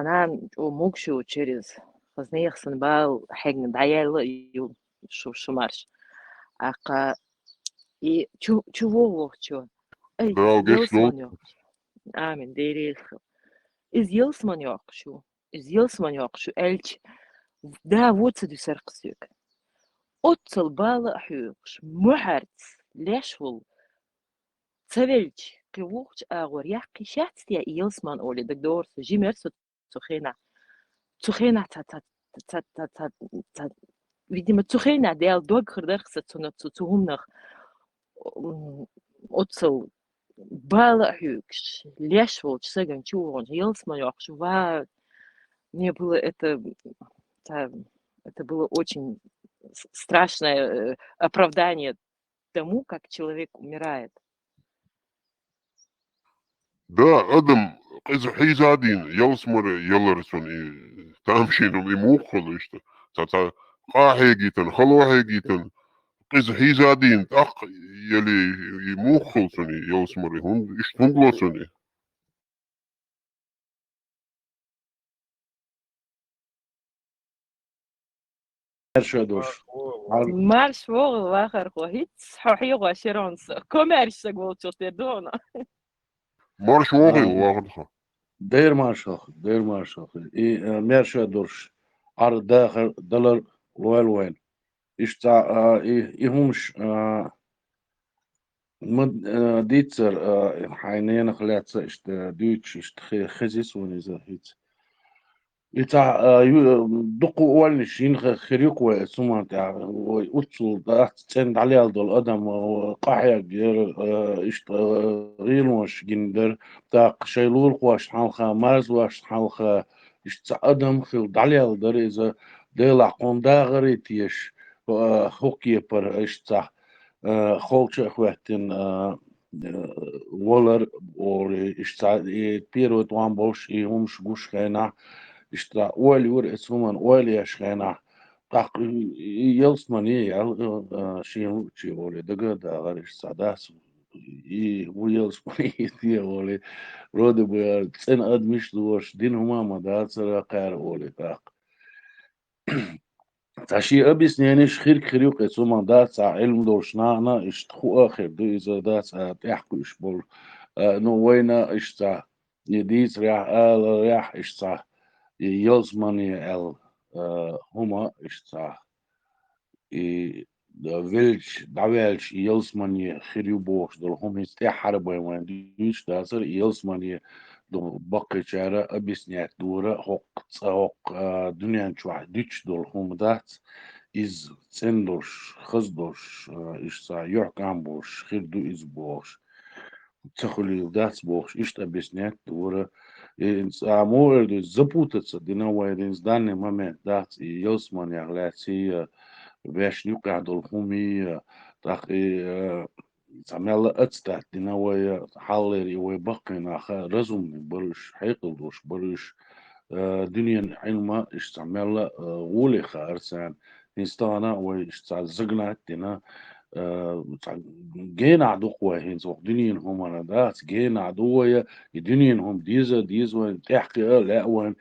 Манан мукшу через хазнеяхсан бал хэгн даяла ю шумарш. Ака и чего чё? Эй, Да, geschlafen. елсман yok. Amin derих. Из елсман yok şu. Из елсман yok şu elç. Da wotsa du sarqsuk. Otsal bala hüqş. Muhart. Leşvul. Tsavelç. Qivukç ağır yaqi şats ya yelsman oli de dorsa jimerso tsukhina. Tsukhina ta видимо tsukhina del dog khrdaksa tsuhumnach otsal bala hüqş. Leşvul çsagan чувон yelsman yok şu va мне было это было очень страшное оправдание тому, как человек умирает. Da adam qizxizadin yalsmare yalarsun tamshinum imukhol işte. Tata qahigitan khalwahigitan qizxizadin taq yali imukholsuni yalsmare hund ishtunglosuni. Erşödür. Marş vogel wacher go hits hohigo shirons komersa golchoster dona. Marş vogil wagdha. Değer marşok. Merşödür. Arda dalar loyal. İşte ihumş mud ditzer haynena khlatsa işte Deutsch işte khazis ونزا hit. يتاع دقوا أول شيء خريق وسمع تاع وصل تسند عليه الضل أدم وقاحية جير إشت غير وش جندر تاع شيلول قواش حالخا مرز واش حالخا إشت أدم خل عليه الدر إذا ديلا قندا غريتيش خوكي بر إشت خولش أخواتين ولر or إشت بيرو توان بوش يوم شجوش خينا işte öyle ur esman öyle yaşayana tak yelsman şey öyle daga da var işte das bu yelsman diye öyle rode bu sen admış duvar din huma madat sıra kar öyle tak taşı abis yani şhir khiriq esman da sa ilm doşna işte khu akhir du iza da sa tahku iş bol no wayna işte yedis rah işte Yolsmani el huma işte da welch Yolsmani khiribosh dol hum istihar boyman düş dasır Yolsmani do bakıçara abisniyat dura hok dünyan çuha düç dol hum dat iz sendosh khazdosh işte yorkan bosh khirdu iz bosh تخلي داس بوخش إيش تبسنيت ورا إنس أمور دو زبوتة دينا ويدينز داني مامي دات يوسمان يغلاتي باش نوقع دول خومي تاقي تعمل أتستات دينا ويا حالري ويبقي ناخا رزومي برش حيقل دوش برش دنيا علما استعمل ولي خارسان نستانا ويستعزقنا دينا جين عدوة هين زوق دنيا هم أنا دات جين عدوة دنيا هم ديزا وين تحقي لا وين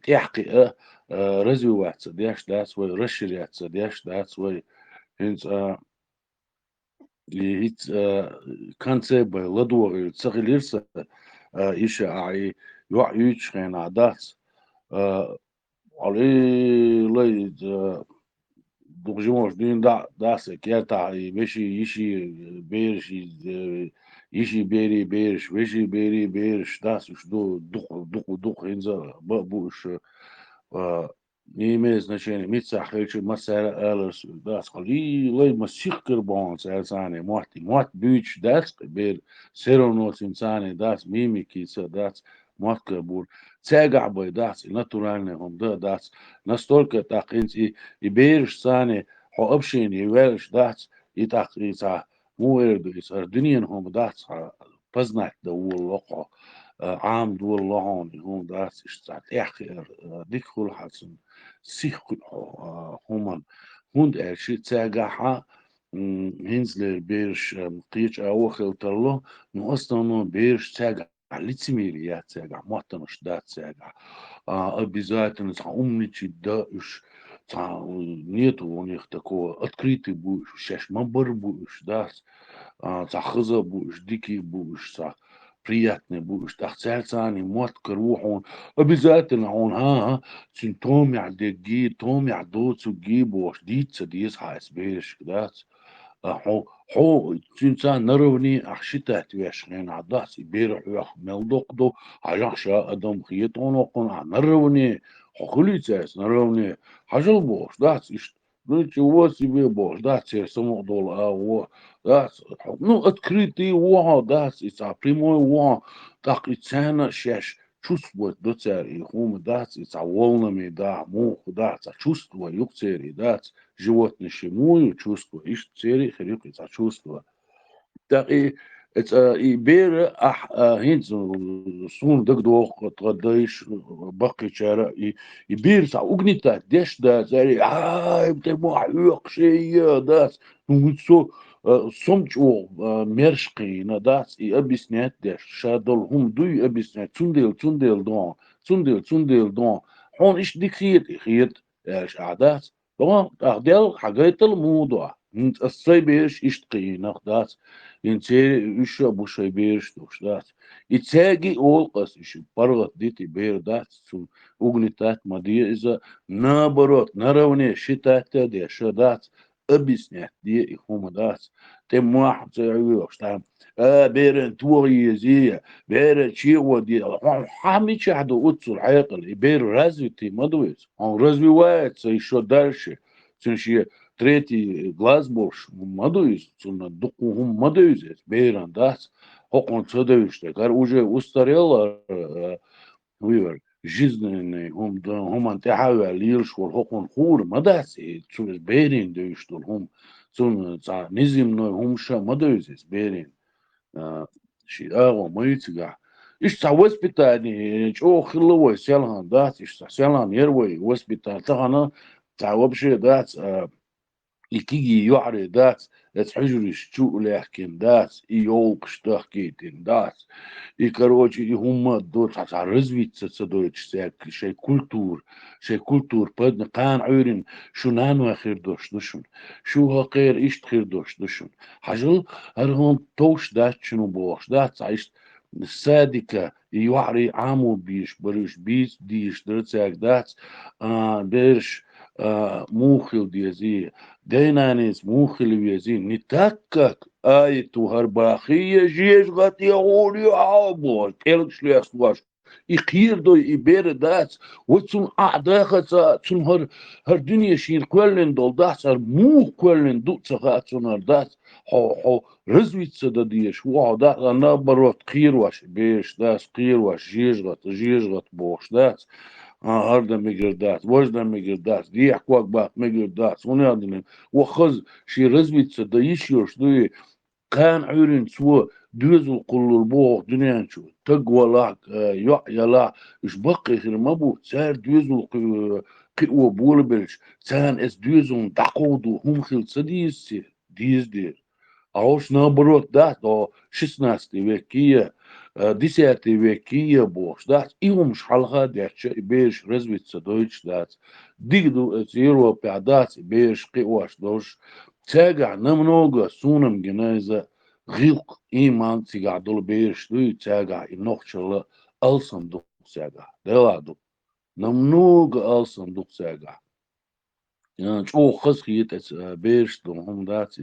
تحقي رزي وات ديش دات وي رشريات ديش دات وي هينز هيت كان سيب لدور تسغليرس إيش أعي يوعيش خين عدات علي ليد دوغجموش دين داسك يرتع بشي يشي بيرش وشي بيرش داس وش دق هنزا بوش نيمز نشين ميتسا خيلش مسألة ألس داس قلي لي مسيخ كربون سالساني موحت بيتش داس بير سيرونوس إنساني داس ميمي كيسا داس موحت كربون تاقع بي داس ناتورالني هم داس نستولك تاقينس يبيرش ساني حو أبشين يوالش داس يتاق يتا مو يردو يسار دنيا هم داس بزنك دول وقع عام دول لهون هم داس اشتاق اخر ديكول حسن سيخل همان هند اشي تاقعها هنزل بيرش قيش اوخل ترلو نو اصلا بيرش تاقع лицемерие цега, мотаныш да цега. Обязательно умничать, да, уж нету у них такого, открытый будешь, сейчас мабар будешь, да, хыза будешь, дикий будешь, приятный будешь, так цельцани, мотка рух, он обязательно он, симптомы, дги, томи, доцу, гибош, дица, дис, хайс, беш, да, حو تنسان نروني أخشتات ويشغين عداس يبيرح ويخ ملدوق عجاحشا أدم خيطون وقن نروني حقولي تاس نروني حجل بوش داس إشت نوتي واسي بي بوش داس يسمو دول أو داس نو أتكريتي وها داس إسا بريموي وها تاق إتسانا شاش чувствовать до цари, хум дать, и за волнами, да, муху дать, чувство, юг цари, дать, животное шимую, чувство, иш цари, хрюк, и за чувство. Так и бер, хинц, сун, так дох, традыш, баки чара, и бер, за угнетать, деш, да, цари, ты мой, шея, да, ну, все, сомчу мершки надас и объяснять деш шадол хум дуй объяснять цундел дон он иш дикхит خيط عادات طبعا أخدال حاجات الموضوع انت السيبيش اشتقي نخدات انت ايش ابو شيبيش دوشدات اتساقي اولقس ايش برغت ديتي بير دات سو угнетать مدير اذا نابرات نروني شتات دي شدات объяснять دي ихума дат тем واحد تعيوش تام بيرن توغي زي بيرن شي ودي حامي شحدو اتسو العيقل بير развитый мадуец он развивается еще дальше сенши третий глаз больше мадуец сунна дукугум мадуец бейран дат хокон цодовиште кар уже устарел وير жизненный هم انتحاول ليرش والحقن خور مداسي تسول بيرين دوشتول هم تسول نزم نو هم شا مدوزيس بيرين شي اغو ميتسغا إيش تا وسبيتاني شو خلوه سيلهان دات إيش تا سيلهان يروي وسبيتال تغانا تا وبشي دات إيكيجي يعري دات حجرش شو لكن دات يولق شتاكيتين دات и, короче, и гума до развиться цадоич شي كولتور بدنا كان عيرين شو نانو خير دوش دشون شو غير إيش خير دوش دشون حجل هرهم توش دات شنو بوش دات عيشت السادكة يوعري عامو بيش بريش بيس ديش درتساك دات بيرش موخل ديزي دينانيس موخل ويزي نتاكك آية هرباخية جيش غات يقول عابو تيلك شليس واش يخير دو يبير دات وتسون أعداخة تسون هر دنيا شين كلن دول دات هر موخ كلن دوت سخات سون هر دات حو رزويت سدا ديش وعو دات أنا بروت خير واش بيش دات خير واش جيش غات بوش دات هردا ميجردات وجدا ميجردات دي حكواك باك ميجردات ونادن وخز شي رزويت سدا يشيوش دوي كان عيرين سوى دوزو كل البوغ دنيان شو تقوى لا يعيا لا اش بقي خير مبو سار دوزو قوة بولبلش سان اس دوزو دقودو هم خيل سديس ديز دير اوش نابروت دات او 16 векия 10 векия бош дат иум шалга дерче беш развиться дойч дат дигду Европе дат беш қиуаш дош تاجع نمنوجا سونم جنازة غيق إيمان تيجع دول بيرشتوي تاجع النقشة ألسن دوك تاجع دلادو نمنوجا ألسن دوك تاجع يعني شو خسخيت بيرشتو هم دات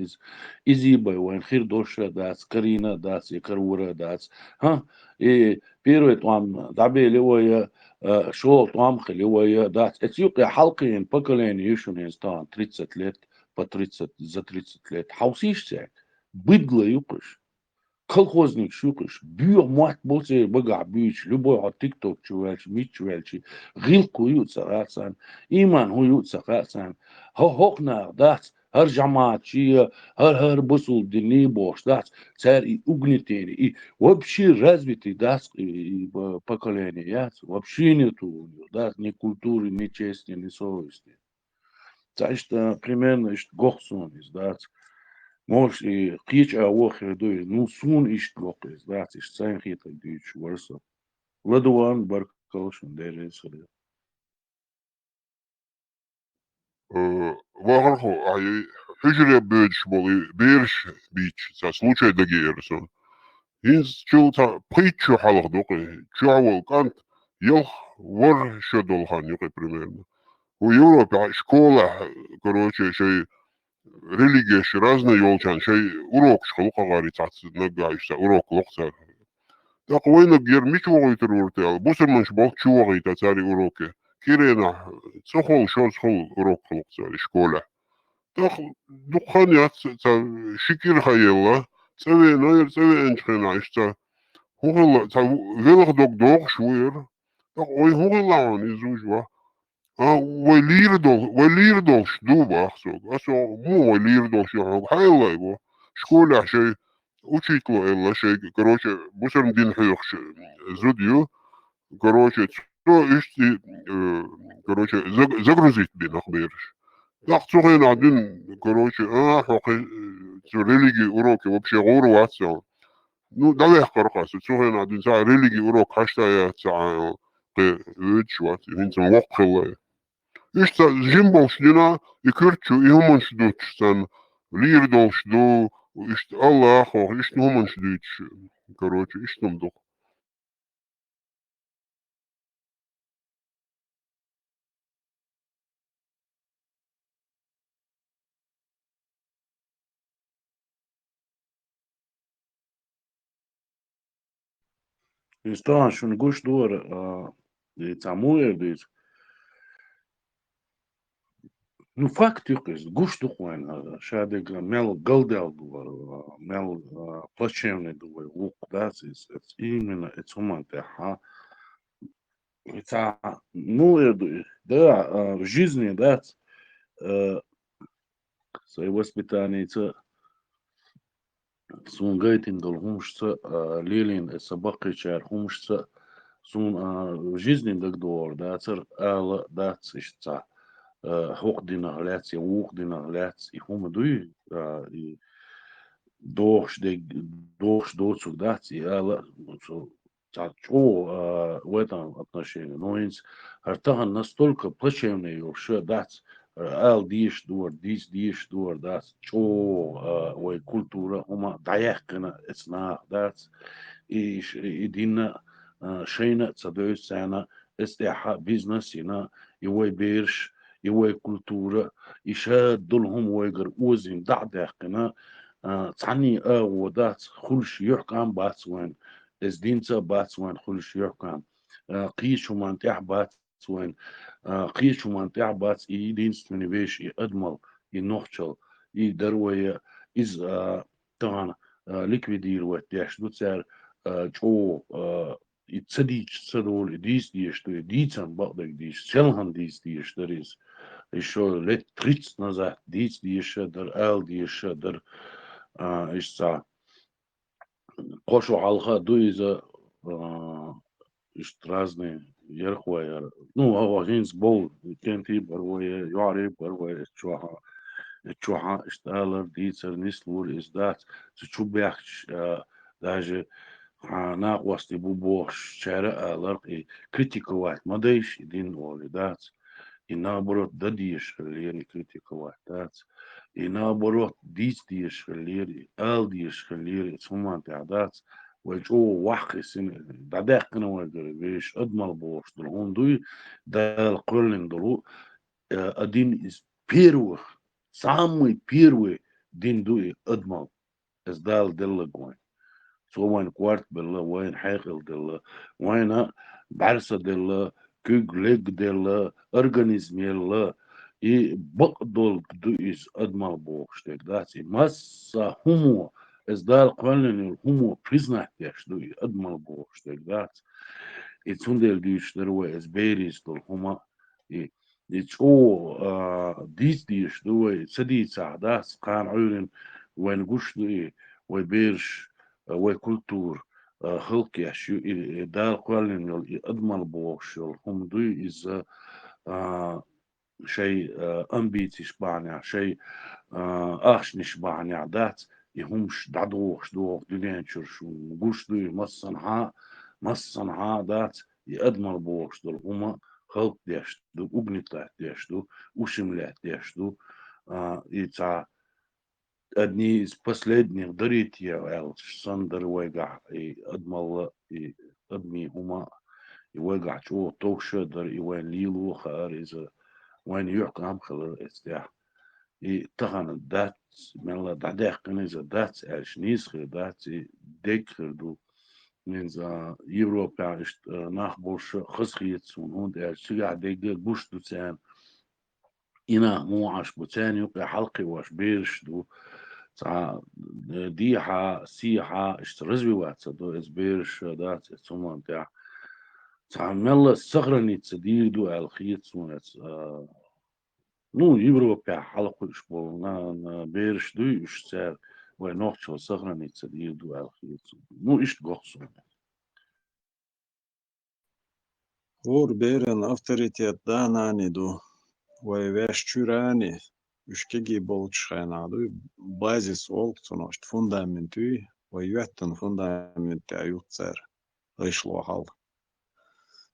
إزي باي وين خير دوشة دات كارينا دات يكرورة دات ها إيه بيروي طعم دعبي لويا شو طعم خلويا دات اتيوقيا حلقين بكلين يشون إنستان 30 لت по 30, за 30 лет. Хаусишься, быдло юкаш, колхозник шукаш, бьё мать боце бага бьюч, любой от тикток чувальч, мит чувальчи, гилку юца рацан, иман хуюца рацан, хохна дац, هر جماعة شيء هر بصل دني бош дац, царь и угнетение, и вообще развитый дац поколение, яц, вообще нету, дац, ни культуры, ни чести, ни совести. Значит, примерно, Гохсон издать. Mols قيش أواخر دوي نو سون إيش لوقس ذات إيش سين خيط ديش ورسا لدوان بركوشن ديريس Вахарху, хижре бödsch боли, берш бич, за случай дагерсон. Инс чулта притчу халах доки, чуавол кант, елх вор шедолхан юки примерно. У Европе школа, короче, шей религия разные елчан, шей урок школка гарит, нагаишься, урок лохцар. Так война гер мичуагай туруртел, бусерманш бог чуагай та цари уроки. Кирена, цохол шоц хол урок лохцари школа. Так духаняц, ца шикир хаела, цеве наер цеве энчхенаишта. Хугла, ца велах дог шуер. Так ой хуглаан изужва. А валирдол шдуба ахсог. Асо му валирдол шохог хайлайго. Школа шей учитло элла шей, короче, бусерм дин хюхш зудью, короче, то ишти, короче, загрузить бинах берешь. Так цухен один, короче, хоки, религии уроки вообще гору отца. Ну, далеко каркас, цухен один, за религии урок хаштая, за öötšvat, mind on vohkõlla. Just ta zimbolština ja kõrtsu ja humanšdutštan, liirdolšdu, just alla aho, just humanšdutš, короче, just numdok. Instance schon gush door de tamoer dus nu fakt is gush toch wen shade mel goldel door mel plachevne door ook dat is het imенно het момент ha это ну да в жизни да свои воспитание это سون جايتين دول همش ليلين السباقي شعر همش سون جيزنين دك دور داتر آلا داتس اشتا حق دينا غلاتس يوق دينا غلاتس هم دوي دوش доцук дать, что в этом отношении. Но Артаган настолько плачевный вообще дать, ал диш дур, диш дур дать, что ой культура ума даякна эцна дать, и дина шейна цадой сена, استيحاء بيزنس هنا يوي بيرش يوي كولتورا يشاد دولهم ويقر اوزين دعداقنا تعني ودات خلش يحكم باتسوين از دينتا باتسوين خلش يحكم قيش ومنتع باتسوين قيش ومنتع باتس اي دينستوني بيش اي ادمل اي نوخشل اي دروية از تان ليكويدير واتياش دوتسار جو تصديش تصدول ديس ديش ديتان بقدك ديش شلهن ديش در is еще лет 30 назад дийс der эл дийш der ишца кошу алха дуиза ишт разные ерхуя ну авагинс бол кенти барвоя юари барвоя чуха اشتغل ديتر نسلول ازدات تشوبيخ даже ناقوستي بوبوش شارع لرقي критиковать модейш един волидат и наоборот дадиеш лери критиковать дат и наоборот дистиеш лери алдиеш лери суман تعدات وجو وحق سن ددقنا وجربيش ادمل بوش دلون دوي دال قرلن دلو один из первых самый первый дин дуи ادمل از دال دلقوين سوين كوارت بالله وين حاقل دل وين بعرسة دل كوج ليج دل أورجانيزم يلا и بقدل دويز أدمال بوشتك داتي مسا همو از دال قوانين همو признать دوي أدمال بوشتك دات и цундел دويش دروي از بيريز دل هما и او ديش دوي سدي سعدات قان عيرين وين قوش دوي ويبيرش وكولتور خلق يحشو دار قوالين يل أدمال بوشل هم دوي إز شيء أمبيتي شبانيا شيء أخش نشبع نعدات يهمش دعدوخ دوخ دلين شرشون قوش دوي مصنعا دات يأدمر بوخش دول هما خلق ديشتو أغنيتات ديشتو وشملات ديشتو يتع одни из последних дарите Александр Вегах и Адмал и Адми Ума и Вегах شو توشدر и وين ليلو خار إذا وين يعقم خلال استياح и تغن دات من الله دعداق إذا دات إيش نيسخ دات ديك خردو من ذا يوروبا إشت نخبوش خسخيت سون هون إيش شجع ديك بوش دوتان إنا مو عش بوتان يوقع حلقي واش بيرش دو تاع ديحة سيحة اشترزبي واتسا دو ازبيرش دات ثم تاع ملا الصغرني تصديق دو الخيط سونت نو يبرو بتاع حلقة شبو نا بيرش دو يشتر ونوخشو صغرني تصديق دو الخيط نو إيش تقصون Or beren авторитет данани do ويشتراني يشكي بولتشخانادو بازис олгцоност фундаментуй ويوتن фундамент аютсер вышло хал.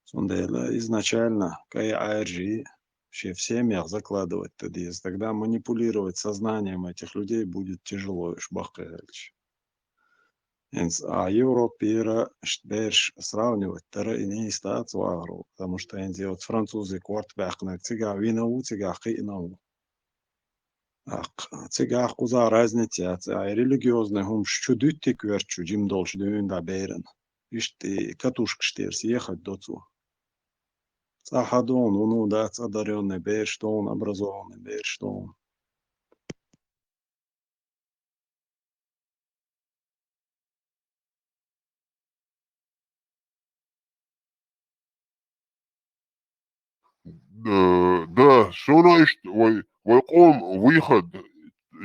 Сундела изначально кай аржи все в семьях закладывать тадиз, тогда манипулировать сознанием этих людей будет тяжело, шбахкальч. А Европера штерш сравнивать тара и не стать вагру, потому что они делают французы кварт бахна цыга винову цыга хинаву. Цыга куза разница, а религиозные хум чудыти кверчу джим долш дюнда бейрен. Ишти катушк штерс ехать доцу. Сахадон, ну да, одаренный бейрштон, образованный бейрштон. Да, сонайшт войком выход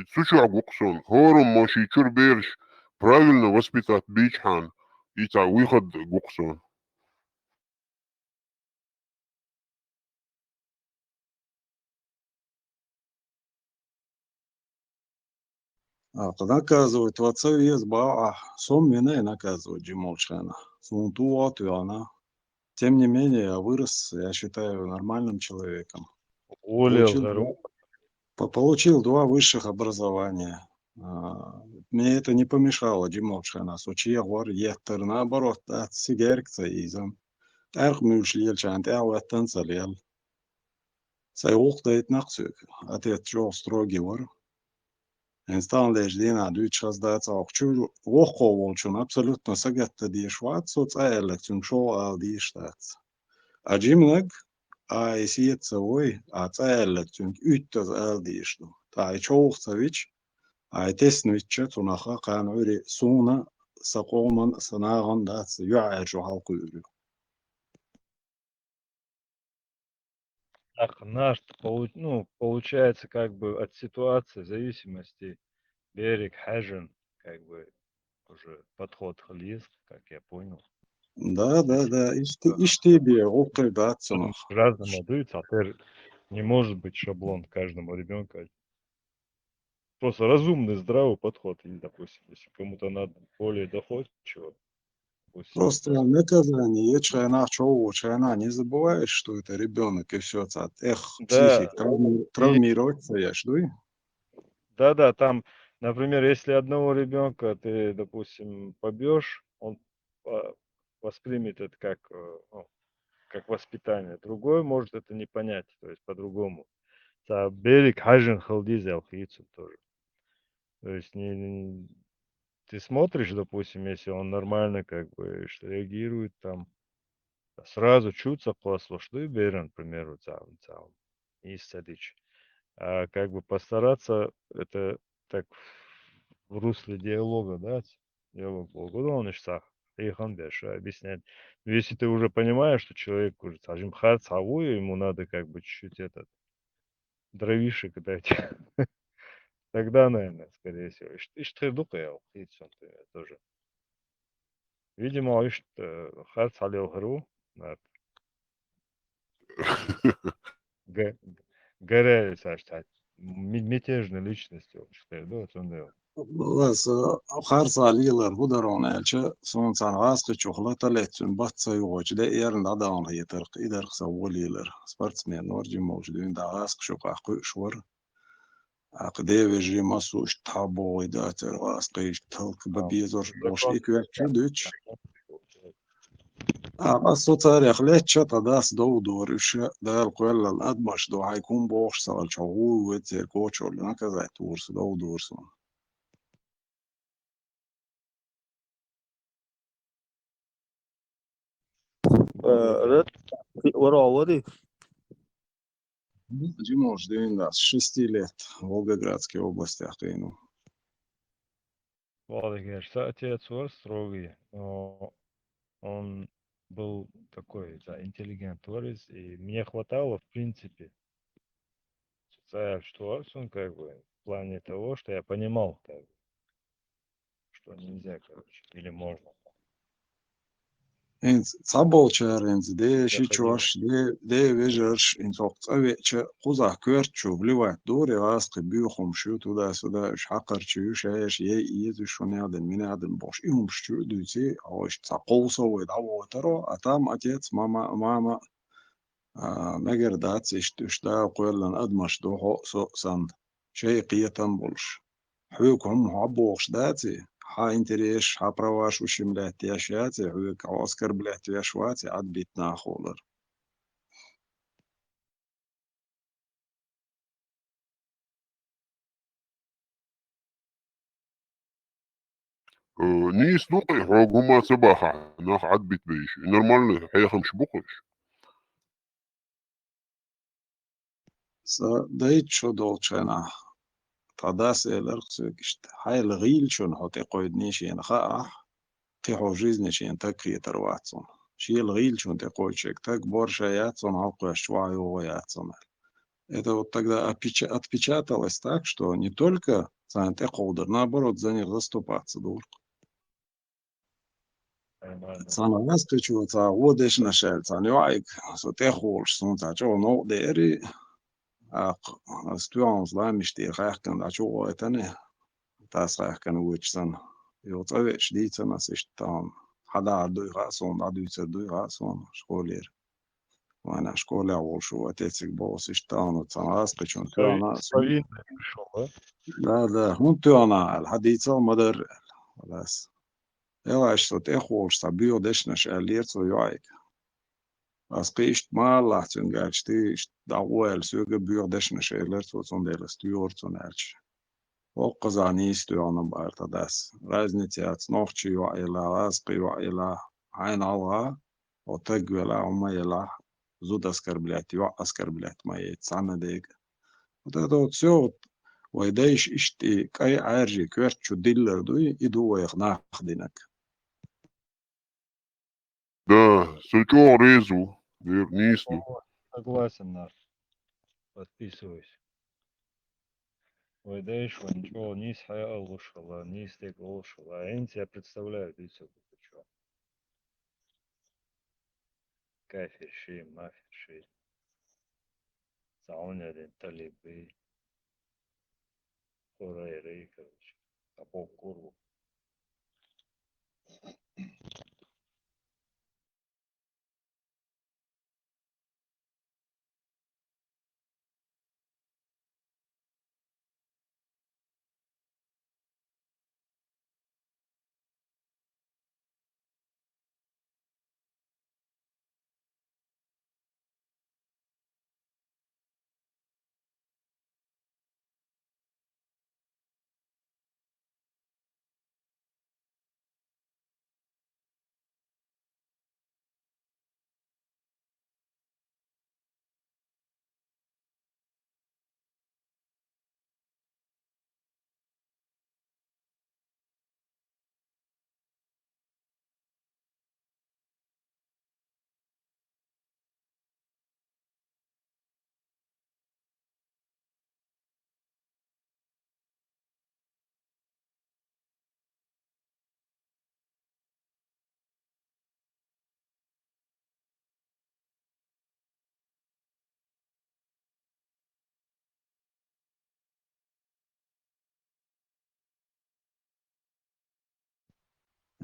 суча гуксон хором моши чурберш правильно воспитать бичхан и та выход гуксон. Наказывают в отца езба, сом меня и наказывают Джимолшана. Сунту она. Тем не менее, я вырос, я считаю, нормальным человеком. Получил 2 высших образования. Мне это не помешало, Джимолшана. Сучи гор ехтер, наоборот, от сигаркца изам. Эрх мюшлил чант, ваттан салил. Сайуqтайт нақсук. Атет жол строгий вар. Инстан леждина дүйчас дата оқчу оқо волчун абсолютно сагатта дишват соцаэлектун шо ал диштат. Аджимнак исиетса ой ацаэлектун үттөз ал дишту. Тай чоуцавич теснвичче тунаха канури суна сақоман санаган дат юаажу халкуюру. Наш, получается, как бы от ситуации, в зависимости, берег, хажен, как бы уже подход хализ, как я понял. Да, иштебе оқы датсунах. Разному даются, не может быть шаблон каждому ребенку. Просто разумный, здравый подход. И, допустим, если кому-то надо более доходчиво, Просто наказание, чайна чоу, чайна, не забываешь, что это ребенок и все, психик, травмироваться, я жду. Да, там, например, если одного ребенка ты, допустим, побьешь, он воспримет это как воспитание. Другой может это не понять, то есть по-другому. Берег хажин халдизел хицу тоже. То есть ты смотришь, допустим, если он нормально как бы реагирует там, сразу чутся послушный берен, к примеру, и садич. А как бы постараться это так в русле диалога, да, диалог он и объяснять. Если ты уже понимаешь, что человек уже сажим ему надо как бы чуть-чуть этот дровишек дать, тогда, наверное, скорее всего. И что и все тоже. Видимо, харц алил гру, горели, мятежной личности, вот считаю, да, вот он, да. بس آخر سالیلر بودران elçe son sanğaskı çoğlata letçün batsa yoğuç da yerin adan yeter ider savoliler sportsmen orji mevcudun da ask şu qaqı şwar aqde veji masu tabo idater asqish talk babizor boş Закон ikverçe düç بس تاريخ ليتش تداس دو دورش ده القوال الأدمش دو هيكون بوش سوال شعور ويتزي كوتش ولا كذا تورس دو دورسون Red воровали. Джи можден да 6 лет в Волгоградской области Ахтыну. Владимир, отец его строгий, но он был такой, да, интеллигент творец, и мне хватало, в принципе, что он как бы в плане того, что я понимал, как бы, что нельзя, короче, или можно. Инц цабол чаренц де Доходило. шичваш де вежерш инфокт авече куза кверчу вливать доре аск бюхом шу туда сюда шакар чу шеш е иезу шоняден минаден бош им шу дути аш цаколсо вед авотаро атам отец мама مگر دات اشتا قولن أدمش دوحو سو سند شيء قيتن بولش حوك هم عبوش داتي ها انتريش ها براواش وشملات ياشياتي حوك عسكر بلات ياشواتي عد بيتنا خولر Nis nuqi hoguma sabaha nach adbit bish. Normalne haykham shbuqish. سا دايت شو دولشنا تداس الارقسك هاي الغيل شون حتى قويد نيشين خاح تيحو جيزنيشين تكري ترواتسون شي الغيل شون تقويد شك تك بورشاياتسون عقوة شوائي وغياتسون Это вот тогда отпечаталось так, что не только Санте-Холдер, наоборот, за них заступаться должен. Нормально. Санагас кричуца, водишь на шельца, не вайк, so te холш, сунца, чо, но дери, стуан зламиш ти рахкан, а чо, это не, тас рахкан уичсан, jo цавеш дицана сиштан, хада адуй расон, адуйца дуй расон, школер. وانا школя волшу, отецик босс иштан, санагас кричун, туана, Совинный пришел, да? Да, هم تونا الحديثة مدر خلاص يلا اشتوت اخوش تبيو دشنش اليرتو يعيك اسقيشت ما الله تنقاشتي دعوال سوق بيو دشنش اليرتو تندل ستيور تنالش وقزاني ستيونا بارتا داس رازنتيات نوخشي يعيلا اسقي يعيلا عين الله وتقولا وما يلا زود اسكر بلات يوع اسكر بلات ما يتسعنا ديك وتدو تسيو ويدايش اشتي كاي عارجي كويرتشو ديلر دوي иду يخناخدينك Да, сучо резу, нисну. О, согласен, наш. Подписываюсь. Ой, да еще ничего, не хая улучшила, не стек улучшила. А они тебя представляют, и все, ты что. Кафир ши, мафир ши. Саунерин, талибы. Хорайры, короче. Капо курву.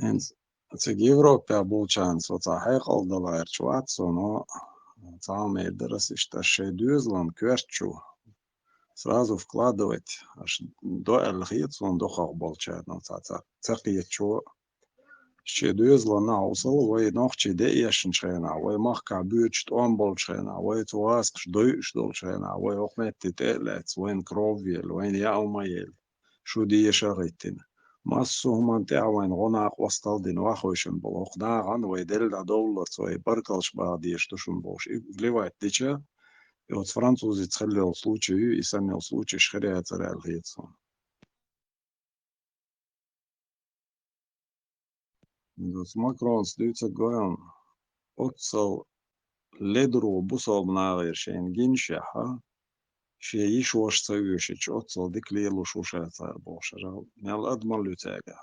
Cik Европе получается, вот хайхал давай чуваться, но самый дорос что шедюзлан кверчу сразу вкладывать аж до элхиц он дохах получает, но цакиечу шедюзлан на усал, вой нохчи де яшин шена, вой махка бючт он болшена, вой туаск шдойш долшена, вой охметти телец, вой кровьел, вой яумаел, шуди ешаритин. Масsu man teawain ronaq wastaldin waxoyshin boloq naqan way delda dowlat way barkalsh baadiyeshtushun bosh вливать теча. И вот французы целил случаю и сами случай шхаря царя алхейцу. Dus Macron stuurt goyan otsal ledru busal nager shen ginshaha she yishwash sayushich otsal diklielu shusha tsar bosh mel admal lutega.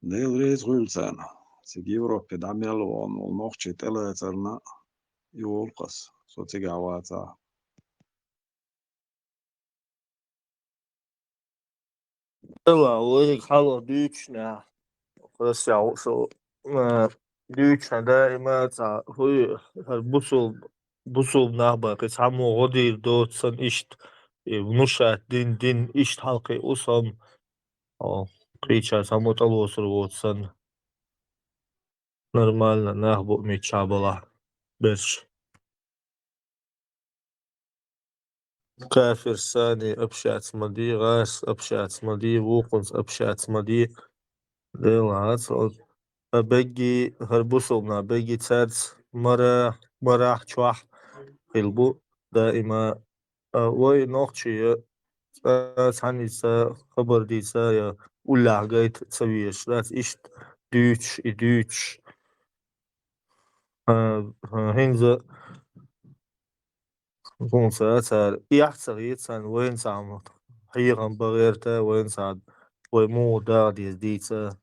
Deel reis gulzana. Sig Европе дамел он нохчи телецерна يولقس صوتي قعواتا我考了2年，和小时候，2年دائما تعرفي بصوب نهبة كتعمو غدير دوت سن إشت ونشات دين إشت حلقي أصم أو كريتشا سامو تلوصر واتسن نورمально نهبو ميتشابلا برش كافر ثاني أبشات مدي غاس أبشات مدي وقنس أبشات مدي ديلات بجي هربوسونا بجي تسارس مرة شواح قلبو دائما وي نوخشي سانيسا خبر ديسا يا ولا عقايت تسويش ذات إشت دوتش هنزا كونسا تار يحصل يتسان وين سام حيران بغيرتا وين سعد ويمو دارديز ديتا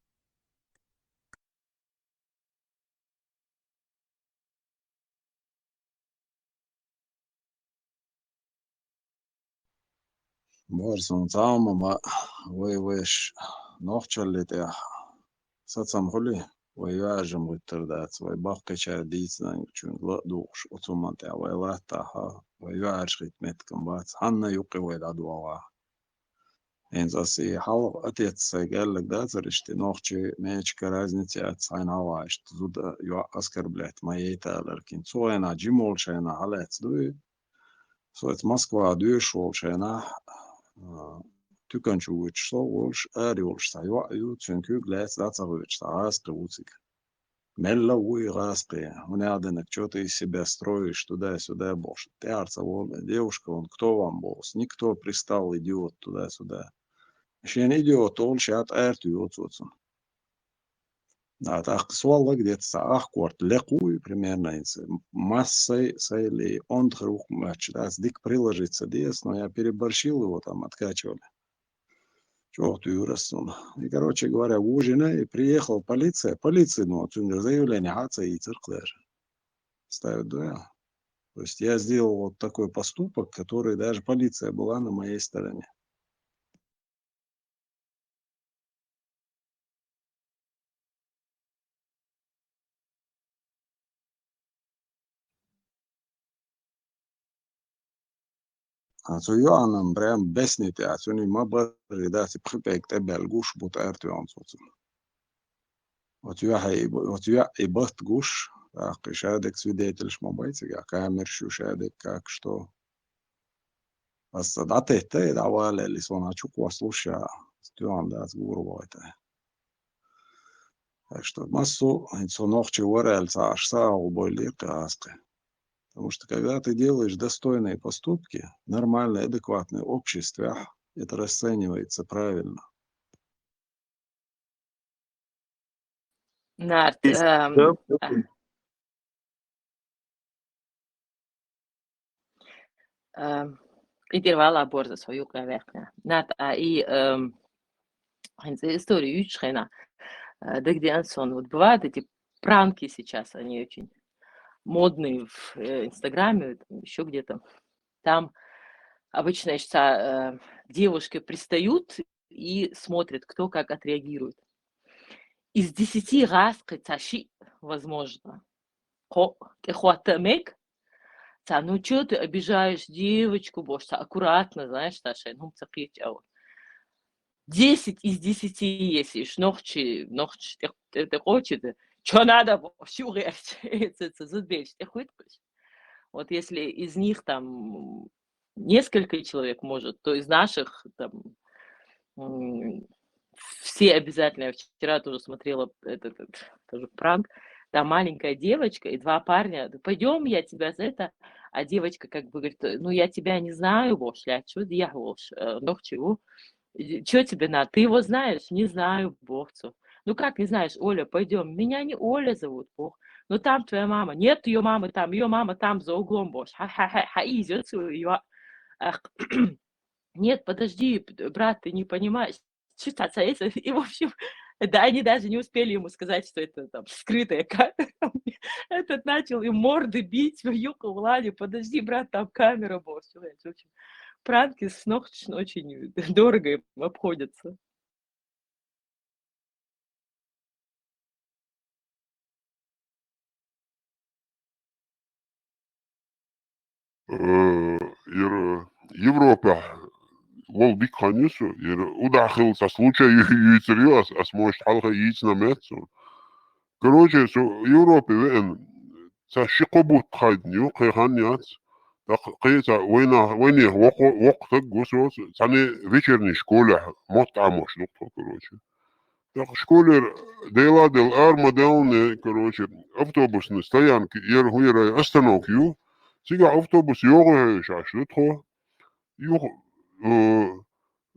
борсон таама ма way wesh nochchalite satsam khuli way yajam gutterdat way baqqa diitsnan chun la duqsh otomanta way lata ha way yajrit metkan bat hanna yuqi way dadwa en zasi hal atet saygalak dazerishti nochchi mechka raznici at saynawa ist zuda yo askarblet mayeta larkin soena jimol shena halet du so et Moskva dyshol shena tykönchuvich so wolsh ariolsh sa yo yu çünkü glas dazavich sa askrucik Мелла уй распри, уняденек, что ты из себя строишь туда-сюда, боже. Теарца, девушка, он кто вам босс? Никто пристал, идиот, туда-сюда. Шен идиот, он шат арту отцом. Да, так свалок где-то ахкорт лекуй примерно массой сейли он друг матч, да, дик приложится дес, но я переборщил его там, откачивали. Чего ты урастун? И, короче говоря, ужина, и приехал полиция, ну, заявление, хаца и цирклер. Ставят дуэль. То есть я сделал вот такой поступок, который даже полиция была на моей стороне. Joannan prям besniti, suni ma bari dati pkhipek tebel gush but ertu ansotsun. Вот я и бахт гуш, ах, шадек свидетель шмабайцег, а камер шу шадек как что. Асадате те давали лисона чуква слуша, стюан да сгурвайта. Так что массу инсонохчи ворел саашса убойли каасты. Потому что когда ты делаешь достойные поступки, нормальное, адекватное общество, это расценивается правильно. Nart, intervalla borza свою верхня. Nart, и историю Ючхена, да где Ансон, вот бывают эти пранки сейчас, они очень модные в Инстаграме, еще где-то. Там обычно, значит, девушки пристают и смотрят, кто как отреагирует. из 10 раз тащи, возможно. Ты хватамек, ну что ты обижаешь девочку, боже, аккуратно, знаешь, Таша, ну цапить, 10 из 10, если ногчи, ты хочешь, что надо, боже, это зубеч, ты хочешь. Вот если из них там несколько человек может, то из наших там м, все обязательно. Я вчера тоже смотрела этот тоже пранк. Там маленькая девочка и 2 парня: "Да пойдем, я тебя за это". А девочка как бы говорит: "Ну, я тебя не знаю, вообще, а чё я вообще, ну чего? Чё тебе надо? Ты его знаешь?" "Не знаю, бохцу". "Ну как не знаешь? Оля, пойдем". "Меня не Оля зовут, бох". "Ну там твоя мама". "Нет ее мамы там, ее мама там за углом, бош". Идёт её. Ах, нет, подожди, брат, ты не понимаешь. Читаться это и, в общем, да, они даже не успели ему сказать, что это там скрытая камера. Этот начал им морды бить, вьюкал Владе: "Подожди, брат, там камера, босс". В общем, пранки с Нохч очень дорого им обходятся. Европа вол бик ханюсу, удахил со случая юицериос, может халха яиц намецу. Короче, Европе вен са шиқобут хайдню хайханяц. Так қиса войне вақтак гусос сане вечерней школе мот амош доктор, короче. Так школер дейладел армаделне, короче, автобусной стоянки хуера остановки ю. Сега автобус йога шашлытхо. Ю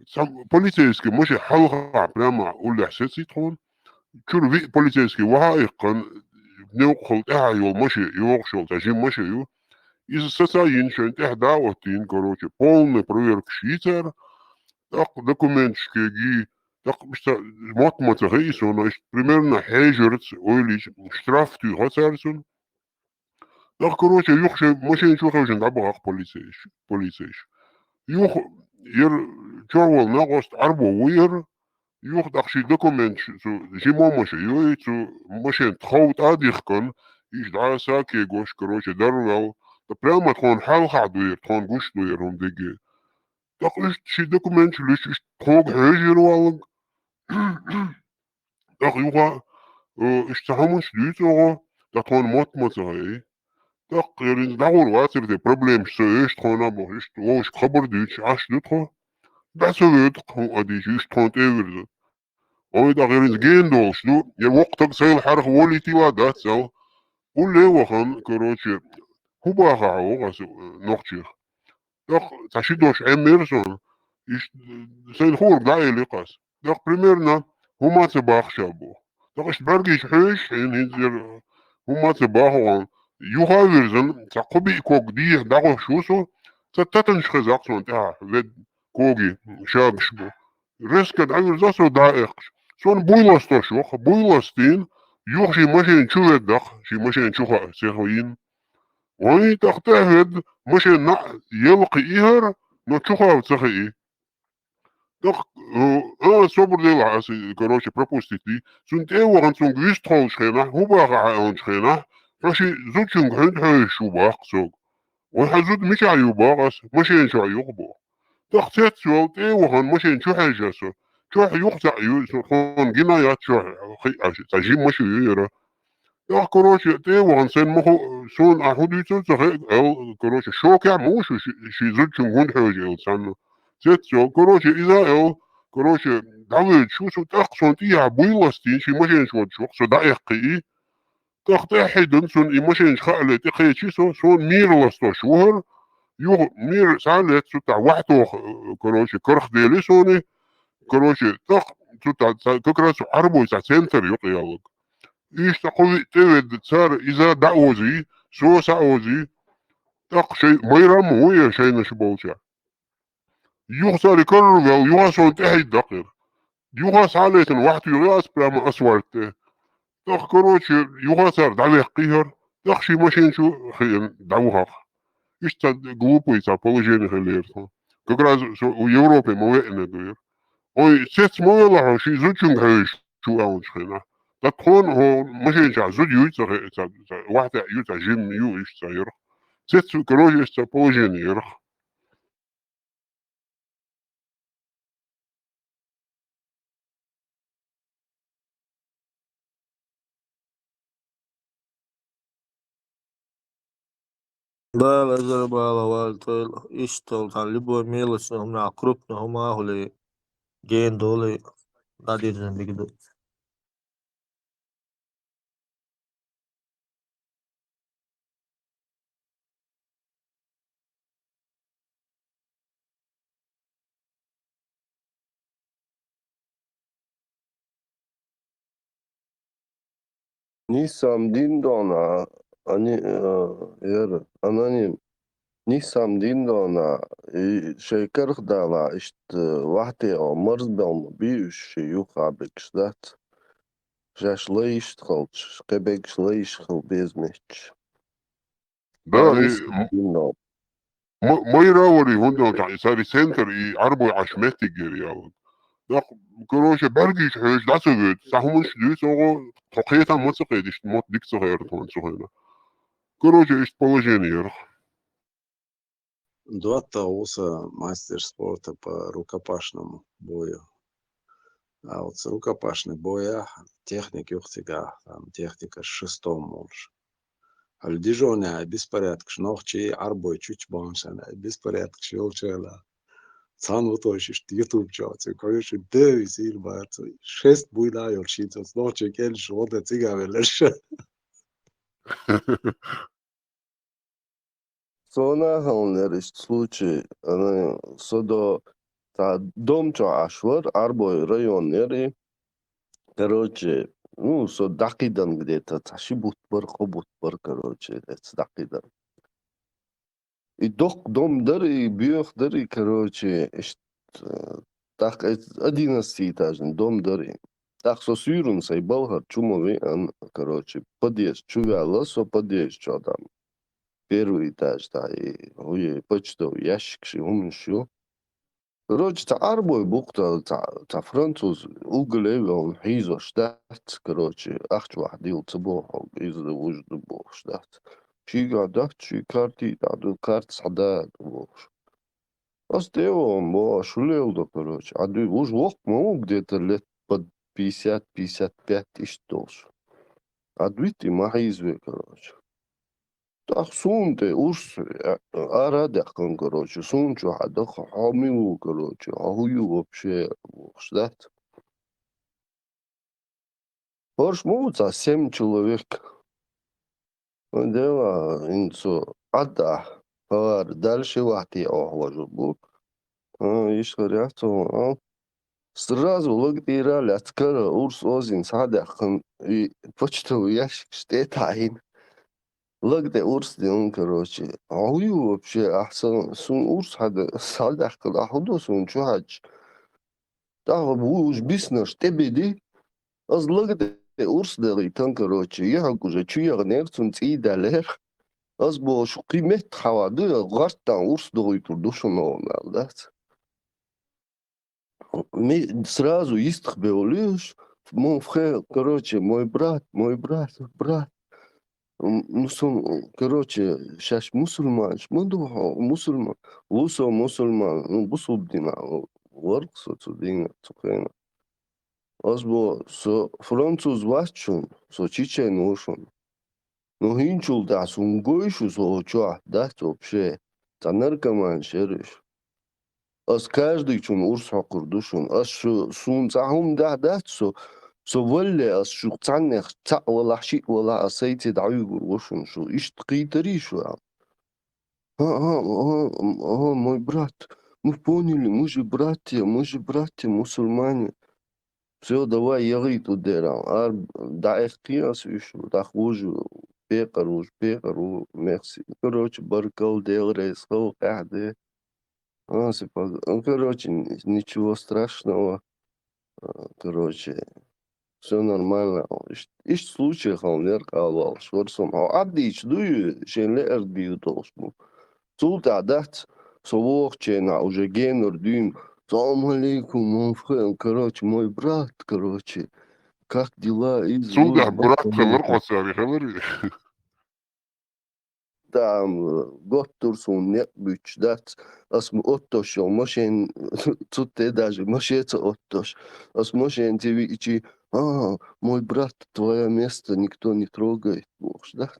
сам полицейский може халха прямо улясецитхон. Чур полицейский ваайкан неуқхал тахайол може йоқшол тажим може ю. Из социалин шен техдаватин, короче, полная проверка швейцар. Так документские так что матмата рейсон, примерно хейжерц ойлич штраф ты хацарсон. Так, короче, юхше машин чухавшин габах полицейш. Юх ер чорвал нагост арбо уер. Юх дахши документ зимомаше юицу машин тхаут адихкан. Иш даса ке гош, короче, дарвал. Да прямо тхон халха дуер, тхон гуш дуер он деге. Так ши документ лиш тхог хейжер так юга istahamos lydsåre, der tror en matmateriale. Так, дагур ватер проблем со есть хона бо есть вош хабар дич аш дутро. Да совет хон ади есть хонт эверд. Ой да герин гендол шну я вақтак сайл харх волити ва да цал. Уле вахан короче хубаха огас нохчих. Так ташидош эмерсон ist sein хор гаили қас. Так примерно хумаце бахшабо. Так ist баргиш хөш in hinzer хумаце бахуан. Юхаверзен цақуби ког дие даго шусо цататан шхазаксон та вед коги шагшбо. Рескат авер засо даэкш. Сон буйласто шох буйластин юхши машин чуведдах ши машин чуха сехоин. Ой тахтавед машин на елқи ихар но чуха цахи. Так, собор дела, короче, пропустити. Sunt eeuwig zo'n gwistron schena, hubaga aan schena. Als je zoet zo'n hunt schubach zo. Want hij zoet mich aan je bagas, machine zo je bo. Tak zet zo, eeuwig aan machine zo hij zo. Zo hij joch za je, zo gewoon gina ja zo. Als je machine jere. Ja, короче, eeuwig aan zijn mogen zo'n ahudit zo zeggen. Короче, шок я мушу, she zoet zo'n hunt huis zet zo, короче, Израил. Короче, давай чувствую так, что ты я буйластин, شي ماشي نشوت شوق سو دقيقي تخت حيدن سون إيماشي خالة تخي شو سون مير لستو شهر يو مير سالت سو تاع وحدو كروشي كرخ ديلي سوني كروشي تخ سو تاع كوكرا سو عربو تاع سنتر يقيالك إيش تقوي تود صار إذا دعوزي سو سعوزي تخ شيء ميرام هو شيء نشبوشا يو صار يكرر يو سون تحي دقيق يوغا سالت واحد يغاس بلا أسوارت تخ كروتش يوغا صار دعوه قيهر تخ شي ماشين شو خيان دعوها إيش تا جلوبو يتا بولجيني خلير как раз у Европы موئنا دوير أوي سيت موئلا شي زوجون هايش شو أون شخينا تكون هو مش ينفع زود يوتر واحد يوتر جيم يو إيش تغير ست كروج استبوجين يرخ Да, зарабатывал, ишто, там любой мелочь, у меня крупно, у меня хули, ген доли, надежда бигду. Nisam Dindona, anonим. Nisam Dindona, شيكر خدالا اشت وحتي او مرز بلم بيوش يوخا بكشدات. جاش ليش تخلش قبيكش ليش خل بيزمتش. ده Nisam Dindona. ما يراوري هندو تاع ساري سنتر عربو عشمتي جريال ده كروش برجيش حيش ده سجد سهمش دي سوغو تقيتا ما سقيدش موت ديك صغير طبعا صغيرة كروش اشت بولجين يرخ Дуата уса мастер спорта по рукопашному бою. А вот с рукопашный боя техник юхтига, там техника шестом муж. الديجوني بيسبريتك شنوخشي عربوي تشوش بانشان بيسبريتك شيولشيلا цан утоишь YouTube чат, конечно, дэвис ил баат, шест буйда ёлшит, ночи кел шода цигавелеш. Сона хонлериш случай, содо та дом чо ашвар, арбой районери, короче, ну, со дакидан где-то, таши бутбар, хобутбар, короче, это дакидан. И дом дары, бьёх дары, короче, так, 11 этажный дом дары. Так, со сюрун сай балхар, чумови, короче, подъезд, чувяла, со подъезд, что там. Первый этаж, да, и почтовый ящик, умнищу. Короче, та арбой бухта, та француз, углевел, хизо штат, короче, ахчвахдил цебохол, из вужду бог штат. Чига да, чи карти, да, карт сада, бог. Остево, бо, шулел, да, короче. А ты уж лох, где-то лет под 50-55 тысяч должен. А ты махизве, короче. Так сунте уж арадахкан, короче, сунчу хадаха хамилу, короче, ахую вообще, ждать. Порш муца 7 человек. Дело инцо, ада, дальше вахти охважу бук. Иш харято, сразу логдирали открыла урс озин садахкан и почтовый ящик штетаин. لقطة أورس ديون كروشي عيو вообще أحسن سون أورس هذا صالح كده حدو سون شو حاج تعرف وش بيسنش تبدي أز لقطة أورس ده تان كروشي يحكوا جا شو يغنير سون تيدا لير أز بو شو قيمة حوادي غارتا أورس ده يتردوشو نومالدات сразу истхбеолиш мой фрère, короче, мой брат, короче, сейчас мусульман, мусульман, лусо мусульман, ну, бусубдина, ворк соцудина, цукена. Азбо, со француз вачун, со чичен ушун. Ну, хинчул да, сун гойшу, со чуа, да, вообще, та наркоман шериш. Аз каждый чун урс хакурдушун, аз сун цахум да, so ولا شو تعنخ تع ولا شيء ولا أسيتي دعيو وشون شو إيش تقيتري شو мой брат, мы поняли, мы же братья мусульмане. Все, давай ягай тудера. Да ихтияс еще, да хуже, пекару, мерси. Короче, баркал дел рейс, кахде. Короче, ничего страшного. Короче, все нормально. Иш случаях он неркал, шворцом. Аддич дую, шенле эрбию должну. Султа дат, совохчена, уже генер дюм. Салам алейкум, мой френ, короче, мой брат, короче. как дела? Сулдах брат хылыр қосары хылыр. Там год турсун не бючдат. Ас оттош машин цуте даже машеца оттош. Ас машин тебе ичи, мой брат, твое место никто не трогает. Бог, да?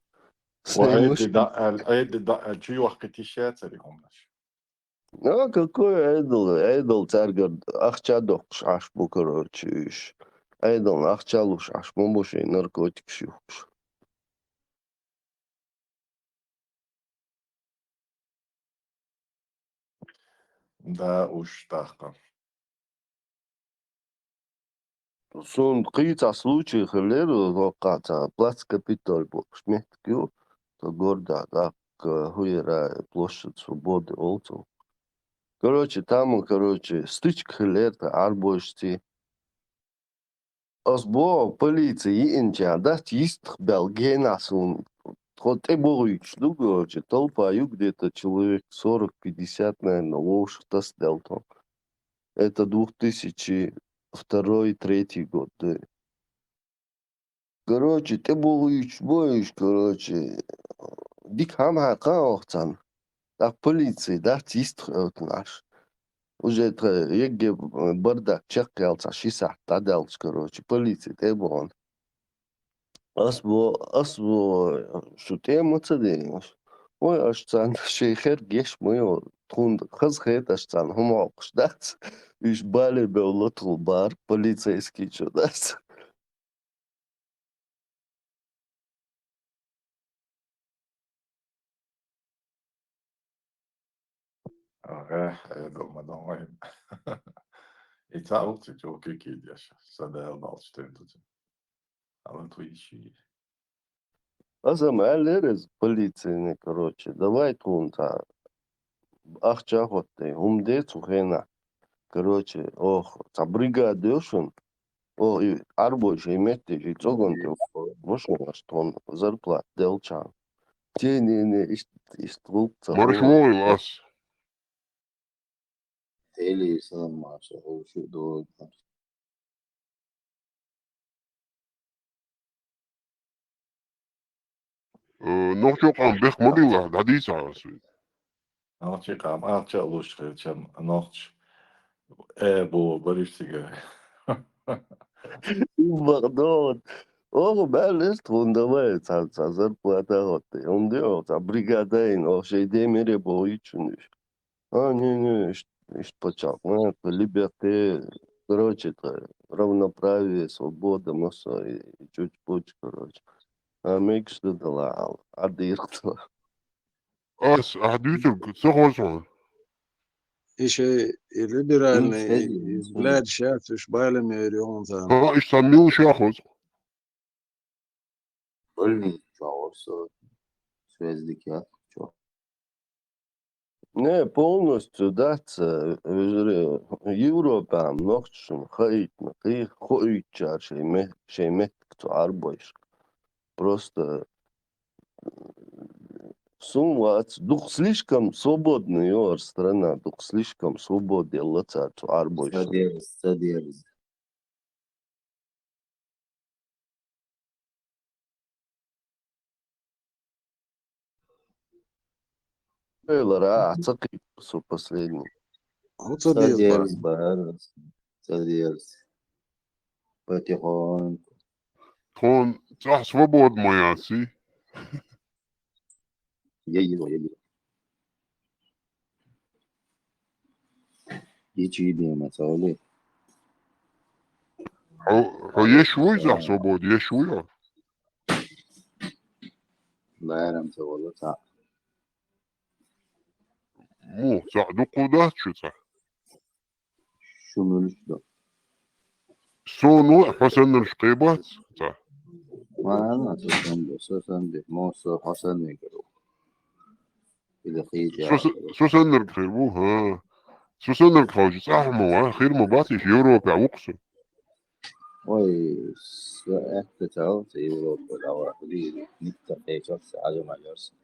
وهيدي دق شي وقت تيشات لهم Какой Эйдл царгар ахчадокш аш бу, короче, Эйдл ахчалуш аш мумуши наркотик шухш. Да уж так. Сон қица случай хлеру локаца плац капитоль бокш меткю то горда так хуера площадь свободы олцов. Короче, там, стычка хлерта арбошти. Осбо полиции инча дать есть белгена сун. Вот эбоич, ну, короче, толпа где-то человек 40-50, наверное, лошадь сделал там. Это 2002-2003 год, да. Короче, ты боишь, короче. Дик хама каохцан. Так полиции, да, тист наш. Уже это еге бардак чекалца 60 таделц, короче, полиции, ты бон. Асбо, шуте мацадееш. Ой, ашцан, шейхер геш мой тунд, хазхет ашцан, хумоқш, да. Иш бали беулотл бар, полицейский, что, да. Дома домой. И цару цитю кикидяш. Садел дал штентут. Але твои щи. Азамалерез полиции, короче, давай тунта. Ахчахотте, умде цухена. Короче, та бригадешун, и арбойше имете, и цогонте, вошла, что он зарплат делчан. Те не иструпца. Маршмой лас. Eli sanmassa housu doğru. نوخشو قام بيخ مريلا حديث عاسوي. Alçı kam, alçı alıştı. Çan anokç. Bu barıştıga. Багдад. Бәлес тундавай, та зарплата хотте. Умде, та бригадайн, шейде мере бой чунуш. Не, почак, либерте, короче, равноправие, свобода, и чуть-чуть, короче. Мекс дала, адиртла. Ас, أحديثك سخوصون. إشي ليبرالي بلاد شافت شبايلة مليون زمان. إيش سميو شاخص. Ölmeyin çoğursa sözlük ya. Çok. Не, полностью, да, Европа, нохчун, хаитна, ты хоичар, шеймет, кто арбойш. Просто сумвац, дух слишком свободный, страна, дух слишком свободный, лаца, арбойш. Saderiz. Элара, ацаки, последний. Вот saderiz. Saderiz bahar. Saderiz. Потихоньку. Тон, صح свобод мояси. Я его. Geçiydi mesela. هو يشوي صح свобод, يشوي. Bayram tavalı ta. مو صح دقودات شو صح. Şumuluştu. سونو حسن الشقيبات صح. Bana sözen de. Mosu Hasan ne gero. İle khija. سوسن الخير بو ها. سوسن الخوج صح مو خير مباتش يوروبا وقسو. Oy, ehte çal, Avrupa dava değil. Nitta peyçak sadece Macarsın.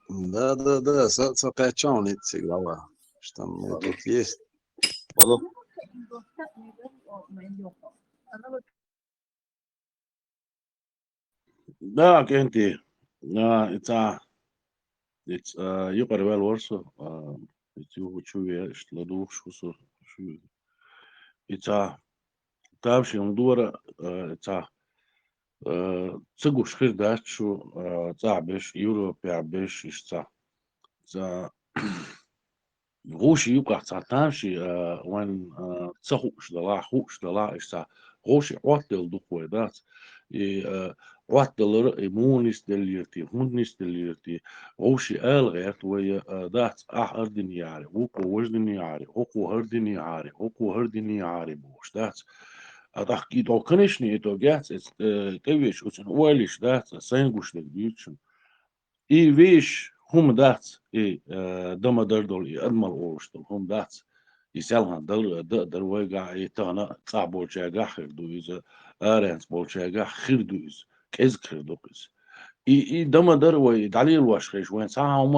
Да, сапячон итсик, давай. Что там тут есть. Oğlum, Da kenti. It's يقرأ بقى الورصة شوية اشتلدوه شو إتا تابشي مدورة إتا تسقوش خير داتشو تعبش يورو بيعبش إشتا تا غوشي يقع تعتامشي وين تسخوش دلاع إشتا غوشي عواتل دقوة دات عواتل مونيس دليرتي هونيس دليرتي غوشي غيرت ويا دات أردني ياري وقو وجدني ياري وقو هردني ياري وقو هردني ياري بوش دات أتحكي تو كنشني تو جات تبيش وتن وليش دات سينغوش دليرتشن إي ويش هم دات إي دم دردول إي أدمر أورشتل هم دات يسالهن در ويقع إي تانا تاع بولشاقا خير دويز أرنس بولشاقا خير دويز كيز خير دويز إي دم در وي دليل واش خيش وين ساعة هم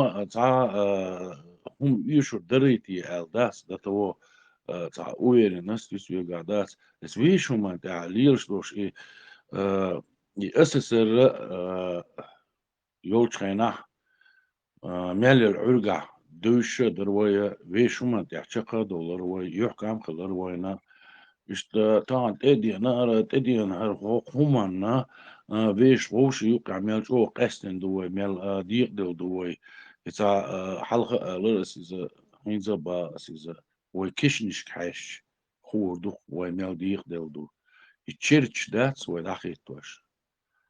هم يشور دريتي آل داس دتو تاع وير الناس يسوي قعدات بس ويش هم تاع ليرش دوش إي يأسسر يولشخينا مال العرقة دوش دروية ويشوما تحشقة دولار وي يحكم خلر وينا إشت تان تدي نار تدي نهر هما ويش ووش يقع مال شو قستن دوي مال ديق دوي إتا حلقة لرس إذا هينزا با إذا وي كشنش كحش خور دو وي مال ديق دو التشيرش داتس وي داخل توش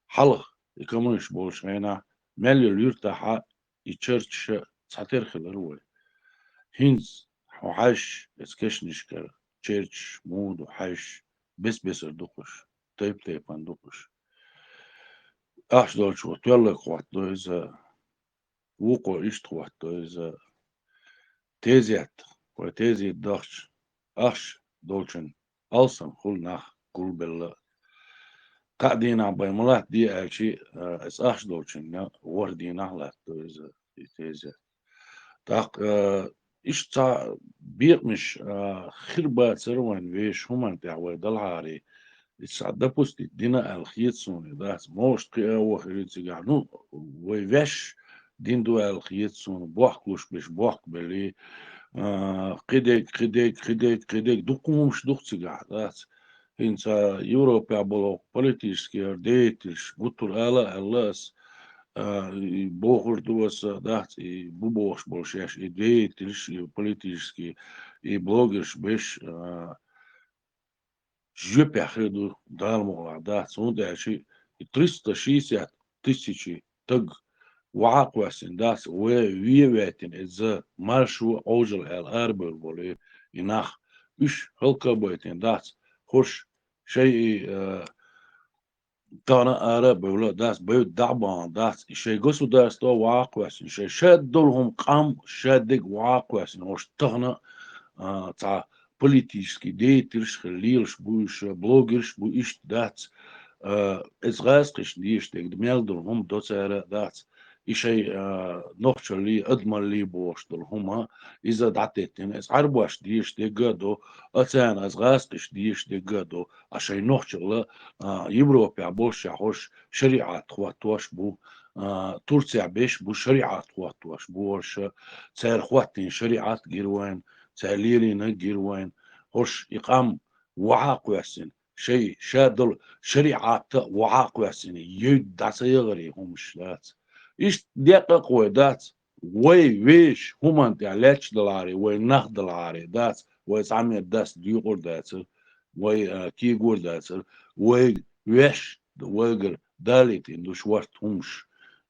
حلق يكملش بولش هنا مال يرتاح يتشرش تعتير خلروي هينز وحش اسكشنشكر تشيرش مود وحش بس اردوكش تيب اندوكش اش دولش وتولك قوات دوز وقو اشت قوات دوز تيزيات وتيزيات دخش اش دولشن ألسن خل نخ كل بالله قاعدين بيملات دي أشي اس اش دولشن وردين على دوز تيزيات تاق إيش تا بيرمش خربات سروان ويش هما تعوي دلعاري السعادة بوستي دينا الخيط سوني داس موش قيا وخيط سيجعنو ويفش دين دو الخيط سون بوحكوش بش بوحك بلي قديك دوكومش دوك سيجع داس هنسا يوروبيا بلو بوليتيسكي ارديتش بوتر آلا اللاس بوخر دوس دات بوبوش بولشاش ديتش بوليتيسكي بلوجرش بش جيبي خيدو دالمو دات سوندا شي 360 тысячи تج وعاقواسين داس ويواتين إذا مارشو أوجل الأربل بولي يناخ إيش هلكا بويتين داس خوش شيء تانا أرب ولا داس بيت دعبان داس شيء قصو داس تو وعاقواسين شيء شادولهم قام شادق وعاقواسين وش تغنى تاع بوليتيسكي ديترش خليلش بوش بلوجرش بو إيش دات إز غاسقش ديش تيك دميلدولهم دوتسارة دات إشي نوخشر لي أدمر لي بوش دولهما إذا دعتتين إز عربوش ديش تيجادو أتان إز غاسقش ديش تيجادو عشان نوخشر لا يبرو بيعبوش يحوش شريعة خواتوش بو ترسع بيش بو شريعة خواتوش بوش تسير خواتين شريعة جيروين تساليرين جيروين هوش إقام وعاق واسن شيء شادل شريعة وعاق واسن يد دعسيغري همش دات إيش دقيق ودات ويش هما انت علاش دلاري وينخ دلاري دات ويسعمي الداس ديقور دات كيقور دات ويش ويقر داليت اندو شوارت همش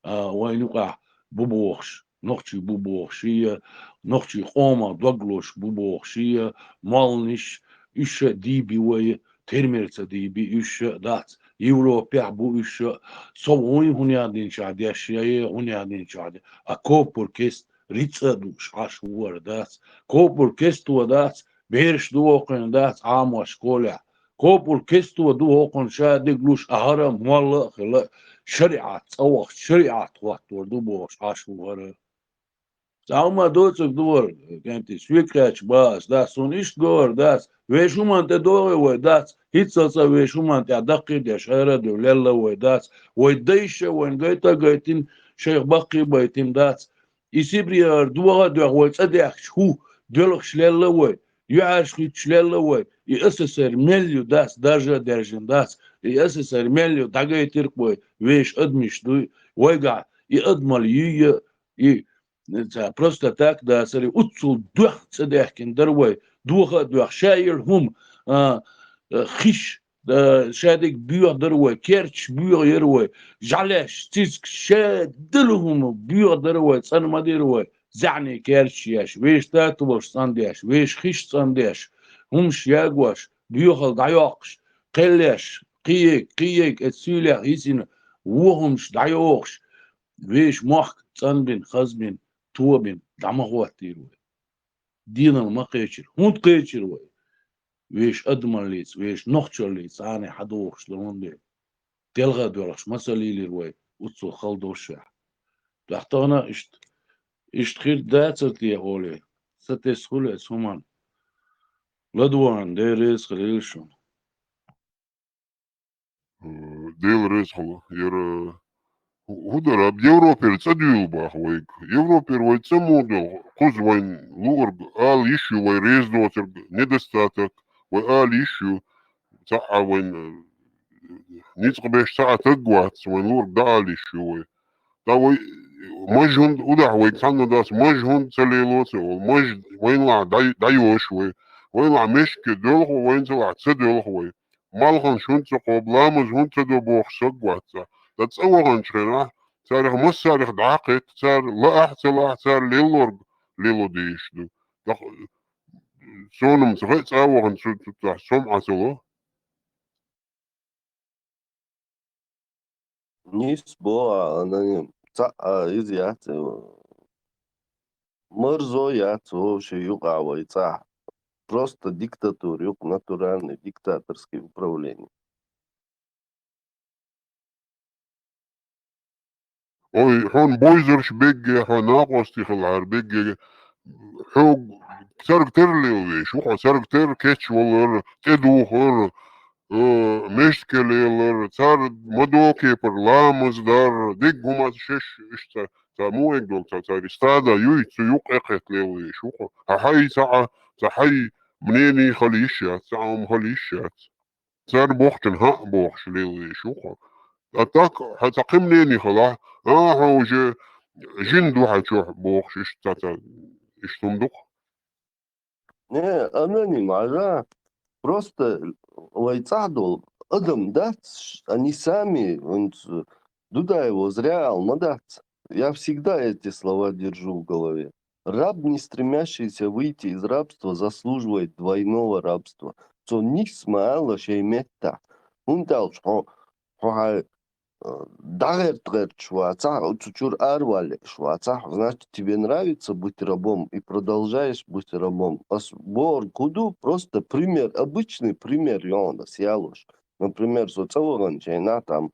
وينقع ببوخش نوختي بوبوخشية نوختي قوما دوغلوش بوبوخشية مالنش إيش ديبي وي ترميرتا ديبي إيش دات يوروبيا بو إيش صووي هنيادين شادي أشياء هنيادين شادي أكوبر كيست ريتسا دوش عشوار دات كوبر كيست ودات بيرش دوقن دات عاموش كولع كوبر كيست ودوقن شادي قلوش أهرم والله خلا شريعة أو شريعة وقت وردو بوش عشوار Alma docuk dor, kenti svikać bas, das un ish gor, das, veš uman te dove, das, هيتسا ويش هما تعدقي ديش هيرد وليلا ويداس ويديش وين جيتا جيتين شيخ بقي بيتين داس يسيبري دوغا دوغ ويتسديح شو دولخ شليلا وي يعرش خيت شليلا وي يأسسر مليو داس درجة درجين داس يأسسر مليو داقي ترك وي ويش ادمش دوي ويقع يأدمل ي просто так да سري أتصل دوخ تسديح كندر وي دوغ شايل هم خيش شادك بيور دروي كيرتش بيور يروي جعلاش تيسك شادلهم بيور دروي صن ما ديروي زعني كيرتش ياش ويش تاتوش صندياش ويش خيش صندياش همش ياغواش بيوخل دعيوقش قلاش قيك اتسولع يسين وهمش دعيوقش ويش موخ صنبين خزبين توبين دعمغوات ديروي دين المقيشر هونت قيشر وي ويش أدمر ليس ويش نخشر ليس أنا حدوخش لوندي تلغى دورش مسالي لي روي وتصل خلدوش تحت أنا إشت خير داتت لي هولي ستسخولة سومان لدوان ديريس خليلشون ديل ريس خلا ير هدرا بيوروبير تسديو باخ ويك يوروبير ويتسمو دل خز وين لورد آل يشو وي ريز دوتر ندستاتك وآل يشو ساعة وين نيتق بيش ساعة تقوات وين لورد دال يشو وي داوي مجهن ودا ويك سانو داس مجهن تسليلوت ومج وين لا دايوش وي وين لا مشك دول وين تلا تسدل وي مالخن شون تقوب لامز هون تدو بوخ سقوات تتصورن شنا تاريخ مش تاريخ دعاقت تار لا احتلا تار ليلورد ليلو ديشدو سونم تغيت تصورن شو تتح سمعة سلو نيس بوا أنا إزيات مرزو ياتو يقع ويتاع просто диктатур, юг натуральный диктаторское управление. اوي هون بويزرش بيجي هون ناقوستي خلعر بيجي حوق سرق ترلي وي شو سرق تر كيتش والله تدو خور مشكلة صار مدوكي پر لامز دار ديك هما شش اشتا تا مو يقدر تا استادا يويت يوق اقت ليوي شو هاي ساعة تحي منيني خليشات ساعة خليشات صار بوختن ها بوخش ليوي شو اتاك هتقي منيني خلا هو جندو حتشوح بوخش اشتا اشتمدق Не, она не мажа. Просто вайцадол, адам дац, они сами, Дуда его зря алмадац. Я всегда эти слова держу в голове. Раб, не стремящийся выйти из рабства, заслуживает двойного рабства. То нисмаала шейметта. Он дал, что дагер шваца, чучур арвали шваца, значит, тебе нравится быть рабом и продолжаешь быть рабом. А сбор куду просто пример, обычный пример, Йонас, ялуш. Например, социалоган чайна там,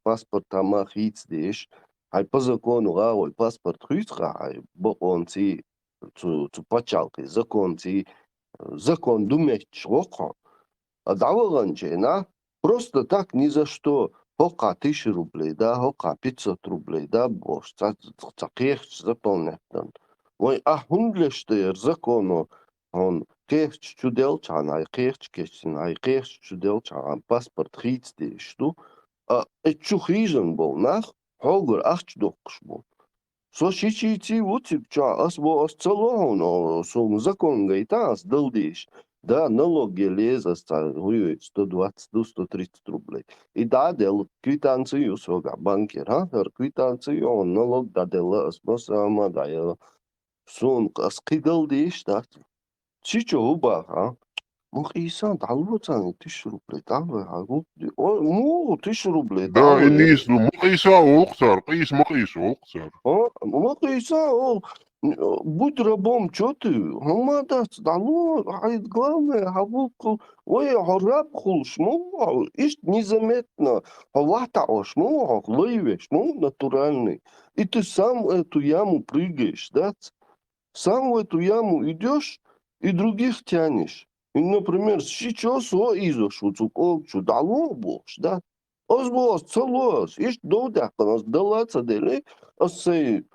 паспорт там ахицдеш, ай по закону ой паспорт хитра, ай бокон ти цу пачалки, закон думать шоко. А давоган чайна просто так ни за что. Хока 1000 рублей, да, хока 500 рублей, да, бош, цакех заполнять. Ой, а хундлештер закону, он кех чуделчан, ай кех чкесин, ай кех чуделчан, паспорт хитсти, что? А чухижен был, нах, хогер, ахчдокш был. Со шичити утип ча, ас бо ас целон, со закон гайта, ас дылдиш. Да, налоги лезут, 120 до 130 рублей. И дадел квитанцию сога банкер, квитанцию, он налог дадел, сама дая. Сон, скидал деш, да. Чичо уба, Мох исан, талвоцан, 1000 рублей, талва, ну, 1000 рублей, да инис, ну, мقيسة وقصر قيس مقيس وقصر Мох исан, будь рабом, что ты? Хамадас, дало, главное, хавуку, ой, раб хулшму, ишь незаметно, хаватаош, ловишь, натуральный. И ты сам в эту яму прыгаешь, да? Сам в эту яму идешь и других тянешь. И, например, сейчас изошу цуколчу дало бокш, да? Озбос, целос, иш доудаканас, далаца дели, сей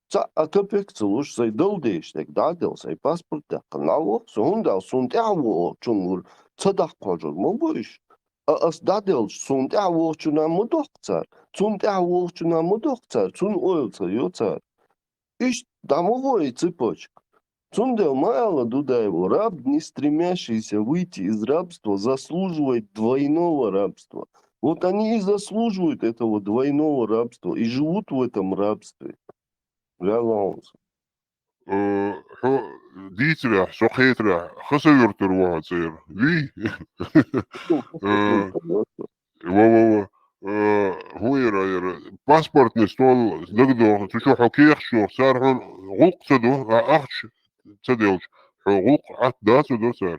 ца акапек целуш, сей долдештек, да, дел сей паспорт даканало, сундал сунтяво чунгур, цадаккожур, мобоиш. Ас дадел сунтяво чуна мудокцар, сунтяво чуна мудокцар, сун ойлца йоцар. Иш домовой цепочка. Цундел мало Дудаеву, раб, не стремящийся выйти из рабства, заслуживает двойного рабства. Вот они и заслуживают этого двойного рабства и живут в этом рабстве. Жалуемся. ديترا سوخيترا خسيرتر واتسير وي و هو يرى باسبورت نستول نقدر تشوف حكيخ شو صار هون غوق تدو أخش تدوش غوق عت داس دو صار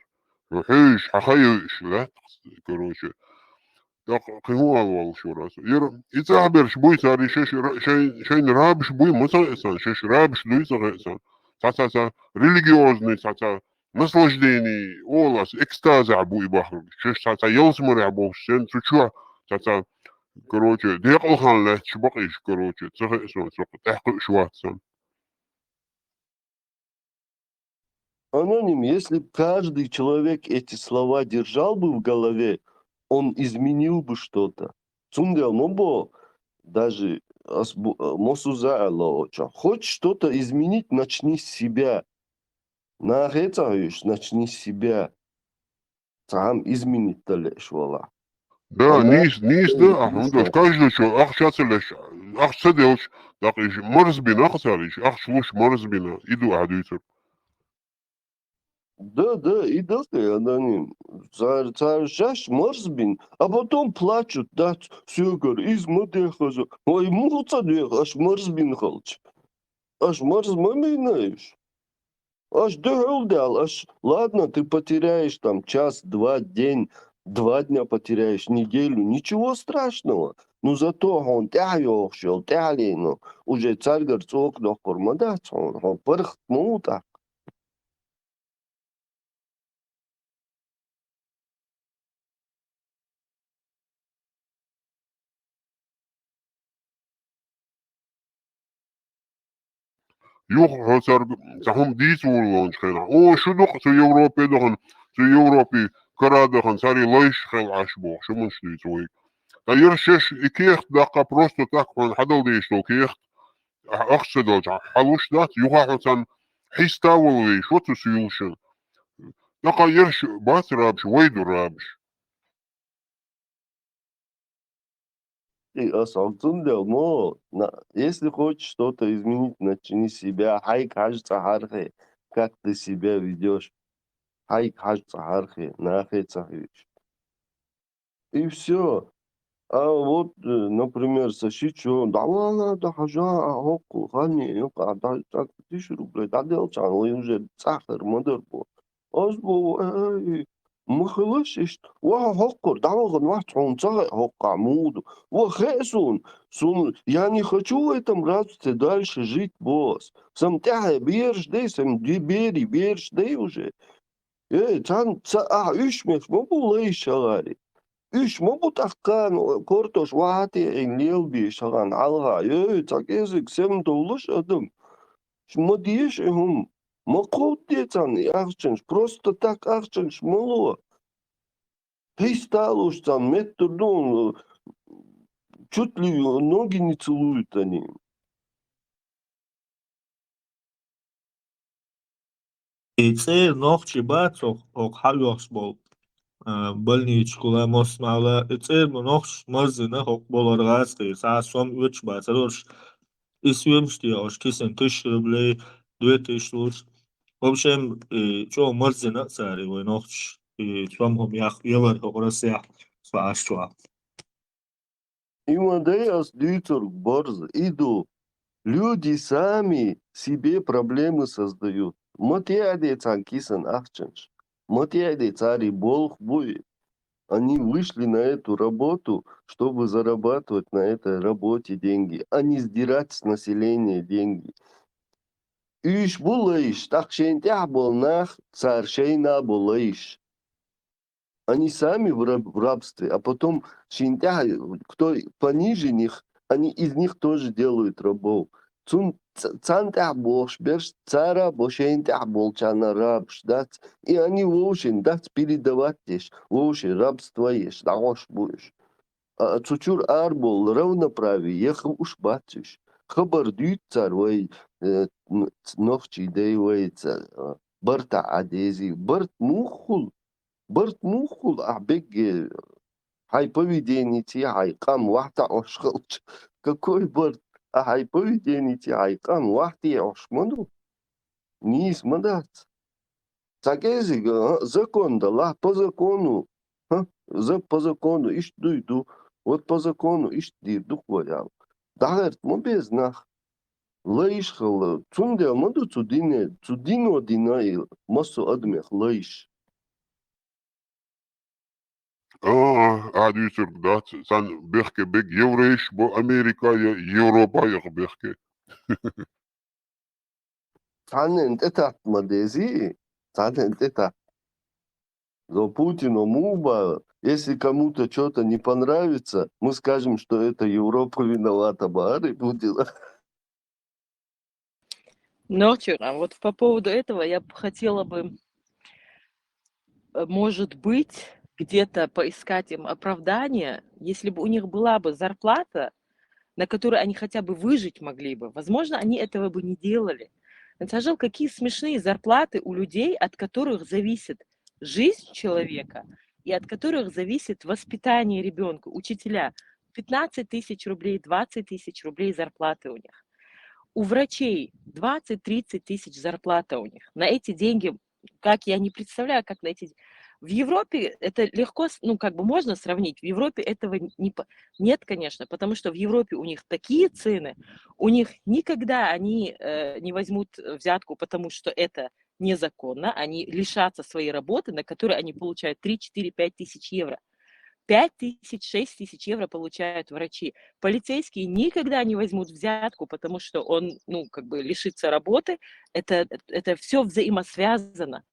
وحيش حخيش لا كروش هو والله شو راس ير يتعبر شبوي صار شيء رابش بوي مثلا إنسان شيء رابش دوي صار إنسان تا религиозный та наслаждение олас экстаза буй бахр шеш та يلسمر عبو сен чучуа та короче декалхан ла чбакиш короче цех сон сок тахк шватсан. Аноним, если б каждый человек эти слова держал бы в голове, он изменил бы что-то. Цундел мобо даже мосуза аллоча. Хочешь что-то изменить, начни с себя. На начни с себя. Сам изменить талеш вала. Да, нис да, да, каждый что, ах шацелеш, ах саделш, так иш морзбин, ах цариш, ах шлуш морзбина, иду адуйцер. Да, и да, аноним. Царь морзбин, а потом плачут, да, все, говорю, измадехазу. Ой, муца дех, аж морзбин халч. Аж морзмаминаешь. Аж дал, аж, ладно, ты потеряешь там час, два, день, 2 дня потеряешь, неделю, ничего страшного. Но зато он тяёшел, тялину, уже царь горцок до кормада, он пырхнул так. Юх хацар захум дис урлон шхена. О, шудух zu Европе дохан, zu Европе карадахан цари лайш хел ашбо, шумун шлит ой. Да ершеш икех дака просто так он хадал дейш то кех ахседал халуш дат юха хацан хиставул вей, шо tu сюлшен. Дака ерш бас рабш, вейду рабш. И асалтундел, но если хочешь что-то изменить, начни с себя. Хай кажется хархе, как ты себя ведешь. Хай кажется хархе, нахе цахиш. И все. А вот, например, сашичо, да ладно, да хажа, хоку, хани, юка, да, 1000 рублей, да делчан, вы уже цахар, модербо. Озбо, махалашиш, ва хокур, да лаган, ва цонца, хока, муду, ва хесун, сун, я не хочу в этом рабстве дальше жить, босс. Сам тяхе, берж, дей, сам бери, берж, дей уже. Цан, üşмеш, мобу лейшалари. Üç mu takkan kortoş vahati enliyel bir şagan alga. Tak ezik sem doluş adım. Şma diyeş hum. Макот децан ахченш, просто так ахченш мало. Пейсталушцан, метрдон, чуть ли ноги не целуют они. Ицер нохчи бацох ок халёхс бол. Больничкула мосмала. Ицер нохч мазына ок боларгасты. Саасом 3 бацарош. Исвемштиош кисен 1000 рублей, 2000 луч. В общем, чё мазына цари вой нохч. Чвамхом ях елар хограсях сваашчуа. Имадеяс дюйцор борз, иду. Люди сами себе проблемы создают. Матиаде цанкисан ахченш. Матиаде цари болх будет. Они вышли на эту работу, чтобы зарабатывать на этой работе деньги, а не сдирать с населения деньги. Üç bulayış, tak şeyin tah bolnах, цар şeyna bulayış. Они сами в рабстве, а потом шинтя, кто пониже них, они из них тоже делают рабов. Цантя бош, берш цара бошентя болчана рабш, да? И они вообще, да, передавать ешь, вообще рабство ешь, да, будешь. А чучур арбол равноправие, ехал уж батюш. Хабар дют цар, вай, нохчи, да, вай, барта адези, барт мухул. برت مخل أحبك هاي поведение هاي قام واحدة أشخلش какой برت هاي поведение هاي قام واحدة أشمنو نيس مدات تاكيزي закон да по закону по закону иш дуйду вот по закону иш дирду хвалял дагерт мо без нах лаиш хал цунде моду цудино динай масу адмех лаиш عاد dat san bechke big Еврейш бо Америка Европа я бехке. Цанент это мадези, цанент это за Путина муба. Если кому-то что-то не понравится, мы скажем, что это Европа виновата, Баары Путина. Ночью, а вот по поводу этого я бы хотела бы, может быть, где-то поискать им оправдание, если бы у них была бы зарплата, на которой они хотя бы выжить могли бы. Возможно, они этого бы не делали. Сажал, какие смешные зарплаты у людей, от которых зависит жизнь человека и от которых зависит воспитание ребенка, учителя. 15 тысяч рублей, 20 тысяч рублей зарплаты у них. У врачей 20-30 тысяч зарплата у них. На эти деньги, как я не представляю, как на эти... В Европе это легко, ну, как бы можно сравнить. В Европе этого нет, конечно, потому что в Европе у них такие цены, у них никогда они не возьмут взятку, потому что это незаконно, они лишатся своей работы, на которой они получают 3, 4, 5 тысяч евро. 5 тысяч, 6 тысяч евро получают врачи. Полицейские никогда не возьмут взятку, потому что он, ну, как бы лишится работы. Это все взаимосвязано.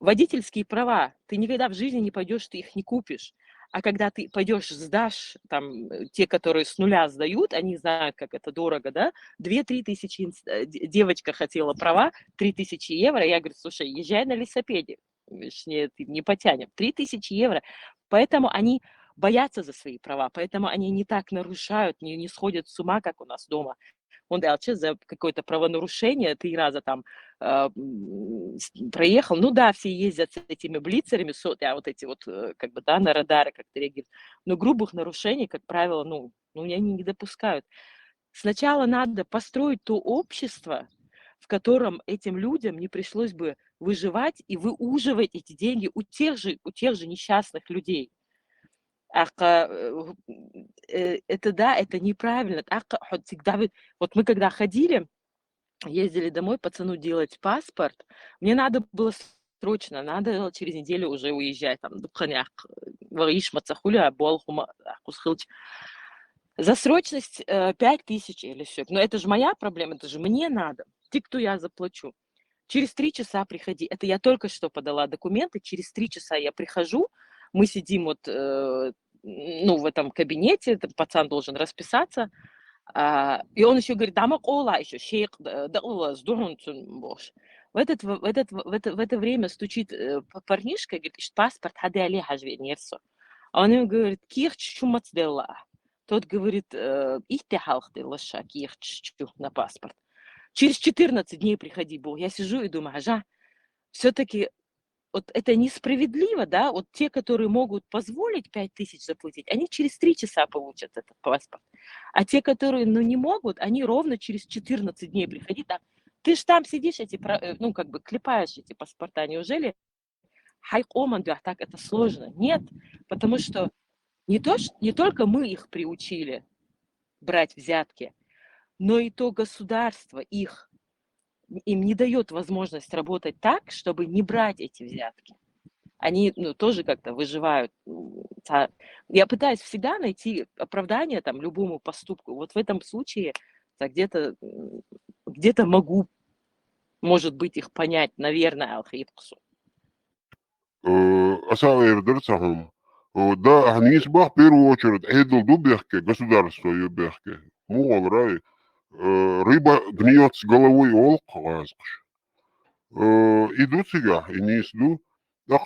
Водительские права. Ты никогда в жизни не пойдешь, ты их не купишь. А когда ты пойдешь, сдашь, там, те, которые с нуля сдают, они знают, как это дорого, да? 2-3 тысячи, девочка хотела права, 3 тысячи евро. Я говорю, слушай, езжай на велосипеде. Нет, не потянем. 3 тысячи евро. Поэтому они боятся за свои права, поэтому они не так нарушают, не сходят с ума, как у нас дома. Он дальше за какое-то правонарушение 3 раза там проехал. Ну да, все ездят с этими блицерами, а вот эти вот, как бы, да, на радары как-то реагируют. Но грубых нарушений, как правило, ну они не допускают. Сначала надо построить то общество, в котором этим людям не пришлось бы выживать и выуживать эти деньги у тех же несчастных людей. Это да, это неправильно. Вот мы когда ходили, ездили домой пацану делать паспорт, мне надо было срочно, надо через неделю уже уезжать. Там, за срочность 5 тысяч или все. Но это же моя проблема, это же мне надо. Дикту я заплачу. Через 3 часа приходи. Это я только что подала документы, через 3 часа я прихожу, мы сидим вот, ну, в этом кабинете, этот пацан должен расписаться, и он еще говорит, дамок ола еще, шейх, в это время стучит парнишка, говорит, паспорт, хади али хажви нерсо. А он ему говорит, ких чумац дела. Тот говорит, ихте халхты лоша, ких чу на паспорт. Через 14 дней приходи, Бог. Я сижу и думаю, все-таки вот это несправедливо, да, вот те, которые могут позволить 5 тысяч заплатить, они через 3 часа получат этот паспорт. А те, которые, ну, не могут, они ровно через 14 дней приходи, так, ты ж там сидишь, ну, как бы клепаешь эти паспорта, неужели так это сложно? Нет, потому что не только мы их приучили брать взятки, но и то государство им не дает возможность работать так, чтобы не брать эти взятки. Они, ну, тоже как-то выживают. Я пытаюсь всегда найти оправдание там любому поступку. Вот в этом случае где-то могу, может быть, их понять, наверное, алхипксу. Асавердерцахом. Да, Нисбах в первую очередь Эдл Дубехке, государство Юбехке. Муаврай. Рыба гниет с головой олк лазкш. Иду сега, и не иду. Так,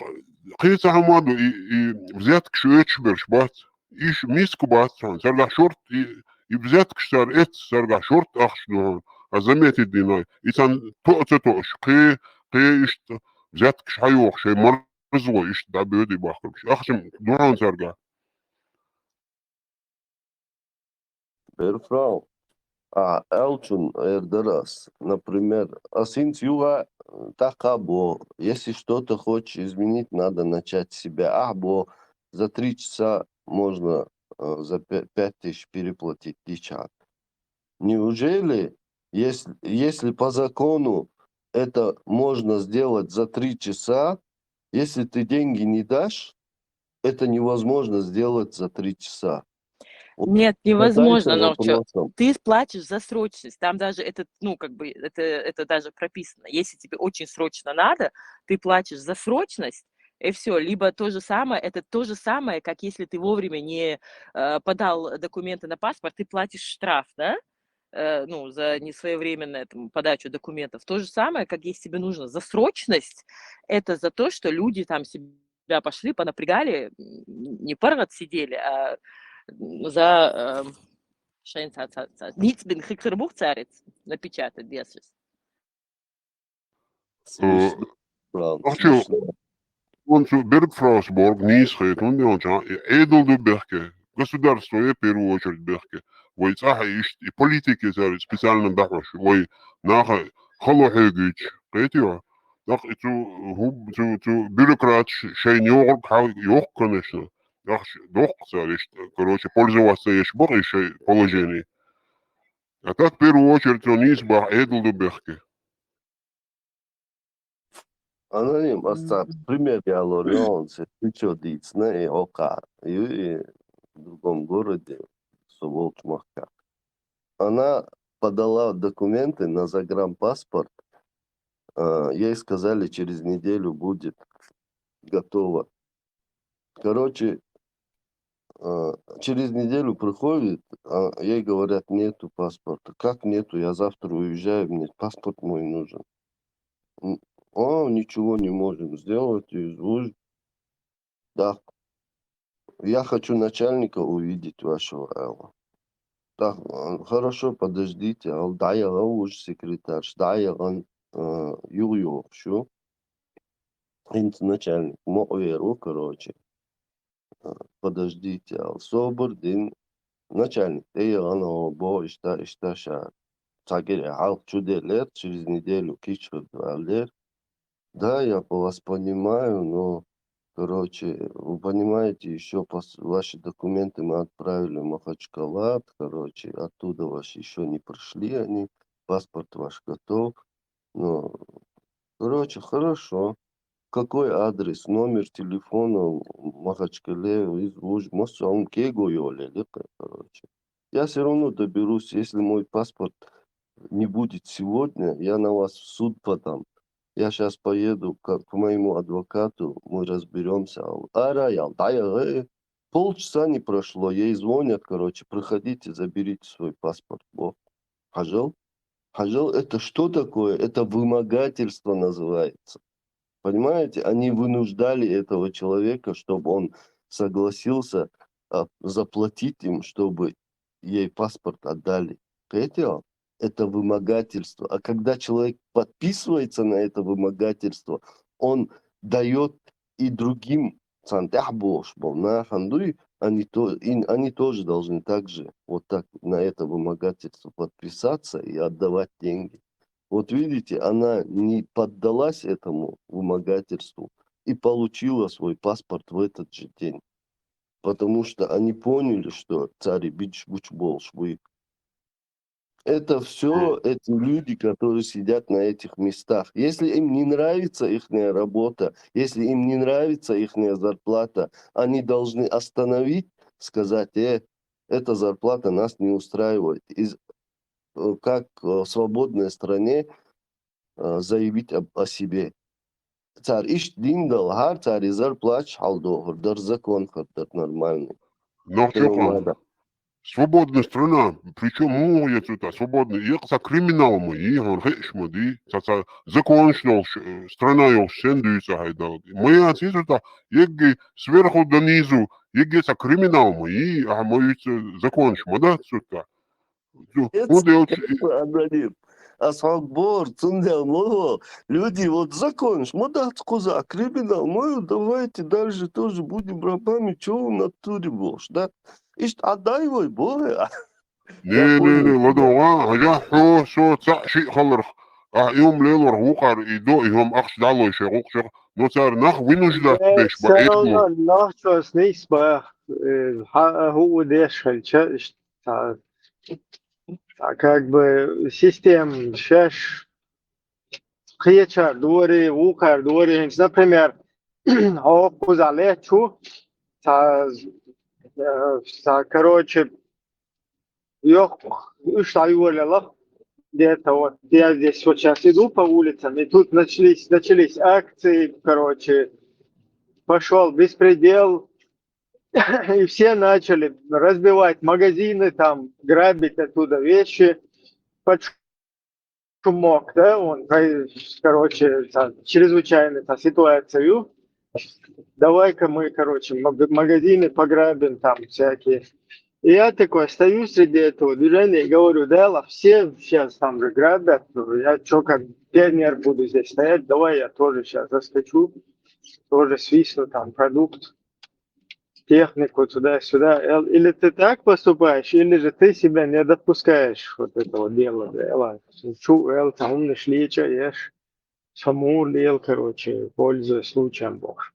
кица хамаду и взяток шуэч берш бат. Иш миску бат, сарга шорт и взяток шар эт, сарга шорт ахшну. А заметит диной. И сан точ, кы ишт взяток шайох, шай مرزوه ишт да бödi бахрыш. Ахшим дуран сарга. Перфрау. А Элчун Эрдерас, например, Асинц Юга Такабо, если что-то хочешь изменить, надо начать с себя. Або за 3 часа можно за 5000 переплатить дичат. Неужели, если по закону это можно сделать за 3 часа, если ты деньги не дашь, это невозможно сделать за 3 часа. Нет, Задайся невозможно, но вопросом. ты платишь за срочность. Там даже это, ну, как бы, это даже прописано. Если тебе очень срочно надо, ты платишь за срочность, и все. Либо то же самое, это то же самое, как если ты вовремя не подал документы на паспорт, ты платишь штраф, да? Ну, за несвоевременную там, подачу документов. То же самое, как если тебе нужно за срочность, это за то, что люди там себя пошли, понапрягали, не пару сидели, а за niets bin Griekse boekzarit напечатать без. Смешно, правда, Ахчу, смешно. он Бергфраусборг, Нисхет, он Эдл Дубехке. Государство в первую очередь бехке. Вой цаха и политики специально дахваш. Вой наха халохегич. Кэтио. Так цу бюрократ шей не йог, конечно. Так дох царишь. Короче, пользоваться есть еще положение. А так в первую очередь он избах Эдл Дубехке. Anladın mı? Aslında пример я говорю, он се включил дицна и ока. И в другом городе, Суволчмахка. Она подала документы на загранпаспорт. Ей сказали, через неделю будет готово. Короче, через неделю приходит, ей говорят, нету паспорта. Как нету? Я завтра уезжаю, мне паспорт мой нужен. Ничего не можем сделать, изволь. Да, я хочу начальника увидеть вашего Элла. Так, хорошо, подождите. Дай уж секретарь, дай он Юрию, что? Начальник, веру, короче. Подождите, Собордин, начальник, бо, ша. Цагире, чуделер, через неделю кичу лет. Да, я вас понимаю, но, короче, вы понимаете, еще ваши документы мы отправили в Махачкала, короче, оттуда ваши еще не пришли они, паспорт ваш готов. Но, короче, хорошо. Какой адрес, номер телефона в Махачкале, может, он кего короче. Я все равно доберусь, если мой паспорт не будет сегодня, я на вас в суд подам. Я сейчас поеду к моему адвокату, мы разберемся. Полчаса не прошло, ей звонят, короче, проходите, заберите свой паспорт. Хажал? Хажал это что такое? Это вымогательство называется. Понимаете, они вынуждали этого человека, чтобы он согласился заплатить им, чтобы ей паспорт отдали. Понимаете? Это вымогательство. А когда человек подписывается на это вымогательство, он дает и другим, они тоже должны также вот так на это вымогательство подписаться и отдавать деньги. Вот видите, она не поддалась этому вымогательству и получила свой паспорт в этот же день. Потому что они поняли, что царь бич большвы. Это все эти люди, которые сидят на этих местах. Если им не нравится их работа, если им не нравится их зарплата, они должны остановить, сказать, эта зарплата нас не устраивает. Как в свободной стране заявить о себе. цар иш диндал, хар цари зарплач халдохор, дар закон хартат нормальный. Навчока. Свободная страна, причем моя это свободная. Я за криминал мой, и он хешмади, за закончил страна его сендуется хайдал. Моя это еги сверху донизу, еги за криминал мой, а мой закончил, да, это. Вот я Аноним. Асфальтбор, цундел, много. Люди, вот закон, мудат коза, криминал, мою, давайте дальше тоже будем рабами, чего в натуре бож, да? Ишь, отдай его, боже. не, ладно, а я что ши халар. А يوم ليلور وقر يدو يوم أخش دالو شيء но цар нах вынужден беш ба все эдло. равно нахчос нейсба هو дешхаль как бы систем шеш خيچار دوري وقر دوري например هو кузалечу короче ёх үш ай уволила где-то вот я здесь вот сейчас иду по улицам, и тут начались акции, короче, пошел беспредел, и все начали разбивать магазины, там, грабить оттуда вещи под шумок, да, он, короче, чрезвычайная ситуацию. Давай-ка мы, короче, магазины пограбим, там, всякие. И я такой стою среди этого движения и говорю, да, все сейчас там же грабят, я что, как пионер буду здесь стоять, давай я тоже сейчас заскочу, тоже свистну там продукт, технику туда-сюда. Или ты так поступаешь, или же ты себя не допускаешь вот этого дела, да, там умный шлича, ешь, саму лел, короче, пользуясь случаем Бог.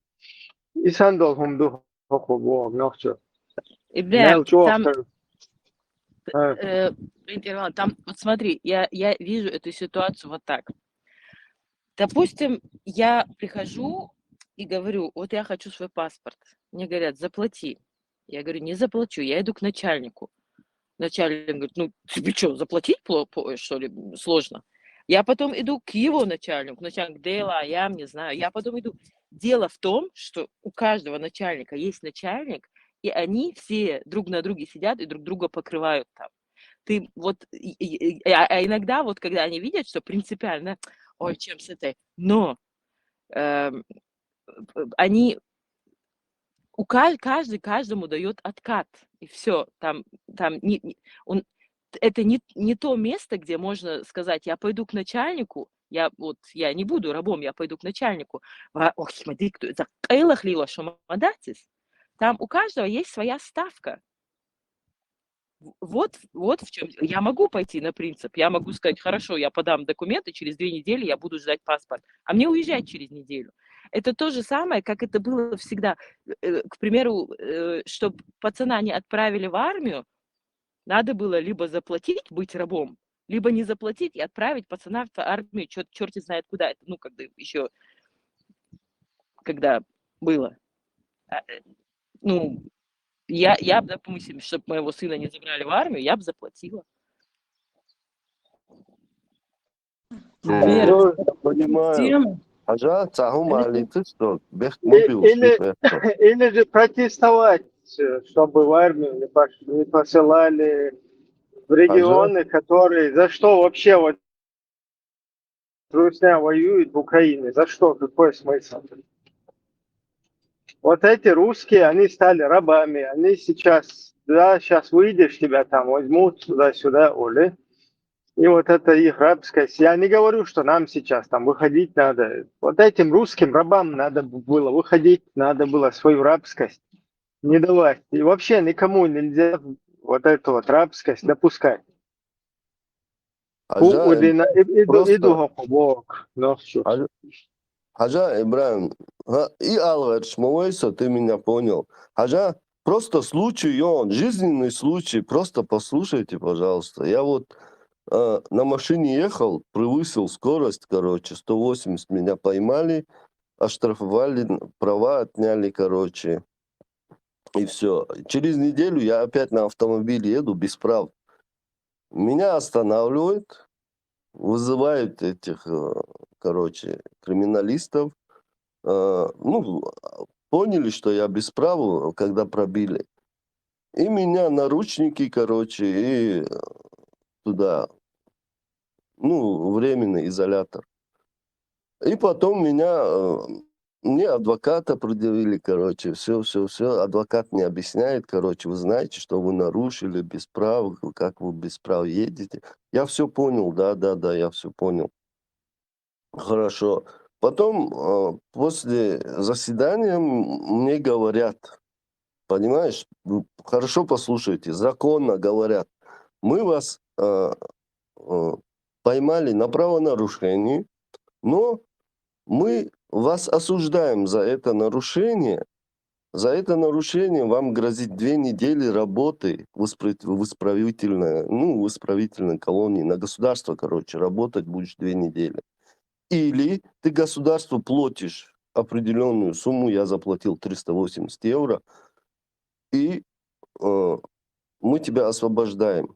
И сам должен духу Бог, но что. Ибрahim, там А. интервал, там, вот смотри, я вижу эту ситуацию вот так. Допустим, я прихожу и говорю, вот я хочу свой паспорт. Мне говорят, заплати. Я говорю, не заплачу, я иду к начальнику. Начальник говорит, ну, тебе что, заплатить что ли, сложно? Я потом иду к его начальнику, начальник дела, я не знаю. Я потом иду. Дело в том, что у каждого начальника есть начальник, и они все друг на друге сидят и друг друга покрывают там. Ты вот, а иногда вот, когда они видят, что принципиально, ой, чем с этой, но они, каждый каждому дает откат, и все, там это не то место, где можно сказать, я пойду к начальнику, я не буду рабом, я пойду к начальнику. Ох, смотри, кто за кайлах лила шамадатис. Там у каждого есть своя ставка. Вот в чем. Я могу пойти на принцип. Я могу сказать, хорошо, я подам документы, через 2 недели я буду ждать паспорт. А мне уезжать через неделю. Это то же самое, как это было всегда. К примеру, чтобы пацана не отправили в армию, надо было либо заплатить, быть рабом, либо не заплатить и отправить пацана в армию, черти знает куда. Это, когда еще, когда было. Я бы, допустим, чтобы моего сына не забрали в армию, я бы заплатила. Понимаю. Ажа, цагум алиты, что бех мобил. Или же протестовать, чтобы в армию не посылали в регионы, которые... За что вообще вот Русня воюет в Украине? За что? Какой смысл? Вот эти русские, они стали рабами. Они сейчас выйдешь, тебя там возьмут туда-сюда, Оли. И вот это их рабскость. Я не говорю, что нам сейчас там выходить надо. Вот этим русским рабам надо было выходить, надо было свою рабскость не давать. И вообще никому нельзя вот эту вот рабскость допускать. Хажа, Ибрahim, и Алварш, Мовойсо, ты меня понял. Хажа, просто случай, жизненный случай, просто послушайте, пожалуйста. Я вот на машине ехал, превысил скорость, 180 меня поймали, оштрафовали, права отняли, и все. Через неделю я опять на автомобиле еду без прав. Меня останавливают, вызывают этих, криминалистов, ну, поняли, что я без права, когда пробили. И меня наручники, короче, и туда, ну, временный изолятор. И потом мне адвоката предъявили, короче, все. Адвокат мне объясняет, короче, вы знаете, что вы нарушили без прав, как вы без прав едете. Я все понял, да, я все понял. Хорошо. Потом, после заседания мне говорят, понимаешь, хорошо послушайте, законно говорят, мы вас поймали на правонарушении, но мы вас осуждаем за это нарушение. За это нарушение вам грозит 2 недели работы в исправительной колонии. На государство, короче, работать будешь 2 недели. Или ты государству платишь определенную сумму, я заплатил 380 евро, и мы тебя освобождаем.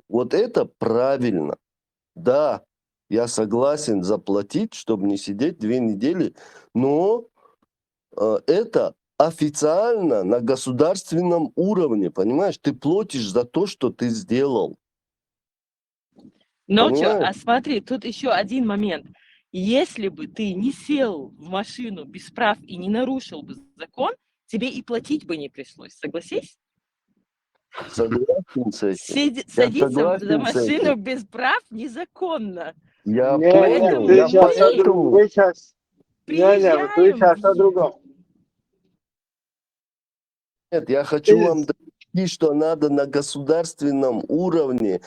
Вот это правильно. Да, я согласен заплатить, чтобы не сидеть 2 недели, но это официально на государственном уровне, понимаешь? Ты платишь за то, что ты сделал. Но Понимаешь? смотри, тут еще один момент. Если бы ты не сел в машину без прав и не нарушил бы закон, тебе и платить бы не пришлось. Согласись? Согласен с этим. Садиться согласен за с машину этим. без прав незаконно. Я Не, понял, Поэтому я сейчас поэтому... вы сейчас, вы приезжаем. сейчас о другом. Нет, я хочу Ты- вам донести, что надо на государственном уровне,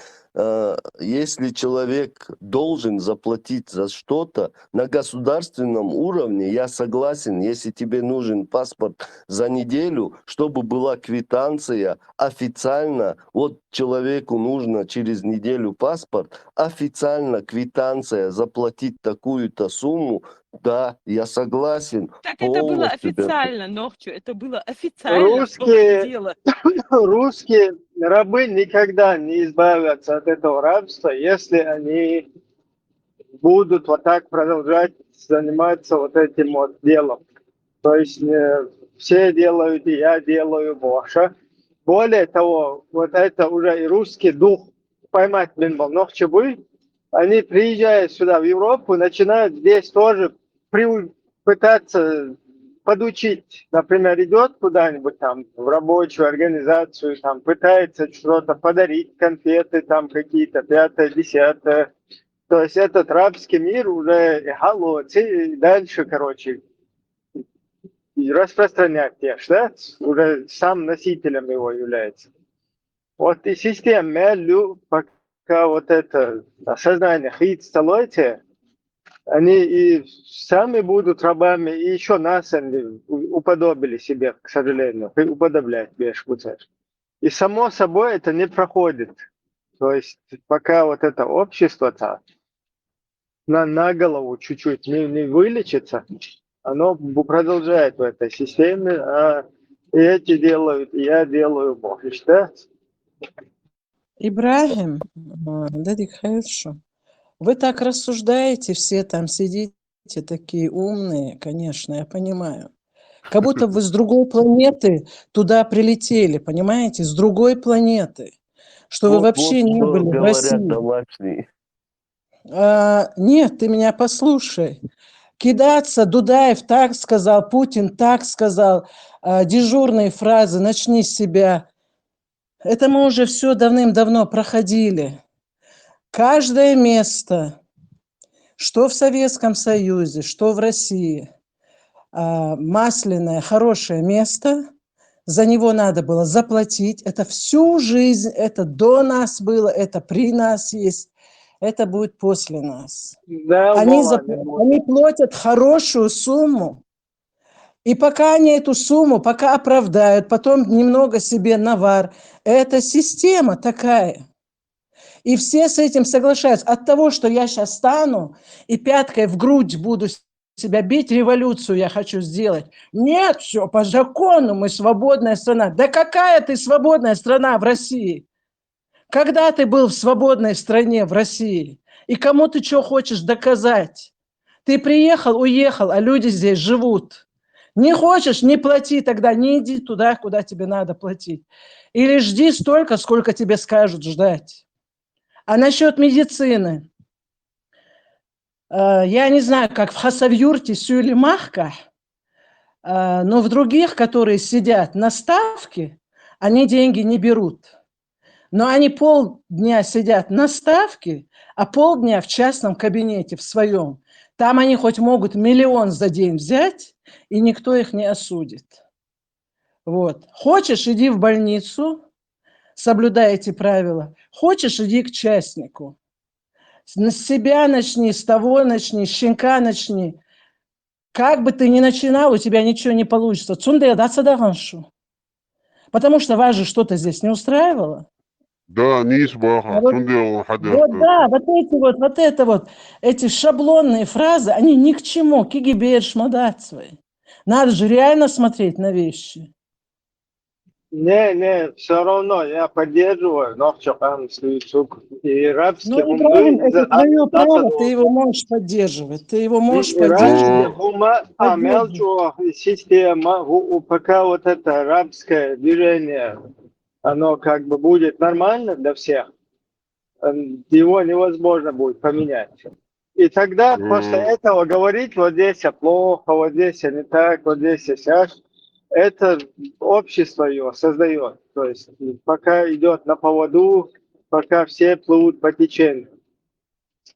если человек должен заплатить за что-то, на государственном уровне, я согласен, если тебе нужен паспорт за неделю, чтобы была квитанция официально, вот человеку нужно через неделю паспорт, официально квитанция заплатить такую-то сумму, да, я согласен. Так это было полностью. официально, Нохчу, это было официально. В том-то Русские- и дело. Русские рабы никогда не избавятся от этого рабства, если они будут вот так продолжать заниматься вот этим вот делом. То есть все делают, и я делаю больше. Более того, вот это уже и русский дух поймать Нохчебуй, они приезжают сюда, в Европу, начинают здесь тоже пытаться подучить. Например, идет куда-нибудь там в рабочую организацию, там пытается что-то подарить, конфеты там какие-то, 5-е, 10-е. То есть этот рабский мир уже и дальше, короче, распространять тех, да, уже сам носителем его является. Вот и система, пока вот это осознание хит столетия, они и сами будут рабами, и еще нас они уподобили себе, к сожалению, уподоблять бешкуцер. И само собой это не проходит. То есть пока вот это общество-то на голову чуть-чуть не вылечится, оно продолжает в этой системе, а эти делают, и я делаю, можешь, да? Ибрагим, Дадик Хайршу, вы так рассуждаете, все там сидите, такие умные, конечно, я понимаю. Как будто вы с другой планеты туда прилетели, понимаете, с другой планеты, что вы вообще не что были в говорят России. домашние. Нет, ты меня послушай. Кидаться, Дудаев так сказал, Путин так сказал, дежурные фразы, начни с себя. Это мы уже все давным-давно проходили. Каждое место, что в Советском Союзе, что в России, масляное, хорошее место, за него надо было заплатить. Это всю жизнь, это до нас было, это при нас есть, это будет после нас. Да, Они платят хорошую сумму, и пока они эту сумму, пока оправдают, потом немного себе навар, это система такая. И все с этим соглашаются. От того, что я сейчас стану и пяткой в грудь буду себя бить, революцию я хочу сделать. Нет, все, по закону мы свободная страна. Да какая ты свободная страна в России? Когда ты был в свободной стране в России? И кому ты что хочешь доказать? Ты приехал, уехал, а люди здесь живут. Не хочешь, не плати тогда, не иди туда, куда тебе надо платить. Или жди столько, сколько тебе скажут ждать. А насчет медицины. Я не знаю, как в Хасавюрте, Сюле Махка, но в других, которые сидят на ставке, они деньги не берут. Но они полдня сидят на ставке, а полдня в частном кабинете, в своем. Там они хоть могут 1 миллион за день взять, и никто их не осудит. Вот. Хочешь, иди в больницу, соблюдай эти правила. Хочешь, иди к частнику. С себя начни, с того начни, с щенка начни. Как бы ты ни начинал, у тебя ничего не получится. Цунде даться даваншу. Потому что вас же что-то здесь не устраивало. Да, низ баха. Вот, Цундел хадер. вот да, эти шаблонные фразы, они ни к чему. Кигибер шмадацвы. Надо же реально смотреть на вещи. Не, все равно я поддерживаю Нохчакан Слюцук и рабский Ну, Ибрагим, это твое право, ты его можешь поддерживать. Ты его можешь поддерживать. Хума Амелчуа система, пока вот это арабское движение, оно как бы будет нормально для всех, его невозможно будет поменять. И тогда после этого говорить, вот здесь плохо, вот здесь не так, вот здесь сяк, это общество его создает. То есть пока идет на поводу, пока все плывут по течению.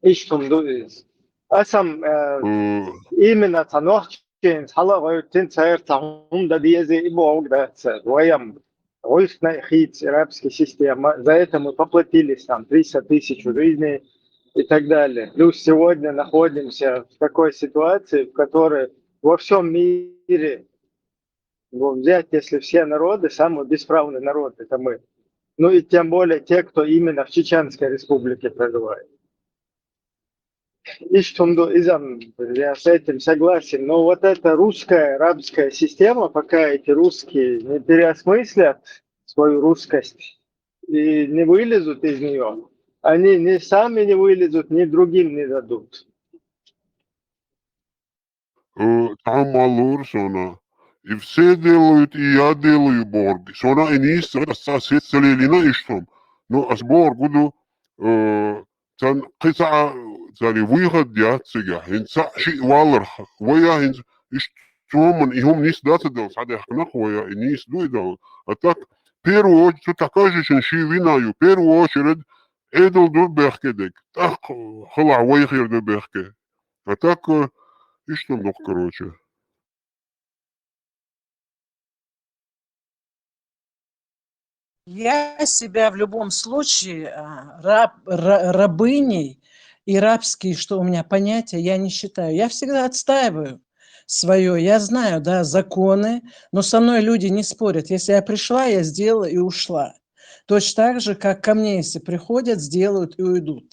Ищем дуис. А сам именно Танохчин, Халавайтин, Цаертахум, да диезе и Бог, да, воям, войскная хит, арабская система. За это мы поплатились там 300 тысяч жизней и так далее. Плюс сегодня находимся в такой ситуации, в которой во всем мире, взять, если все народы, самый бесправный народ, это мы. Ну и тем более те, кто именно в Чеченской республике проживает. Я с этим согласен. Но вот эта русская, арабская система, пока эти русские не переосмыслят свою русскость и не вылезут из нее, они ни сами не вылезут, ни другим не дадут. Там алур сона. И все делают, и я делаю борг. Сона и низ, сет салилина иштом. Но аз борг буду тан قطعة تاني ويغد ديات سجا هنسا شيء والر ويا هنس إيش تومن إهم نيس دات دل سعد يحكناك ويا نيس دو دل أتاك بيرو تتكاجش شي وينايو بيرو شرد إدل دو بيحكدك تاك خلع ويخير دو بيحكي أتاك إيش تم دوك كروچه Я себя в любом случае рабыней и рабские, что у меня понятия, я не считаю. Я всегда отстаиваю свое. Я знаю, да, законы, но со мной люди не спорят. Если я пришла, я сделала и ушла. Точно так же, как ко мне, если приходят, сделают и уйдут.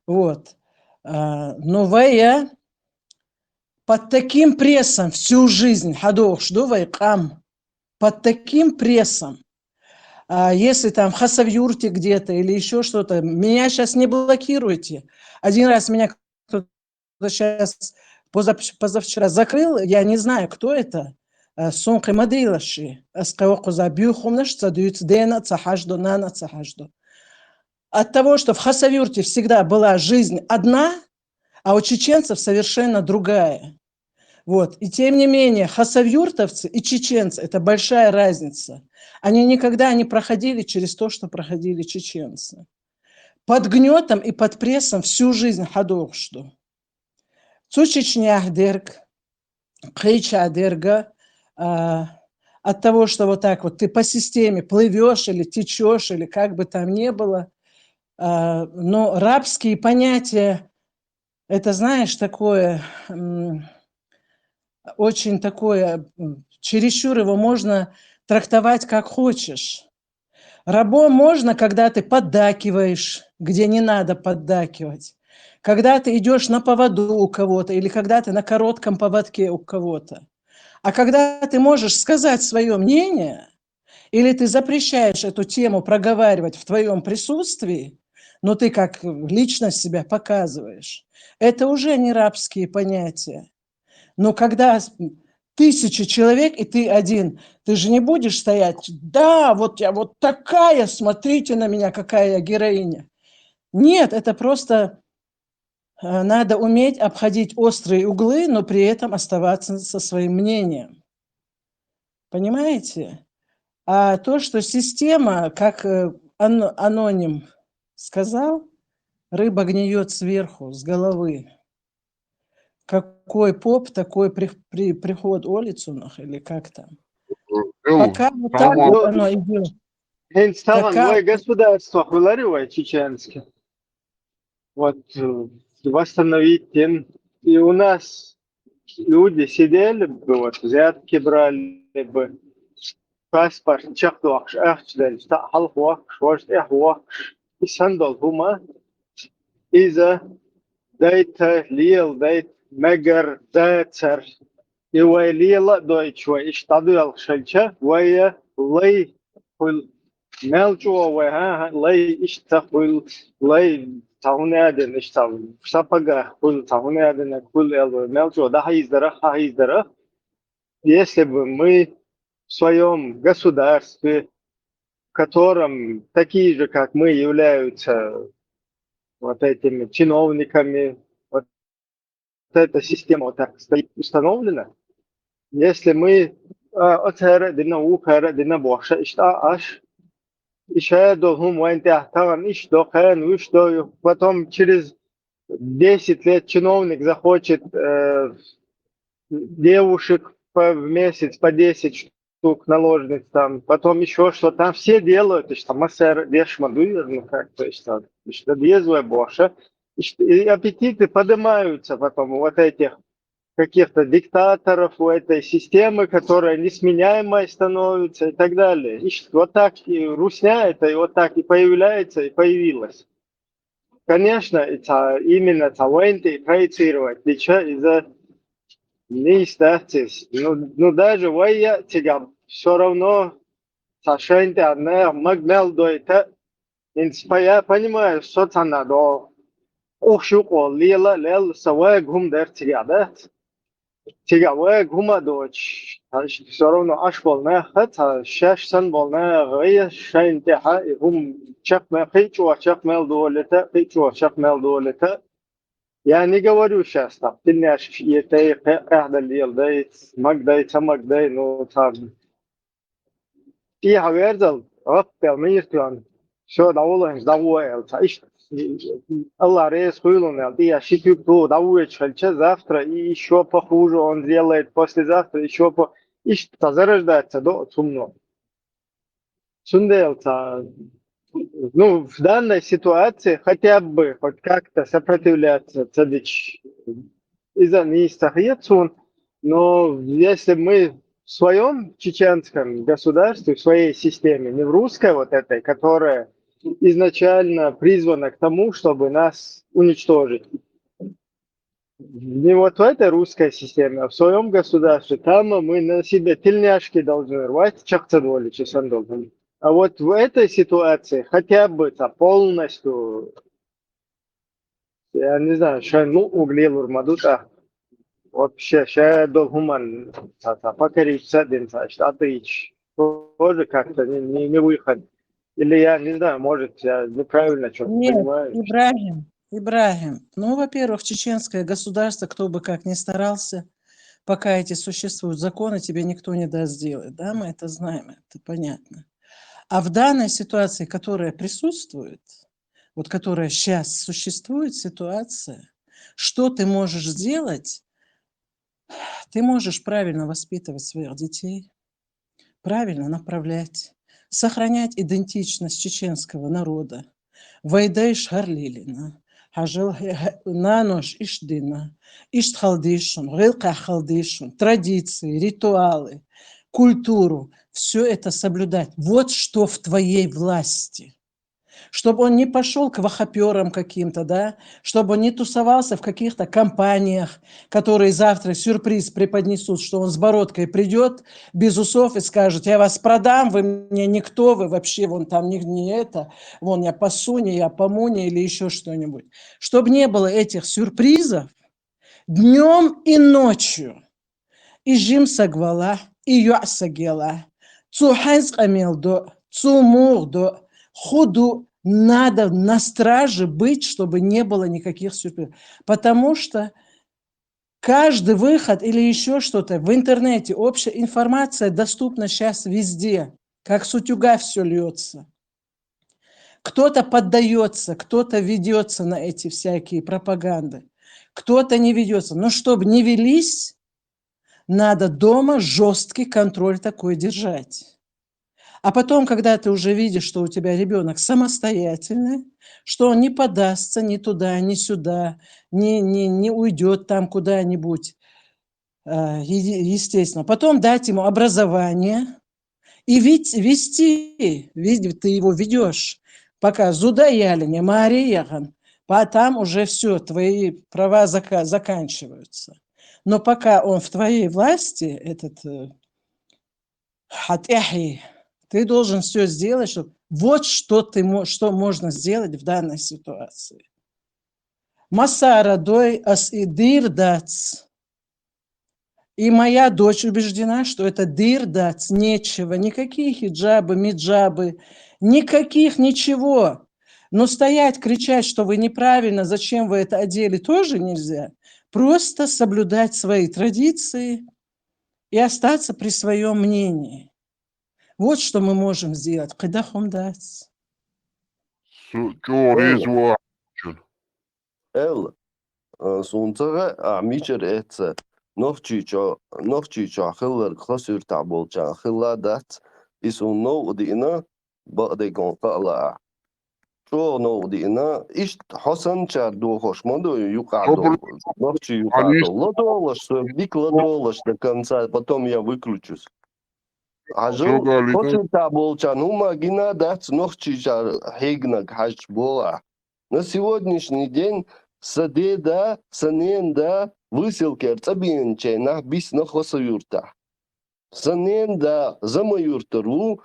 Вот. Но я под таким прессом всю жизнь, под таким прессом, если там в Хасавюрте где-то или еще что-то, меня сейчас не блокируйте. Один раз меня кто-то сейчас позавчера закрыл, я не знаю, кто это. Сумка Мадрилаши. От того, что в Хасавюрте всегда была жизнь одна, а у чеченцев совершенно другая. Вот. И тем не менее, хасавюртовцы и чеченцы – это большая разница. Они никогда не проходили через то, что проходили чеченцы. Под гнетом и под прессом всю жизнь хадохшду. Цучичняхдерг, хейчадерга, от того, что вот так вот ты по системе плывешь или течешь, или как бы там ни было. Но рабские понятия, это, знаешь, такое... очень такое, чересчур его можно трактовать как хочешь. Рабом можно, когда ты поддакиваешь, где не надо поддакивать, когда ты идешь на поводу у кого-то или когда ты на коротком поводке у кого-то. А когда ты можешь сказать свое мнение или ты запрещаешь эту тему проговаривать в твоем присутствии, но ты как личность себя показываешь. Это уже не рабские понятия. Но когда 1000 человек, и ты один, ты же не будешь стоять, да, вот я вот такая, смотрите на меня, какая я героиня. Нет, это просто надо уметь обходить острые углы, но при этом оставаться со своим мнением. Понимаете? А то, что система, как аноним сказал, рыба гниет сверху, с головы. Какой поп, такой приход улицунах, или как там. Пока вот так Tamam. вот оно идет. Ставан, Такая... мое государство хваларивает чеченское. Вот восстановить тем. И у нас люди сидели бы, вот взятки брали бы. Паспорт, чахтуакш, ахчдали, халхуакш, вождь эхуакш. И сандал хума. Иза дайта лил, дайт мегар, дайцер. И вай лила дойчва, иштадуял шальча, вая лай хул. Мелчуа вай ха лай иштахул, лай тауняден иштав. Шапага хул тауняден хул элва. Мелчуа да хаиздара. Если бы мы в своем государстве, в котором такие же, как мы, являются вот этими чиновниками, вот эта система вот так стоит установлена, если мы أثر دينا وكر دينا بوخش إشتاش ишедохум вантяхтаган иштохэн уштою. Потом через 10 лет чиновник захочет девушек в месяц по 10 штук наложниц там, потом еще что там все делают, что массер дешмадуер, ну как-то что дезвое больше, и аппетиты поднимаются потом вот этих каких-то диктаторов у этой системы, которая несменяемой становится и так далее. И вот так и русня это и вот так и появляется, и появилась. Конечно, это именно таланты проецировать из-за неистатис. Ну даже вая тебя все равно сашенте одна магнел до это. Я понимаю, что это надо. Охшуко лила лел савая гум дер тебя, да? Тига гума дочь, все равно аш волна хата, шаш сан волна гая шайн теха, гум чак мел хичу, чак мел дуолета, хичу, чак мел дуолета. Я не говорю сейчас там, ты не аш ете эхдалил, дай, магдай, самагдай, ну там. И хавердал, аппел миртуан, все даволен, давоел, иш. Allah рейс хуйлунел, ты я шипюк ту, давуечхальча завтра и еще похуже он сделает, послезавтра еще по... И что зарождается до сумно. Сунделца, ну, в данной ситуации хотя бы хоть как-то сопротивляться цадыч из-за неистахьецун, но если мы в своем чеченском государстве, в своей системе, не в русской вот этой, которая изначально призвана к тому, чтобы нас уничтожить. Не вот в этой русской системе, а в своем государстве, там мы на себе тельняшки должны рвать, чахцадоли, чесан должен. А вот в этой ситуации хотя бы полностью, я не знаю, шайну угли урмадута, вообще, шай долгуман, покорить садин, отричь, тоже как-то не выход. Или я не знаю, может, я неправильно что-то понимаю. Ибрагим, ну, во-первых, чеченское государство, кто бы как ни старался, пока эти существуют законы, тебе никто не даст сделать, да, мы это знаем, это понятно. А в данной ситуации, которая присутствует, вот которая сейчас существует, ситуация, что ты можешь сделать? Ты можешь правильно воспитывать своих детей, правильно направлять, сохранять идентичность чеченского народа. Вайдайш Гарлилина, Хажил Нанош Ишдина, Иштхалдишун, Гилка Халдишун, традиции, ритуалы, культуру, все это соблюдать. Вот что в твоей власти. чтобы он не пошел к вахаперам каким-то, да, чтобы он не тусовался в каких-то компаниях, которые завтра сюрприз преподнесут, что он с бородкой придет без усов и скажет: я вас продам, вы мне никто, вы вообще вон там не это, вон я пасуня, я помуня или еще что-нибудь. Чтобы не было этих сюрпризов днем и ночью. И жим сагвала, и юасагела, цухайз амелдо, цумурдо, худу. Надо на страже быть, чтобы не было никаких сюрпризов. Потому что каждый выход или еще что-то в интернете, общая информация доступна сейчас везде. Как с утюга все льется. Кто-то поддается, кто-то ведется на эти всякие пропаганды, кто-то не ведется. Но чтобы не велись, надо дома жесткий контроль такой держать. А потом, когда ты уже видишь, что у тебя ребенок самостоятельный, что он не подастся ни туда, ни сюда, не уйдет там куда-нибудь, естественно. Потом дать ему образование и вести, ты его ведешь, пока зудаяли, Марияган, там уже все, твои права заканчиваются. Но пока он в твоей власти, этот хатяхи, ты должен все сделать, чтобы вот что можно сделать в данной ситуации. Масара дой ас и дир дац. И моя дочь убеждена, что это дир дац, нечего, никакие хиджабы, миджабы, никаких, ничего. Но стоять, кричать, что вы неправильно, зачем вы это одели, тоже нельзя. Просто соблюдать свои традиции и остаться при своем мнении. Вот что мы можем сделать. Кыдахом дац. Чоризва. Эл, сунцага амичер эца. Нохчичо хиллер классюр таболча хилла дац. Исун но удина бадегон кала. Шо но удина ишт Хасан чар до хошмодо юкадо. Нохчи юкадо. Ладолаш, бик ладолаш до конца, потом я выключусь. Ажо, хочу таболча, ну магина дац нохчича хегнак хаш бола. На сегодняшний день садеда, саненда, выселкер, цабинче, на бис на хосаюрта. Саненда, замаюртару,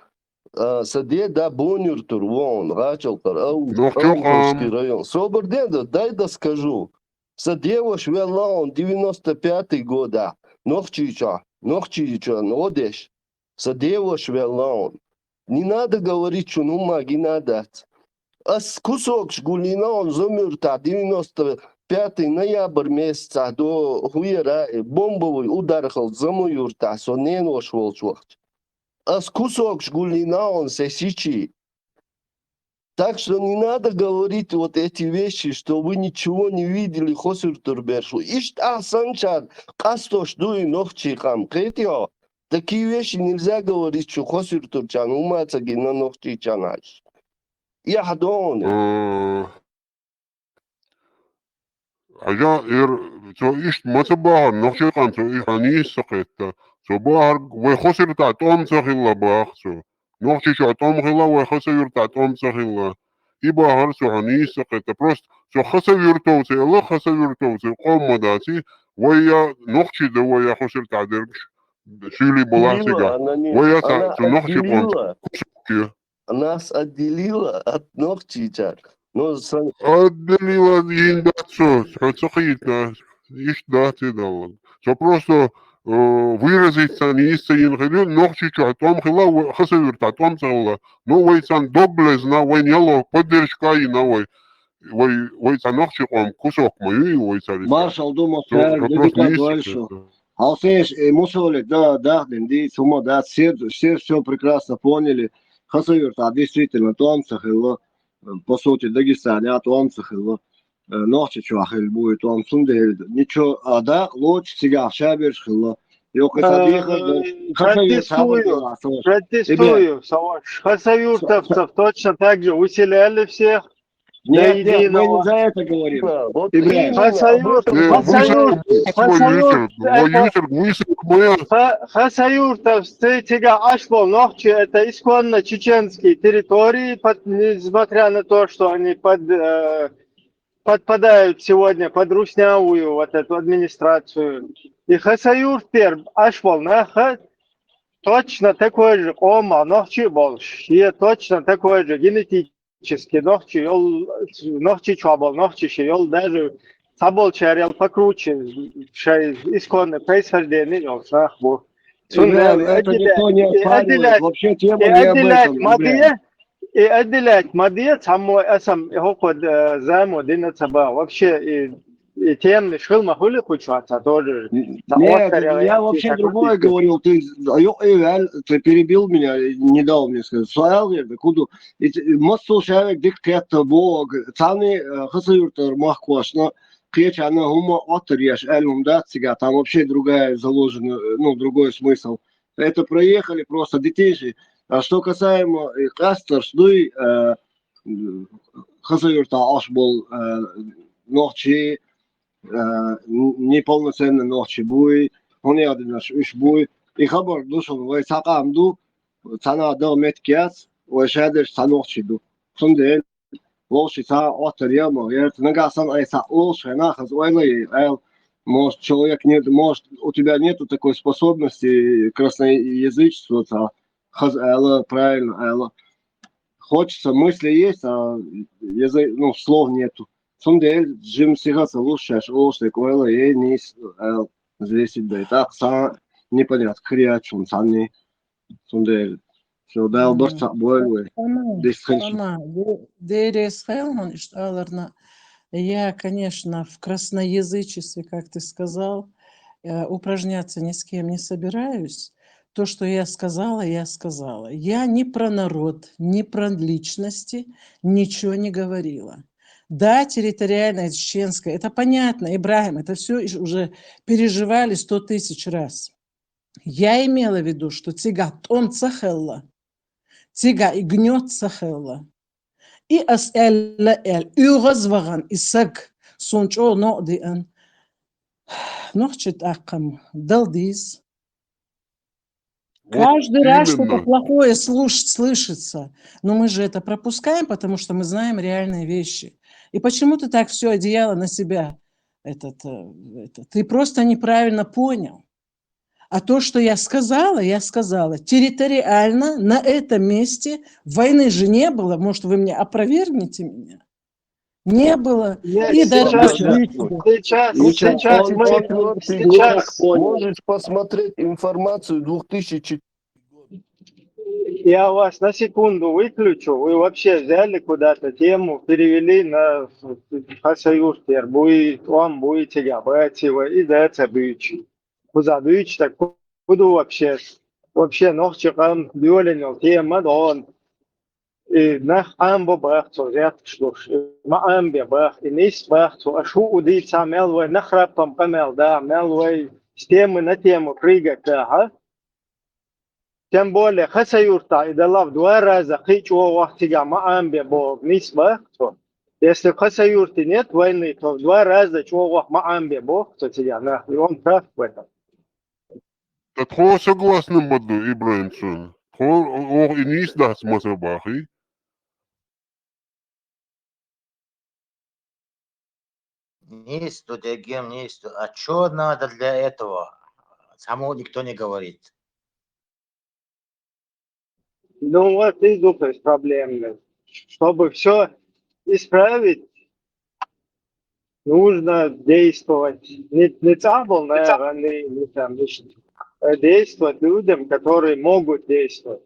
садеда бонюртару, вон, рачалкар, Аушский район. Собордеда, дай да скажу. Садева швелаон, 95-й года, нохчича, нодеш. Садева швелаон. Не надо говорить, что ну магина дац. Ас кусок шгулина он замерта 95 ноябрь месяца до хуера бомбовый удар хал замуюрта сонен ошвол чухч. Ас кусок шгулина он сесичи. Так что не надо говорить вот эти вещи, что вы ничего не видели хосюртурбершу. Ишт асанчар кастош дуй нохчихам. Кретио. Такие вещи нельзя говорить, что хосюртурчан умаца гина нохчиханаш. Я ходон. Ажа so ist masabah nochikan so ihani saketa so bahar we khosir ta tom sakhilla bah so nochi so tom khilla we khosir ta tom sakhilla и bahar so hani saketa просто so khosir to se Allah khosir to se qom madasi ويا نوخشي ده ويا خسر تعدرش شيلي بلاسيقا ويا نوخشي قوم كسوكي Нас отделило от ногчича. Отделила индацию, сохитна, иш дати дала. So просто выразиться не истин хилю, ногчича том хила хасавирта том сала. Ну вейсан доблезна, вейняло поддержка и на вейсан ногчиком кусок мою вейсан. Маршал думал, что депутат дальше. Алсеш, мусоли, да, ди, сума, да, все прекрасно поняли. Хасавирта действительно том сахило. По сути, Дагестане от Омсахила, ночи чуахил будет Омсунде, ничего, а да, лучше сега шабершхила. Протестую, Хасавюртовцев точно так же усиляли всех, Нет, мы не единого. за это говорим. Вот Ибраим. именно об Хасаюрт, этом Вы за Хасаюрт, свою Хасаюрт, это моя. Хасаюртовцы тебя Ашбол Нохчи, это исконно чеченские территории, несмотря на то, что они подпадают сегодня под руснявую вот эту администрацию. И Хасаюрт Ашбол Наха точно такой же Ома Нохчи больше. И точно такой же генетически Нохчи Чабол, Нохчи Шиол даже Сабол Чарел покруче, исконное происхождение Нохчи. Ибраим, это никто не оспаривает. Вообще тема не об этом, Ибраим. И отделять Мадия, самой асам, хокод заму динацаба. Вообще и тем не шил махули кучаться тоже. Нет, я вообще другое говорил. Ты перебил меня, не дал мне сказать. Суал я, куда? Массу человек диктат бог. Цаны хасаюртер махкошно. Кречь она хума отрежь, эльмум да, цигат. Там вообще другая заложена, ну, другой смысл. Это проехали просто детей. А что касаемо Кастер, Шдуй, Хасаюрта Ашбол, Нохчи, неполноценный Нохчи Буй, он я наш Уш Буй, и Хабар душон, вай Сакамду, Цана Дал Меткиас, вай Шадеш Санохчи Ду. Сунде, Лоши Са Отерьяма, я нагасан Айса Лоши, Нахас Уайлай, Айл, может, человек нет, может, у тебя нету такой способности красноязычествоваться, правильно, хочется, мысли есть, а язык, ну, слов нету. Сундель, Джим Сигаса лучше, лучше, койло, ей не здесь да и так, сам непонятно, хрячун, сам не, Сундель, все, да, борца, бойлы, здесь Сама, Дерес Хелман, я, конечно, в красноязычестве, как ты сказал, упражняться ни с кем не собираюсь. То, что я сказала, я сказала. Я ни про народ, ни про личности ничего не говорила. Да, территориальная чеченская, это понятно, Ибрагим, это все уже переживали 100 тысяч раз. Я имела в виду, что тига тон цахелла, тига и гнет цахелла. И асэлла эль, югазваган, исак, сончо но'диан, нохчет акам, далдиз. Каждый раз что-то плохое слышится, но мы же это пропускаем, потому что мы знаем реальные вещи. И почему ты так все одеяло на себя? Ты просто неправильно понял. А то, что я сказала, территориально на этом месте войны же не было. Может, вы мне опровергнете меня? Не было. Нет, И сейчас можешь посмотреть информацию 2004 года. Я вас на секунду выключу. Вы вообще взяли куда-то тему, перевели на Хасаюртер. Он будете габать его и за это бич. Куда бич, так буду вообще нохчикам дюленил тема, да он. И нах амбо бахту зят шлуш. Ма амбе бах и нис бахту. А шу удит самелвай нахрапам камел, да, мелвай с темы на тему прыгать, да, а? Тем более, Хасаюрта и дала в 2 раза хичу вахтига маамбе бо нисба, если в Хасаюрте нет войны, то в 2 раза чего маамбе бо, кто тебя нахуй, он прав в этом. Так хо согласны моду, Ибраимсон. Хо и не издаст Масабахи. Нету, Дегем, нету. А что надо для этого? Само никто не говорит. Ну вот и есть проблемы. Чтобы все исправить, нужно действовать. Не цабл, наверное, не там, действовать людям, которые могут действовать.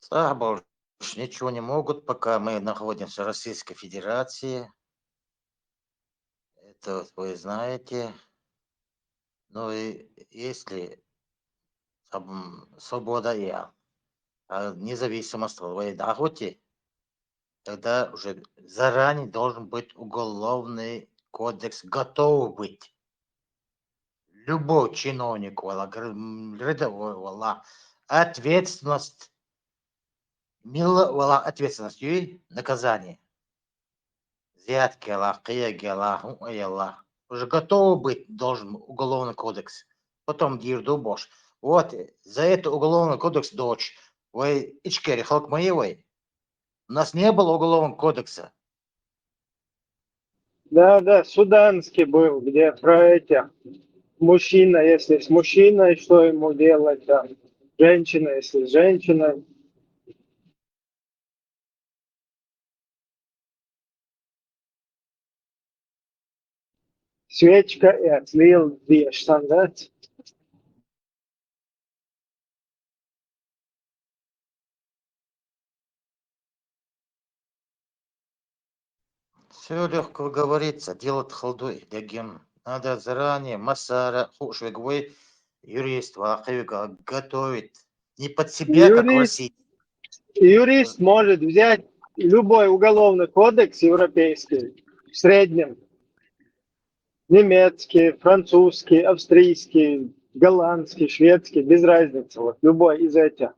Слава ничего не могут, пока мы находимся в Российской Федерации. Это вы знаете. Ну и если свобода и независимость в охоте, тогда уже заранее должен быть уголовный кодекс готов быть. Любой чиновник, рядовой, ответственность Мила вала ответственность и наказание. Взятки Аллах, кияги Аллах, ой Аллах. Уже готовы быть должен уголовный кодекс. Потом дирду бош. Вот за это уголовный кодекс дочь. Вы ичкери халк моевой. У нас не было уголовного кодекса. Да, суданский был, где про этих мужчина, если с мужчиной, что ему делать, а женщина, если с женщиной. Свечка и отлил две штандарт. Все легко говорится, делать халдой, дегим. Надо заранее массара, хушвегвой, юрист, вахивга готовить. Не под себя, как в России. Юрист может взять любой уголовный кодекс европейский в среднем. Немецкий, французский, австрийский, голландский, шведский, без разницы. Вот любой из этих.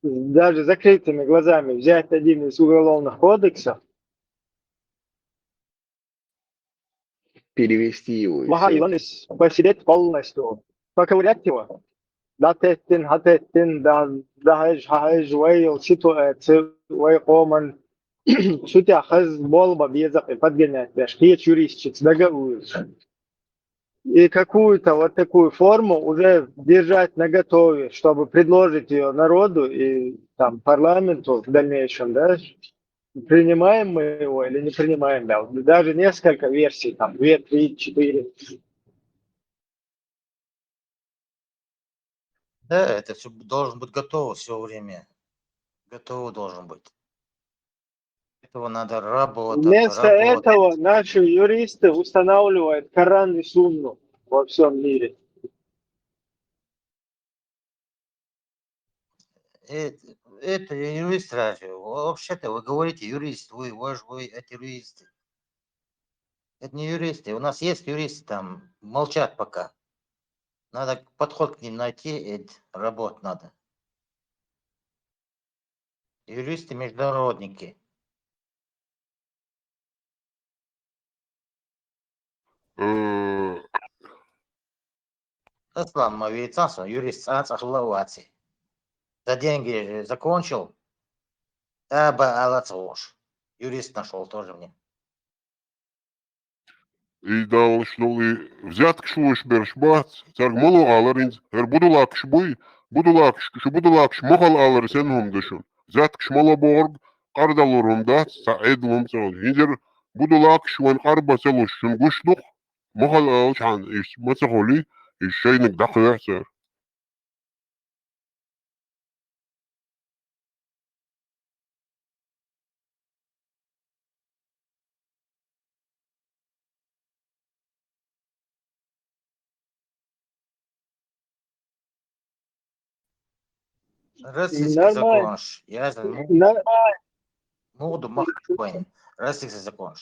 Даже закрытыми глазами взять один из уголовных кодексов, Перевести его. посидеть полностью, поковырять его. Датеттин, хатеттин, дahaj, вейл, ситуацию, вейкоман. Сутя хаз болба безак подгонять, есть юристчик, договор. И какую-то вот такую форму уже держать наготове, чтобы предложить ее народу и там парламенту в дальнейшем, да, принимаем мы его или не принимаем, да, даже несколько версий, там, 2, 3, 4. Да, это все должен быть готово все время. Готово должен быть. Этого надо работать. Вместо этого наши юристы устанавливают Коран и Сунну во всем мире. Это юрист разве? Вообще-то вы говорите юрист, вы это юристы. Это не юристы. У нас есть юристы, там молчат пока. Надо подход к ним найти, и работать надо. Юристы-международники. Аслан Мавицасан, юрист Ацахлаваци. За деньги закончил. Аба Алацош. Юрист нашел тоже мне. И дал, что ли, взятки шлуш бершбат, царг молу аларинз, будулакш буй, будулакш мохал алар сен дешун. Взятки шмала борг, кардалурум да, саэдлум цон. Хинзер будулакш ван карба селуш, шун гушлух, мохал алчан, иш мацахоли, иш шейник дакъясар. Российский закон. Я моду махкоин. Российский закон.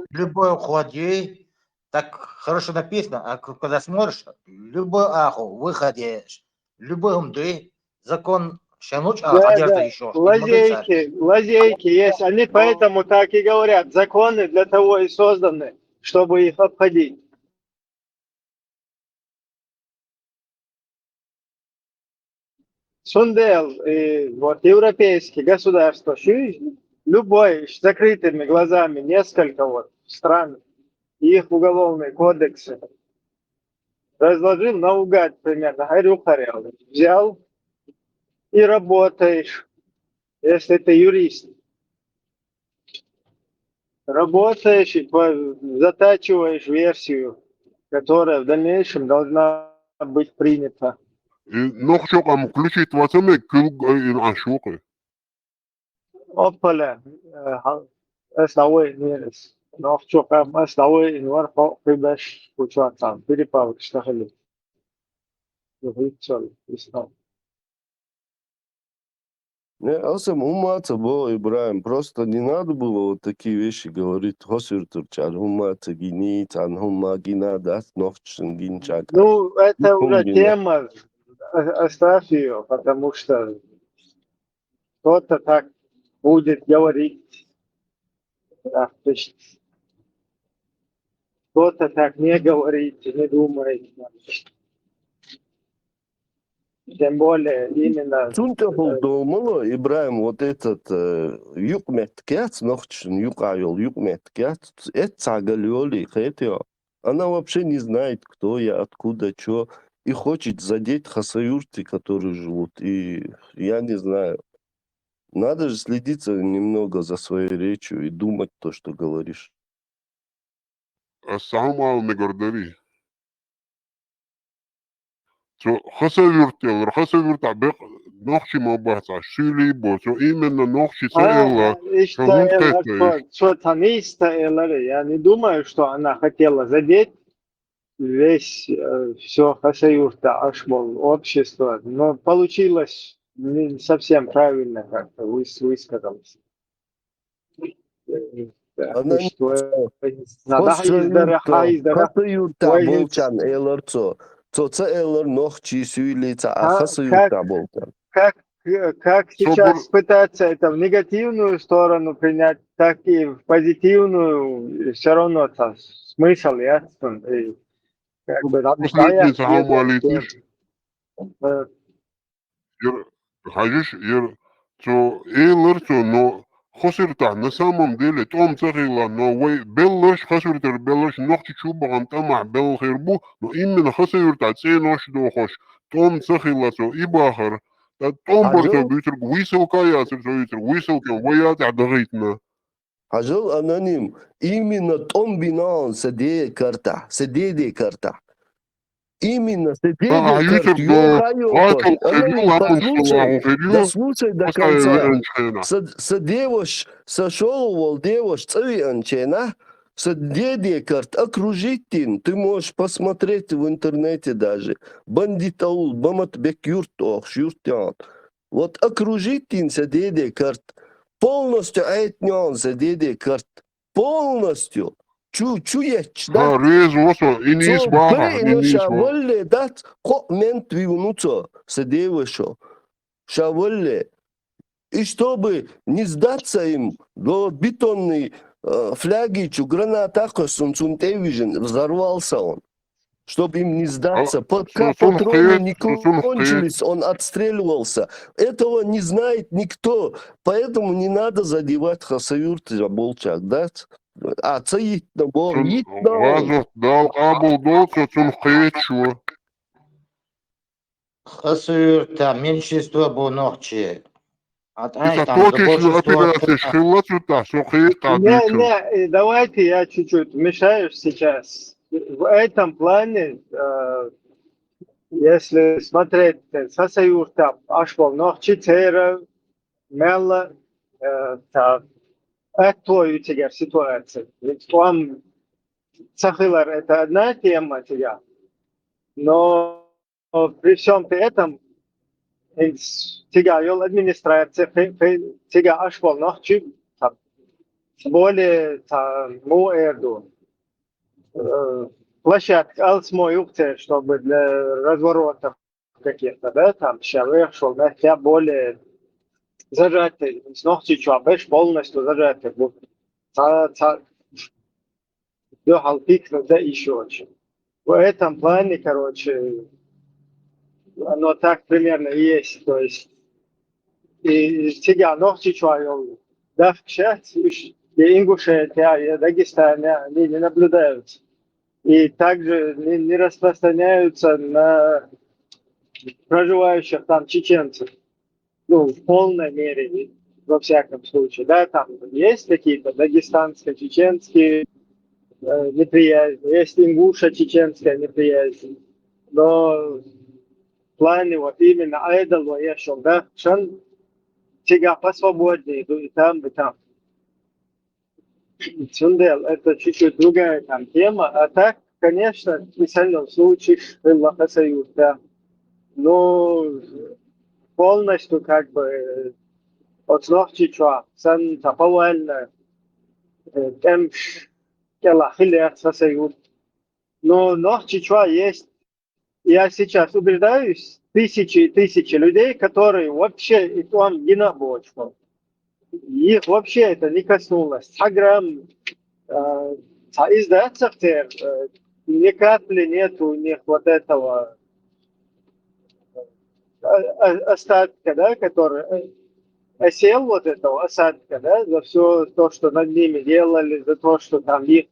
Любой уходи, так хорошо написано, а когда смотришь, любой аху, выходишь, любой умды, закон щануч, одежда еще. Лазейки есть. Они поэтому так и говорят. Законы для того и созданы, чтобы их обходить. Сундел, вот европейские государства, любой с закрытыми глазами, несколько вот стран, их уголовные кодексы, разложил наугад примерно, взял и работаешь, если ты юрист. Работаешь и затачиваешь версию, которая в дальнейшем должна быть принята. Нохчокам включить вацаме кыл ашуқы. Опаля, основой нерес. Нохчокам основой инвар прибаш учатам. Перепал штахали. Не, асам умаца бо, Ибраим, просто не надо было вот такие вещи говорить. Хосюртурчар, умаца гини, цан хума гина, даст нохчен гинчак. Ну, это уже тема, оставь ее, потому что кто-то так будет говорить, да, то есть кто-то так не говорит, не думает. Тем более именно Цунта булдумулу Ибраим вот этот юг меткет, нохчин юг айол юг меткет, это цагалёли, хотя она вообще не знает, кто я, откуда, что, и хочет задеть хасаюрты, которые живут. И я не знаю. Надо же следить немного за своей речью и думать то, что говоришь. Ассаламу алейкум. So خسرت عبق نقشي ما بحث شيلي بوسو إيمن نقشي سائلة Ишта فهون قتش что там есть, я не думаю, что она хотела задеть весь все хасаюрта ашмол общество, но получилось не совсем правильно как-то высказалось. Она не Надо хасаюрта болчан элерцо. Цоца элер нохчи сюйлица, а хасаюрта болчан. как сейчас пытаться это в негативную сторону принять, так и в позитивную, все равно это смысл ясен. И как бы Последний алейкум. Хажиш so элерцо, но خسرت на самом деле том цахила, но вы беллаш خسرت беллаш нохчи чуба антама бел хирбу, но именно خسرت ценош дохош том цахила so ибахар. Том барса бютер высылка ясер so бютер высылка ваят адагитна. Ажил аноним. Именно том бинан седе карта, седе карта. Именно седе карта. Дослушай до конца. Садевош, сошел волдевош, цави анчена. Садеде карт, окружитин. Ты можешь посмотреть в интернете даже. Бандитаул, бамат бекюрт, ох, шюртян. Вот окружитин садеде карт. Полностью айтнян садеде карт. Полностью. Чуеч, да? Шавалле, да? Мент вивнуца садевошо. Шавалле. И чтобы не сдаться им, до бетонной флягичу, гранатака сунцунтевижен, взорвался он. Чтобы им не сдаться, пока патроны не кончились, он отстреливался. Этого не знает никто, поэтому не надо задевать хасаюрты болчак, да? А цаит на бор, Хасюрта, меньшинство был ногче. Не, давайте я чуть-чуть мешаю сейчас. В этом плане, если смотреть, хасаюрта, ашвал ногчи, цера, мелла, актуальная ситуация. Ведь вам Сахилар это одна тема тебя, но при всем при этом тебя йол администрация, тебя ашвал нахчи, более муэрду площадка алсмоюкте, чтобы для разворотов каких-то, да, там человек шел, да, тебя более зажатый, с ногти чуабеш полностью зажатый будет. Дохал пикнуть, да, еще очень. В этом плане, короче, оно так примерно и есть. То есть, и тебя ногти чуаю, да, в счастье, и Ингушетия, и Дагестане, они не наблюдаются. И также не распространяются на проживающих там чеченцев. Ну, в полной мере, во всяком случае. Да, там есть какие-то дагестанские, чеченские неприязнь, есть ингуша-чеченская неприязнь. Но в плане вот именно айдол я шел, да, шан тебя посвободнее, и там, и там. Чундел, это чуть-чуть другая там тема, а так, конечно, в специальном случае Аллаха Союз, да. Но полностью как бы от ногти чуа, сан таповально, темш, кела хилят Союз. Но ногти чуа есть. Я сейчас убеждаюсь тысячи и тысячи людей, которые вообще и там гина бочку. Их вообще это не коснулось. Хаграм, издаться ни капли нету у них вот этого остатка, да, который осел вот этого осадка, да, за все то, что над ними делали, за то, что там их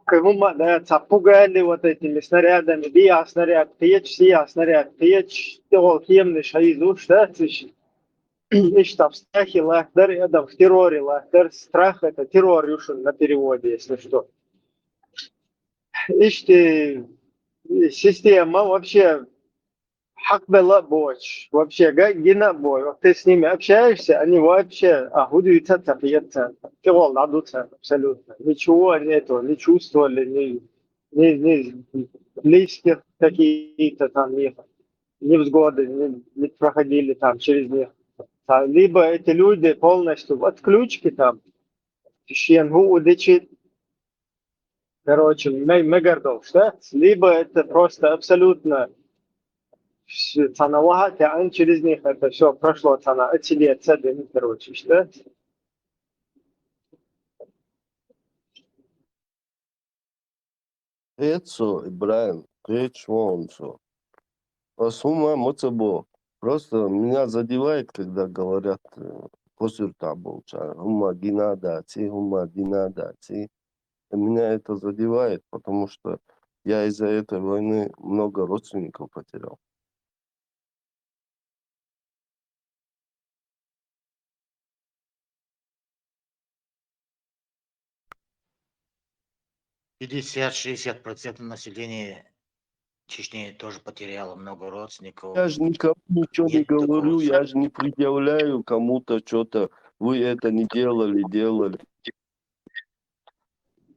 да, пугали вот этими снарядами, бия снаряд, печь, сия снаряд, печь, темный шаизуш, да, ишь в страхе лахдар, в терроре лахдар, страх это террор на переводе, если что. Ишь система вообще хак бела боч, вообще гина бой, вот ты с ними общаешься, они вообще гудуются, цапьются, тевол надутся абсолютно, ничего нету, не чувствовали, ни близких какие-то там них, невзгоды, не проходили там через них. Либо эти люди полностью в отключке там, щенгу удичит, короче, мегардов, да? Либо это просто абсолютно цана а через них это все прошло цана, отсидеть, короче, да? Это, Ибраим, речь вон что. А с ума моцебо. Просто меня задевает, когда говорят после табулча, ума гинадаци, ума гинадаци. Меня это задевает, потому что я из-за этой войны много родственников потерял. Процентов населения Чечни тоже потеряло много родственников. Я же никому ничего не Нет такого говорю, я же не предъявляю кому-то что-то. Вы это не делали, делали.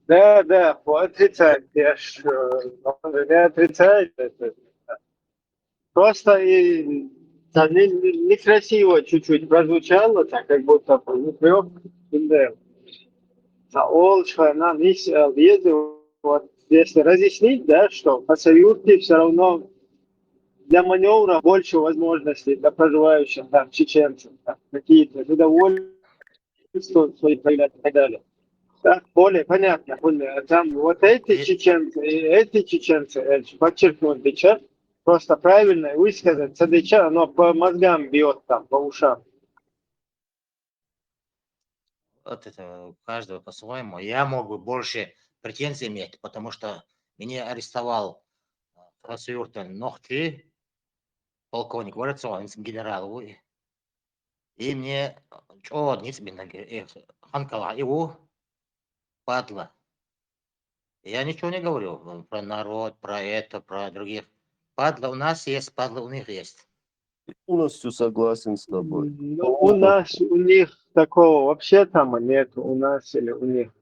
Да, отрицать, я ж не отрицаю это. Просто и некрасиво чуть-чуть прозвучало, так как будто упрек. Олчха, мисс ездил, вот если разъяснить, да, что по Союзке все равно для маневра больше возможностей для проживающих там чеченцев, там, какие-то недовольства свои проявлять и так далее. Так, более понятно, более. Там вот эти чеченцы, и эти чеченцы, подчеркнуть, бича, просто правильно высказать, садыча, оно по мозгам бьет там, по ушам. Вот это у каждого по-своему. Я мог бы больше претензий иметь, потому что меня арестовал Хасюртен Нохти, полковник Ворецов, генерал. И мне, что, не тебе, Ханкала, его падла. Я ничего не говорю про народ, про это, про других. Падла у нас есть, падла у них есть. Полностью согласен с тобой. Ну, у нас, у них такого вообще там нет, у нас или у них.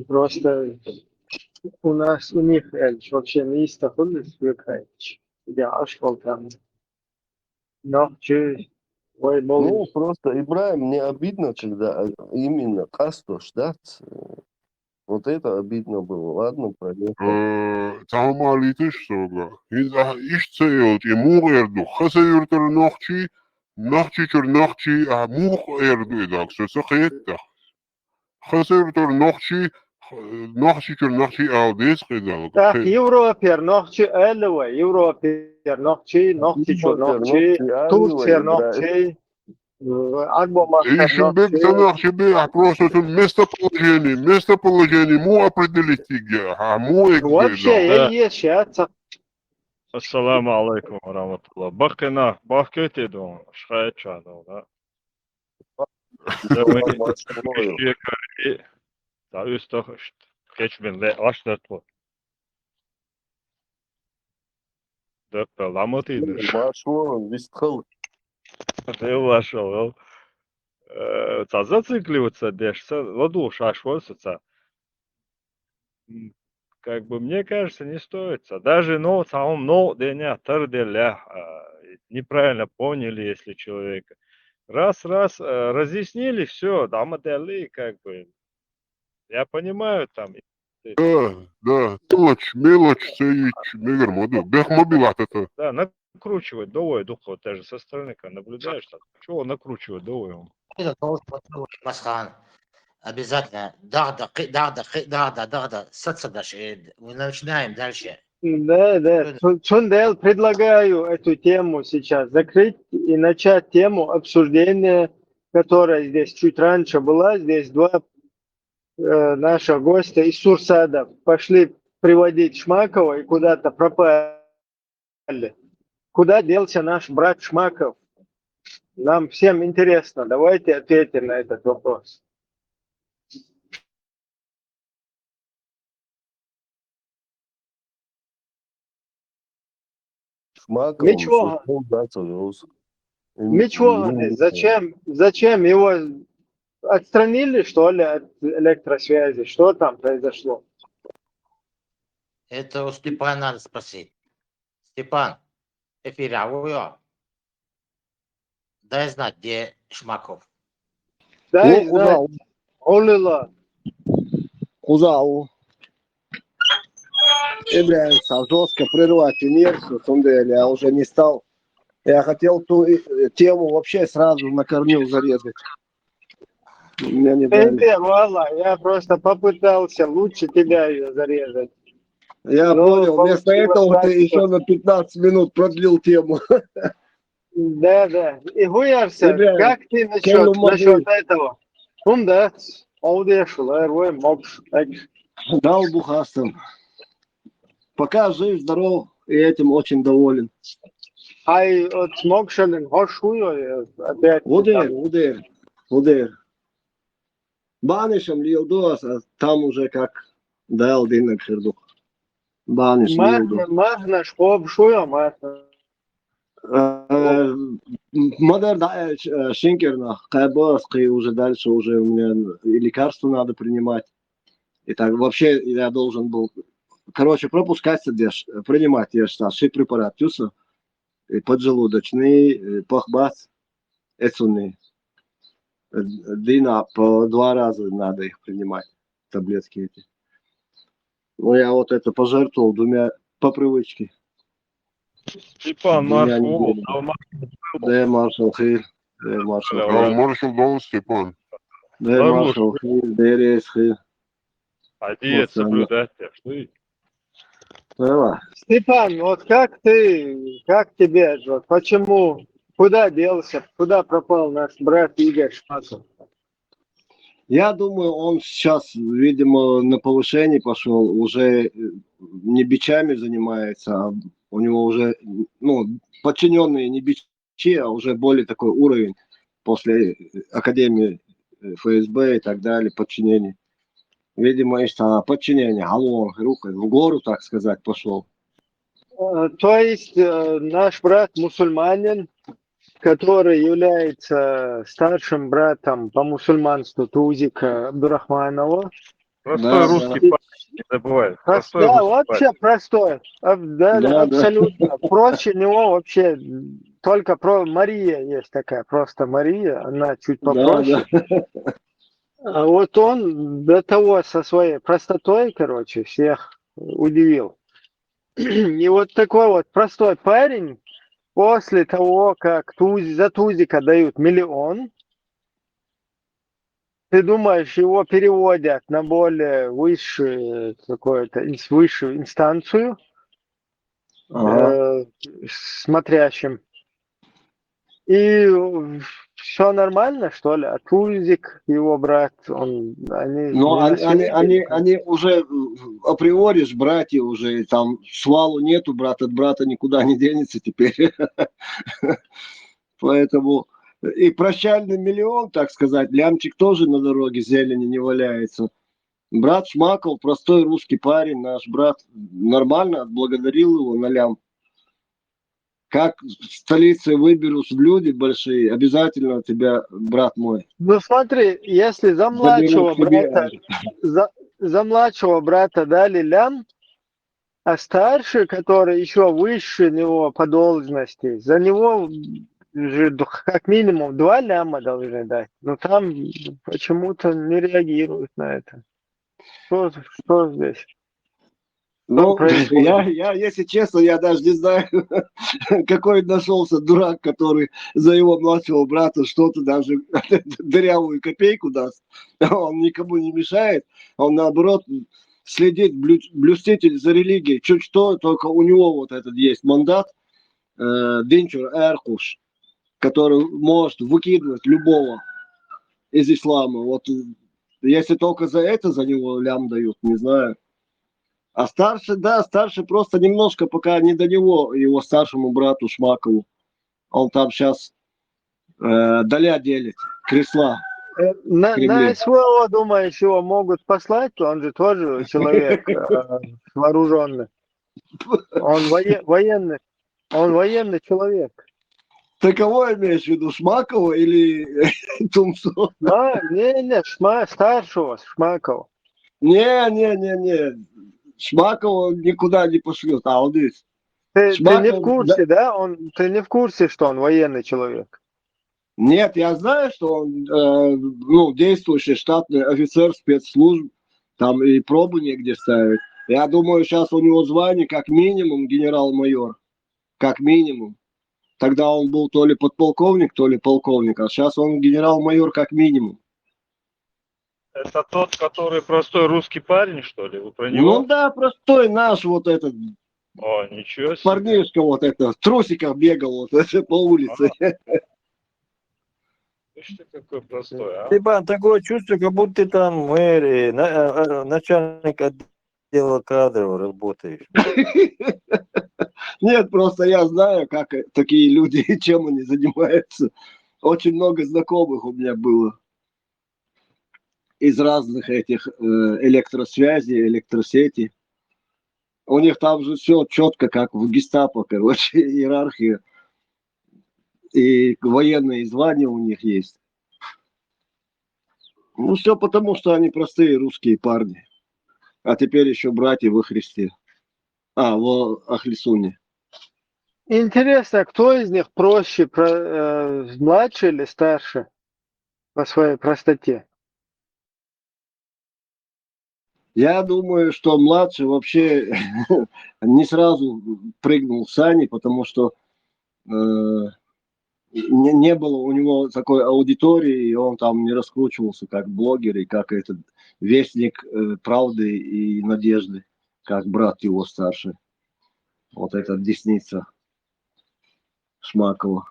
Просто у нас, у них вообще не есть такой свекай. Я ашкал там. Но, ой, Ну, просто, Ибраим, мне обидно, когда именно Кастош, да, вот это обидно было. Ладно, проехали. Tamalitis sogar. Ich zählt im Murerdu. Hasayurter Nochi, Nachichur Nachi, a Murerdu dags, so geetta. Hasayurter Nochi, Nachichur Nachi Aldis gedalg. Так, Европер нохчи элеве, Европер нохчи, нохчичу нохчи, Турция нохчи, Агбомахтар Ищем нохчи. танах себе просто местоположение, му определить где, а му Вообще, я Да. есть сейчас. Ассаламу алейкум ва Бахкена, бахкете дон, шхайча дон, да. Да, üstach, geç ben de açtı bu. Да, ламатинеш. Машло, вистхал. Ты вошел, зацикливаться дешься, ладу шашвося. Как бы мне кажется, не стоит. Даже деня тарделя неправильно поняли, если человека. Раз разъяснили, все, дамадели, как бы. Я понимаю, там Да, мелочь, сеич, мегар моду. Бех мобилат это. Да, накручивать довой духу, ты же со стороны как наблюдаешь, так, чего накручивать довой он? Это должен быть Масхан. Обязательно. Да. Сацадаш. Мы начинаем дальше. Да. Сундел, предлагаю эту тему сейчас закрыть и начать тему обсуждения, которая здесь чуть раньше была. Здесь два наших гостя из Сурсада пошли приводить Шмакова и куда-то пропали. Куда делся наш брат Шмаков? Нам всем интересно. Давайте ответим на этот вопрос. Шмаков, Ничего. Зачем его отстранили, что ли, от электросвязи? Что там произошло? Это у Степана надо спросить. Степан, эфиря, дай знать, где Шмаков. Дай знать. Олила. Кузау. Является жестко прервать инерцию, Сундели, я уже не стал. Я хотел ту тему вообще сразу на корню зарезать. Меня не дали. Вала, я просто попытался лучше тебя ее зарезать. Я понял, вместо этого ты еще на 15 минут продлил тему. Да. И Гуярса, как ты насчет этого? Да, Дал бухастым. Пока жив, здоров, и этим очень доволен. Ай, от смокшелен, хошую, опять. Удер. Банишем лилдос, а там уже как дал динок шердух. Баниш лилдос. Махна шхоб шуя, махна. Модер да, шинкерна, кайбоски уже дальше уже у меня и лекарства надо принимать. И так вообще я должен был, пропускать принимать, я считал, ши препарат, тюса, поджелудочный, пахбац, эцуны. Дина по 2 раза надо их принимать, таблетки эти. Ну, я вот это пожертвовал 2 по привычке. Степан, маршал, Да, маршал Хиль. Маршал Дол, Степан. Да, маршал Хиль, да, рейс Хиль. А диет соблюдать, что? Степан, вот как тебе, вот, почему, куда делся, куда пропал наш брат Игорь Шмаков? Я думаю, он сейчас, видимо, на повышение пошел, уже не бичами занимается, а у него уже, подчиненные не бичи, а уже более такой уровень после Академии ФСБ и так далее, подчинение. Видимо, это подчинение, рукой в гору, так сказать, пошел. То есть наш брат мусульманин, который является старшим братом по мусульманству Тузика Абдурахманова. Простой русский парень, не забывай. Простой. Да, абсолютно. Проще него вообще только Мария есть такая, просто Мария, она чуть попроще. А вот он до того со своей простотой, всех удивил. И вот такой вот простой парень, после того, как за Тузика дают 1 миллион, ты думаешь, его переводят на более высшую инстанцию, смотрящим. И все нормально, что ли? А Тузик, его брат, они уже априори ж братья уже, там свалу нету, брат от брата никуда не денется теперь. Поэтому и прощальный 1 миллион, так сказать, лямчик тоже на дороге зелени не валяется. Брат Шмаков, простой русский парень, наш брат, нормально отблагодарил его на лям. Как в столице выберут люди большие, обязательно тебя, брат мой. Ну смотри, если за младшего брата дали лям, а старший, который еще выше него по должности, за него же как минимум 2 ляма должны дать. Но там почему-то не реагируют на это. Что здесь? Что Ну, происходит? если честно, я даже не знаю, какой нашелся дурак, который за его младшего брата что-то даже дырявую копейку даст. Он никому не мешает, он наоборот следит, блюститель за религией. Чуть что, только у него вот этот есть мандат, Динчур Эркуш, который может выкидывать любого из ислама. Вот если только за это за него лям дают, не знаю. А старший, да, старший просто немножко пока не до него, его старшему брату Шмакову. Он там сейчас доля делит, кресла в На Кремле. СВО, думаешь, его могут послать? Он же тоже человек вооруженный. Он военный. Он военный человек. Ты кого имеешь в виду, Шмакова или Тумсо? Не, старшего Шмакова. Не. Шмакова никуда не пошлют, а он здесь. Ты не в курсе, да? Ты не в курсе, что он военный человек? Нет, я знаю, что он действующий штатный офицер спецслужб, там и пробу негде ставить. Я думаю, сейчас у него звание как минимум генерал-майор. Как минимум. Тогда он был то ли подполковник, то ли полковник, а сейчас он генерал-майор как минимум. Это тот, который простой русский парень, что ли? Вы про него? Ну да, простой наш вот этот О, ничего себе. парнишка вот это, в трусиках бегал вот это по улице. Слышь ты, какой простой, а? Типа такое чувство, как будто ты там в мэрии, начальник отдела кадров работаешь. Нет, просто я знаю, как такие люди, чем они занимаются. Очень много знакомых у меня было из разных этих электросвязей, электросетей. У них там же все четко, как в гестапо, короче, иерархия. И военные звания у них есть. Ну, все потому, что они простые русские парни. А теперь еще братья во Христе. Во Ахлисуне. Интересно, кто из них проще, младший или старше по своей простоте? Я думаю, что младший вообще не сразу прыгнул в сани, потому что не было у него такой аудитории, и он там не раскручивался как блогер и как этот вестник правды и надежды, как брат его старший. Вот этот десница Шмакова.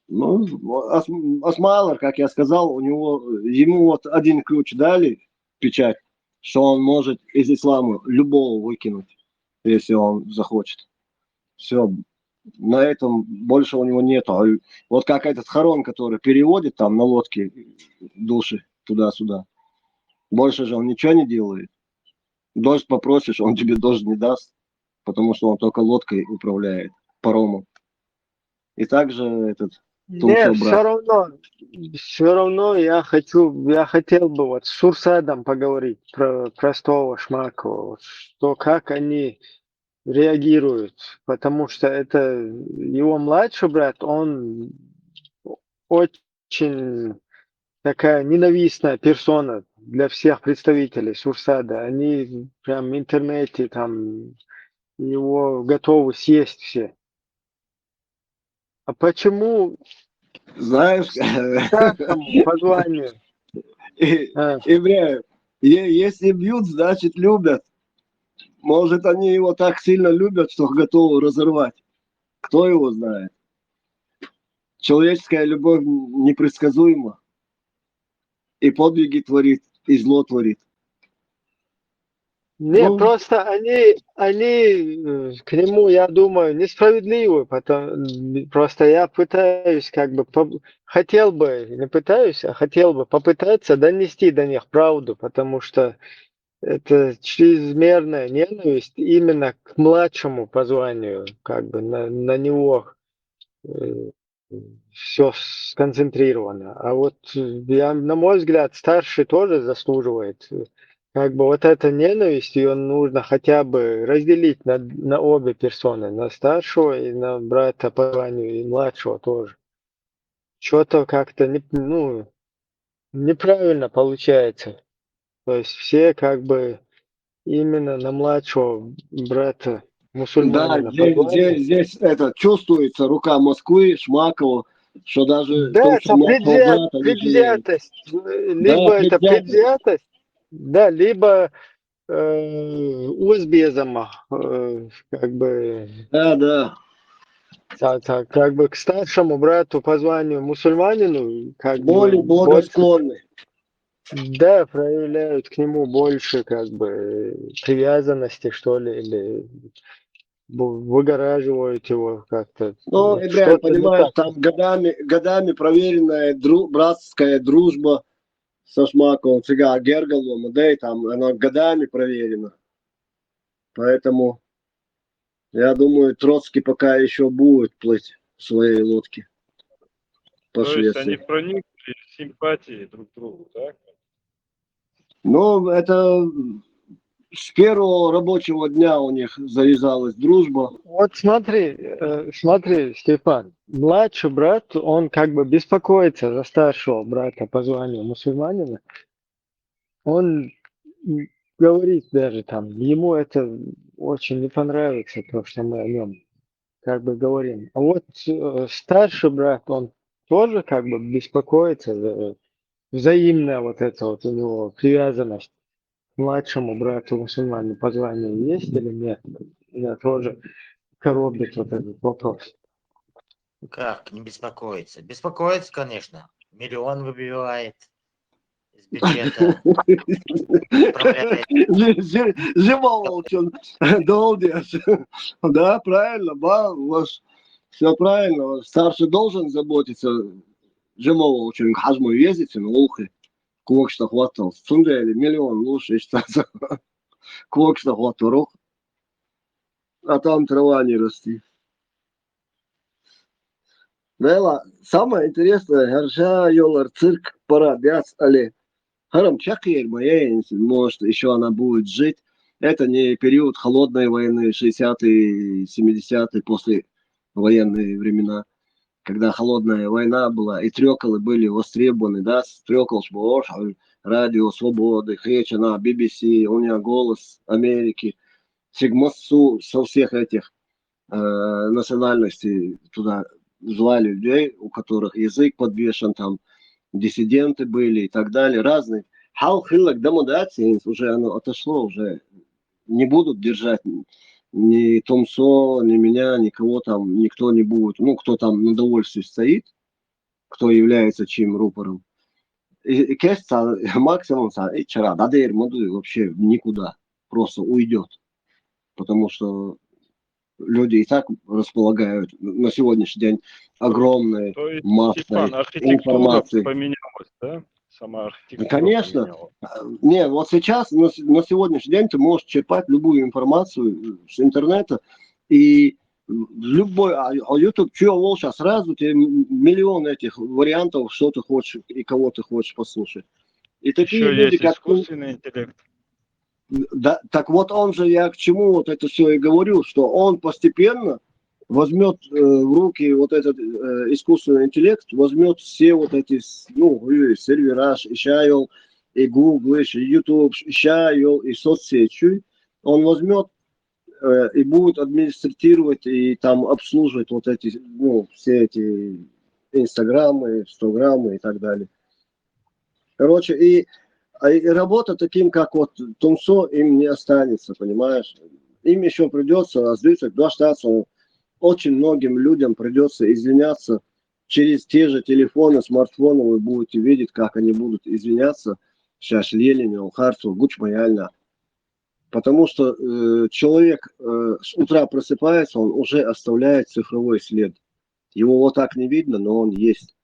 Ну, Осмайлер, как я сказал, ему вот один ключ дали, печать, что он может из ислама любого выкинуть, если он захочет. Все, на этом больше у него нету. Вот как этот Харон, который переводит там на лодке души туда-сюда. Больше же он ничего не делает. Дождь попросишь, он тебе дождь не даст, потому что он только лодкой управляет, паромом. И также этот Нет, все равно я хотел бы вот с Шурсадом поговорить про простого Шмакова, что как они реагируют, потому что это его младший брат, он очень такая ненавистная персона для всех представителей Шурсада. Они прям в интернете там его готовы съесть все. А почему? Знаешь, Старшему по званию. Если бьют, значит любят. Может, они его так сильно любят, что готовы разорвать. Кто его знает? Человеческая любовь непредсказуема. И подвиги творит, и зло творит. Нет, просто они к нему, я думаю, несправедливы. Просто я пытаюсь хотел бы попытаться донести до них правду, потому что это чрезмерная ненависть именно к младшему по званию, на него все сконцентрировано. А вот на мой взгляд, старший тоже заслуживает. Вот эта ненависть, ее нужно хотя бы разделить на обе персоны, на старшего и на брата по званию, и младшего тоже. Что-то как-то неправильно получается. То есть все как бы именно на младшего брата Да, мусульманина позвали. здесь это чувствуется рука Москвы, Шмакова, что даже Да, Тумсо это младшего брата не жалеет. предвзятость. Да, Либо это предвзятость. предвзятость, да, либо узбезома, как бы, Да. как бы к старшему брату по званию мусульманину, как бы Более больше, благосклонный. да, проявляют к нему больше, как бы, привязанности, что ли, или выгораживают его как-то. Ну, Вот Ибрahim, что-то не понимаешь, так. там годами проверенная братская дружба со Шмаковым, цыга Гергалом, да, и там она годами проверена. Поэтому я думаю, Троцкий пока еще будет плыть в своей лодке по То есть они Швеции. проникли в симпатии друг к другу, так? Ну, это с первого рабочего дня у них завязалась дружба. Вот смотри, Степан, младший брат, он как бы беспокоится за старшего брата по званию мусульманина. Он говорит даже там, ему это очень не понравится, то, что мы о нем как бы говорим. А вот старший брат, он тоже как бы беспокоится за взаимная вот эта вот у него привязанность к младшему брату мусульманину по званию есть или нет? Меня тоже коробит вот этот вопрос. Как не беспокоиться? Беспокоиться, конечно. Миллион выбивает из бюджета. Отправляет. Зимоволчен, долдец. Да, правильно, у вас все правильно. Старший должен заботиться. Зимоволчен, хажму ездите, но ухи. Квокшта хватал. Сундели, миллион лучше считаться. Квокшта хватал рух. А там трава не расти. Вела, самое интересное, горжа, ёлар, цирк, пора, бяц, але. Харам Чакир, моя, может, еще она будет жить. Это не период холодной войны, 60-е, 70-е, после военные времена, когда холодная война была, и трёколы были востребованы, да, трёкол, радио Свободы, Хечена, BBC, у меня голос Америки, Сигмассу со всех этих национальностей туда звали людей, у которых язык подвешен, там диссиденты были и так далее, разные. Хал-хиллак демодации, уже оно отошло, уже не будут держать ни Томсо, ни меня, никого там, никто не будет, ну, кто там на довольстве стоит, кто является чьим рупором. И кэста максимум, и вчера, да, вообще никуда, просто уйдет, потому что люди и так располагают на сегодняшний день огромной То есть, массой Степан, архитектура информации. поменялась, да? Сама архитектура Конечно. поменялась. Не, вот сейчас, на сегодняшний день ты можешь черпать любую информацию с интернета, и любой, YouTube, что сейчас сразу тебе миллион этих вариантов, что ты хочешь и кого ты хочешь послушать. И такие Еще люди, есть как ты, искусственный интеллект. да, так вот он же, я к чему вот это все и говорю, что он постепенно возьмет в руки вот этот искусственный интеллект, возьмет все вот эти, ну, сервера, ищаю, и Google, и YouTube, ищаю, и соцсети, он возьмет и будет администрировать и там обслуживать вот эти, ну, все эти инстаграмы, инстаграмы и так далее. Короче, и работа таким, как вот Тумсо, им не останется, понимаешь? Им еще придется сдвинуться до штата. Очень многим людям придется извиняться через те же телефоны, смартфоны. Вы будете видеть, как они будут извиняться. Сейчас Ленин, Харцу, Гучмаяльна. Потому что человек с утра просыпается, он уже оставляет цифровой след. Его вот так не видно, но он есть.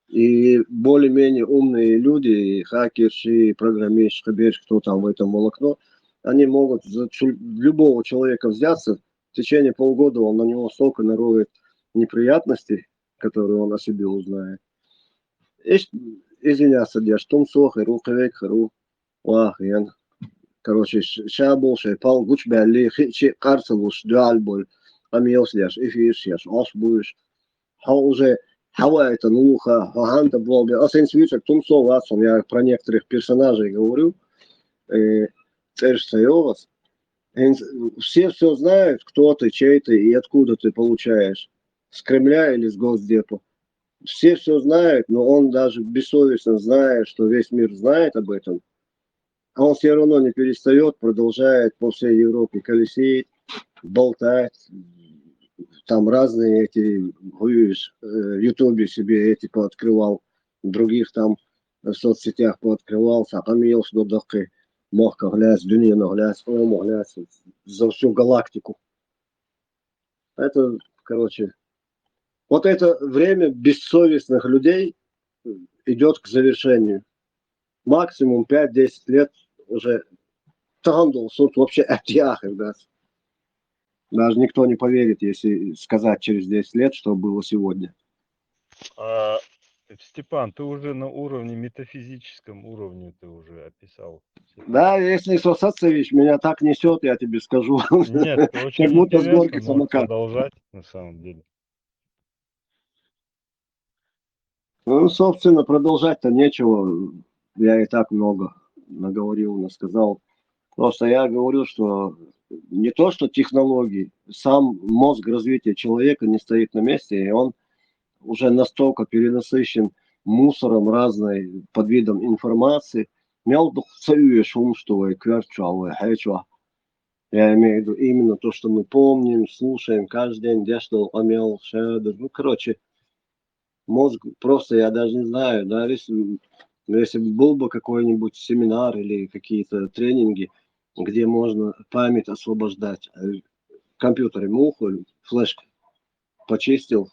И более-менее умные люди, хакерши, программисты, кто там в этом волокно, они могут за любого человека взяться, в течение полгода он на него столько нароет неприятностей, которые он о себе узнает. И извиняться, держь, том сох, и рукавек, хару, вахен. Короче, шабол, шейпал, гуч бялли, карцелуш, дуальболь, амиос, держь, эфир, держь, осбуешь. Уже Хава это нуха, Ганта Блоби. А сенс Вичек, Тумсо, Ватсон, я про некоторых персонажей говорю. Цершсайовас. Все знают, кто ты, чей ты и откуда ты получаешь. С Кремля или с Госдепа. Все знают, но он даже бессовестно знает, что весь мир знает об этом. А он все равно не перестает, продолжает по всей Европе колесить, болтать. Там разные эти, в Ютубе себе эти пооткрывал, в других там в соцсетях пооткрывал, сакамил, что дохи, мог глядь, дюнину глядь, ому глядь, за всю галактику. Это, короче, вот это время бессовестных людей идет к завершению. Максимум 5-10 лет уже Тандул, суд вообще отъях, ребят. Даже никто не поверит, если сказать через 10 лет, что было сегодня. А, Степан, ты уже на уровне, метафизическом уровне ты уже описал. Да, если Сосацевич меня так несет, я тебе скажу. Нет, это Как очень будто с горки интересно, можно самокат. продолжать на самом деле. Ну, собственно, продолжать-то нечего. Я и так много наговорил, насказал. Просто я говорю, что не то, что технологии, сам мозг развития человека не стоит на месте, и он уже настолько перенасыщен мусором разной под видом информации. Я имею в виду именно то, что мы помним, слушаем каждый день, где что омел, шедер. Ну, короче, мозг просто, я даже не знаю, да, если был бы какой-нибудь семинар или какие-то тренинги, где можно память освобождать. В компьютере муху, флешку почистил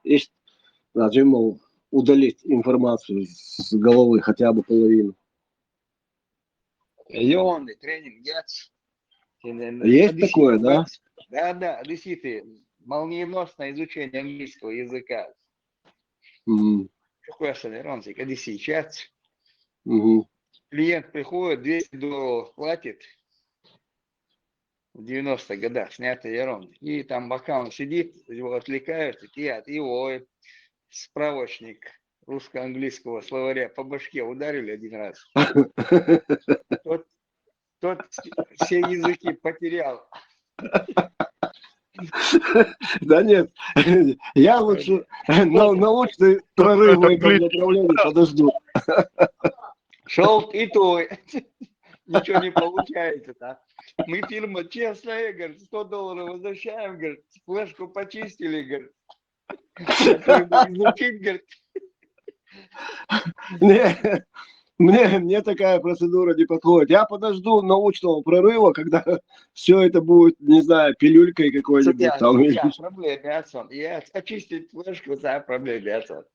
и нажимал удалить информацию с головы, хотя бы половину. Миллионный тренинг, Есть такое, да? Да, действительно, молниеносное изучение английского языка. Мгм. Какой ошелерончик, иди сейчас. Мгм. Клиент приходит, $200 платит в 90-х годах, снятый ерон. И там пока он сидит, его отвлекают, и его справочник русско-английского словаря по башке ударили один раз. Тот все языки потерял. Да нет, я лучше научный прорыв в этом направлении подожду. Шел и то, ничего не получается, да. Мы фирма честная, говорит, $100 возвращаем, говорит, флешку почистили, говорит. А то ему изучить, говорит. Мне такая процедура не подходит. Я подожду научного прорыва, когда все это будет, не знаю, пилюлькой какой-нибудь там. Я проблемы, Ацон. Я очистить флешку, это проблемы, Ацон.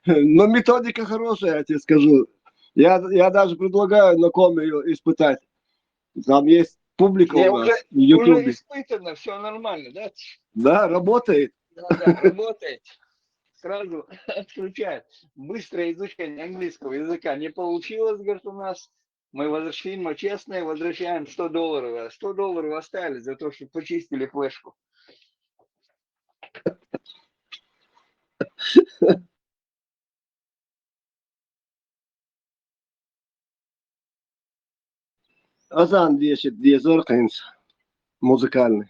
Но методика хорошая, я тебе скажу. Я даже предлагаю на ком ее испытать. Там есть публика у нас в Уже Ютубе. испытано, все нормально, да? Да, работает. Да, работает. Сразу отключает. Быстрое изучение английского языка не получилось, говорит, у нас. Мы возвращаем, честное, возвращаем $100. А $100 оставили за то, что почистили флешку. Азан Дезоркинс музыкальный.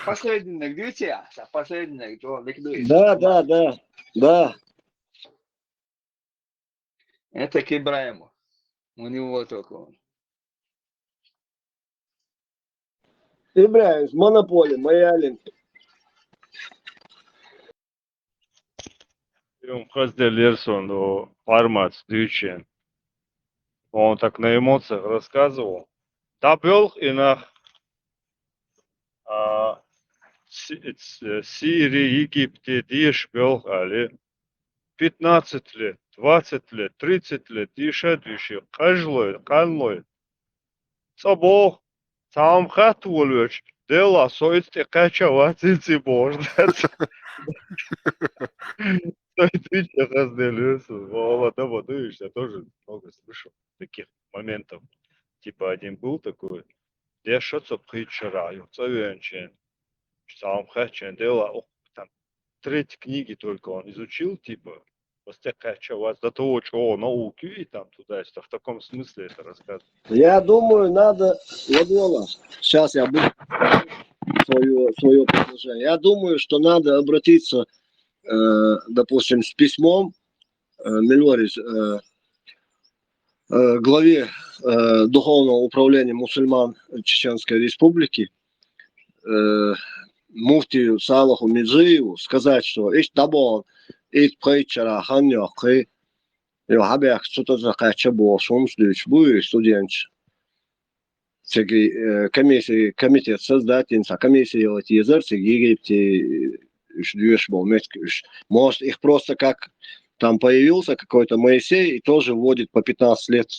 Последний, где последний, кто Да. Это к Ибраиму. У него только он. Ибраимс, Монополи, Майалин. Разделился до формат дючен. Он так на эмоциях рассказывал. Табел и на Сирии, Египте, Диш бел, али 15 лет, 20 лет, 30 лет, Диша, Канлой. Собол, сам хатулюч, дела, соисте качавать и можно. Ты разделился. Да, вот, видишь, я тоже много слышал таких моментов. Типа один был такой, я что-то причараю, царенчен, сам хачен дела, там, треть книги только он изучил, типа, Что у вас до того, что науки и там туда, что в таком смысле это рассказывать. Я думаю, надо, Владимир, сейчас я буду свое предложение. Я думаю, что надо обратиться, допустим, с письмом, Мельворис, главе Духовного управления мусульман Чеченской Республики, муфтию Салаху Миджиеву, сказать, что ищ табон, ищ прейчера ханьохы, и хабях что-то захача болшум, будет студент. Комитет создательница, комиссия вот езерцы, Египте, может, их просто как там появился какой-то Моисей и тоже водит по 15 лет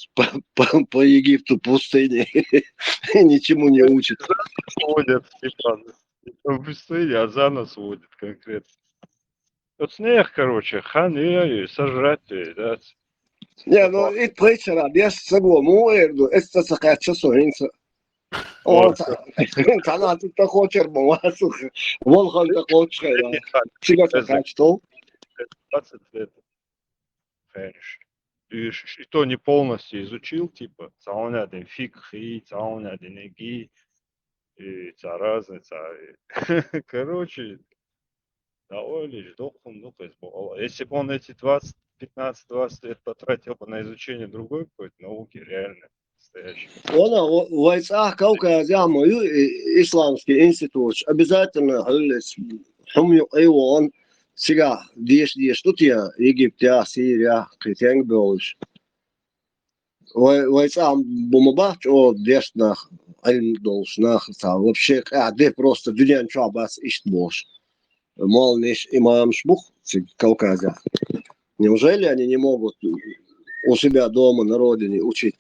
по Египту пустыне и ничему не учит. Водят, Степан. В пустыне, а за нас водит конкретно. Вот снег, короче, ханы, сожрать, да. Не, ну и причера, без всего, муэрду, это захочу сухинца. Он канал тут хочет, слушай, Волхан хочет, всегда захочу. 20 лет. И то не полностью изучил, типа, цаунядин фикх и цаунядин эги, и разница. Короче, довольно дохом, ну, то есть, если бы он эти 15-20 лет потратил бы на изучение другой какой-то науки, реально, настоящей. Он в войсках Кавказа, исламский институт, обязательно, он сега, деш, тут я, Египте, Сирия, Критенг Белыш. Войскам бумабач, деш нах, альм должнах, вообще, где просто дюдян чабас ищет бош. Мол, ниш имам шбух, Кавказа. Неужели они не могут у себя дома, на родине учить?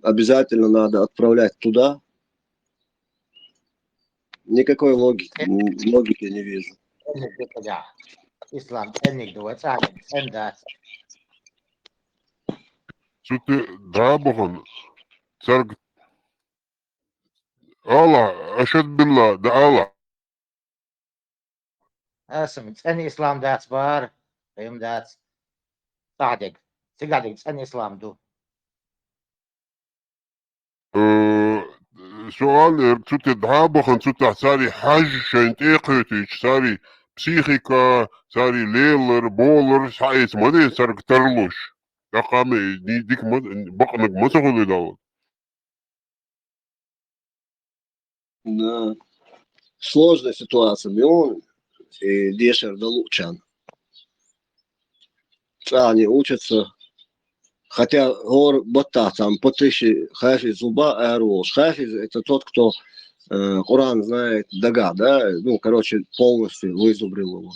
Обязательно надо отправлять туда. Никакой логики не вижу. Ислам, Сути, да, Бохан, царг, Аллах, ашад билла, да Аллах. أني إسلام دات بار فهم دات صادق صادق أني إسلام دو سؤال سوتي دعابخن سوتي ساري حج شنت ايقيتيش ساري بسيخيكا ساري ليلر بولر سايس مدي سارك ترلوش دقامي ديك بقنك مسخو داول Да. Сложная ситуация. Он и Дешер Далучан. Они учатся, хотя гор бота там по 1000 хафиз зуба аэрош. Хафиз это тот, кто Коран знает дага, да, ну, короче, полностью вызубрил его.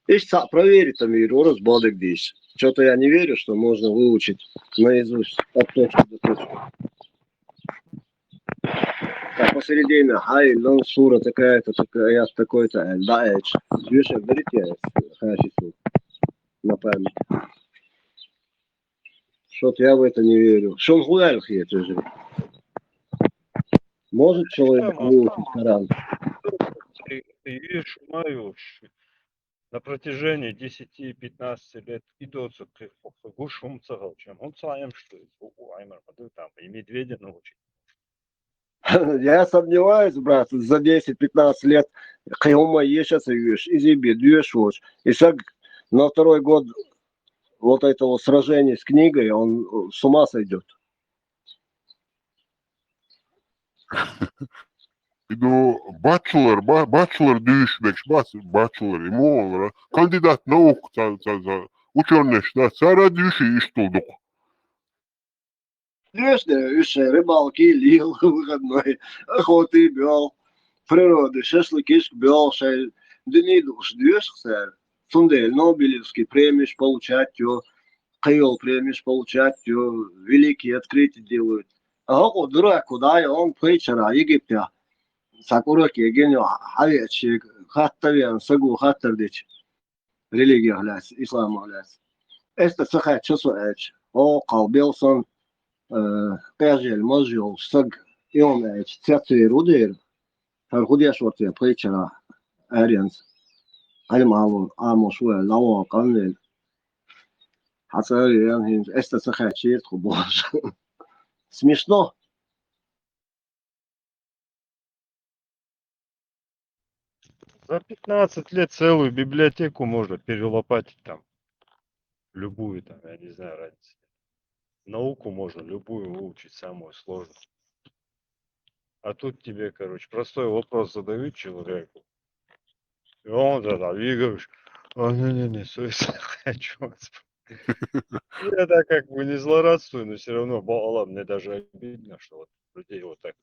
Ища проверить там и раз бодек здесь. Что-то я не верю, что можно выучить наизусть от точки до точки. Так, посередине, хай, лон, сура такая-то, такой-то, даэч. Дюша, берите, хафизу на память. Что-то я в это не верю. Шон гуэль хет уже. Может человек выучить Коран? И шумаю на протяжении 10-15 лет идут к гушум цагал, чем он саем, что Аймар там и медведя научить. Я сомневаюсь, брат, за 10-15 лет Хайома сейчас и тебе дюешь, и шаг на второй год вот этого сражения с книгой, он с ума сойдет. Иду бachelor düşmek, bachelor ему кандидат наук, ученый, да, цара düşü iş tulduk. Дюшь, рыбалки, лил, выходной, охоты, бел, природы, шашлыки, бел, дни душ, дюшь, Сундель, Нобелевский премию получать, Кайол премию получать, великие открытия делают. А он дурак, куда он притчера, Египте. Сакураки, геню, авиачи, хаттавиан, сагу, хаттардич. Религия гляс, ислам гляс. Это сахат, часу эч. О, Калбелсон, Пежель, Можил, Саг, и он эч, церцви рудер. Хархудия шорте, притчера, Арианс. amo шуя лао канвел. Хацари ян эста сахачит хубош. Смешно. За 15 лет целую библиотеку можно перелопатить там. Любую там, я не знаю, разницы. Науку можно любую выучить, самую сложную. А тут тебе, короче, простой вопрос задают человеку. И он тогда, и говоришь, не, совестно хочу. Я так как бы не злорадствую, но все равно, мне даже обидно, что вот людей вот так.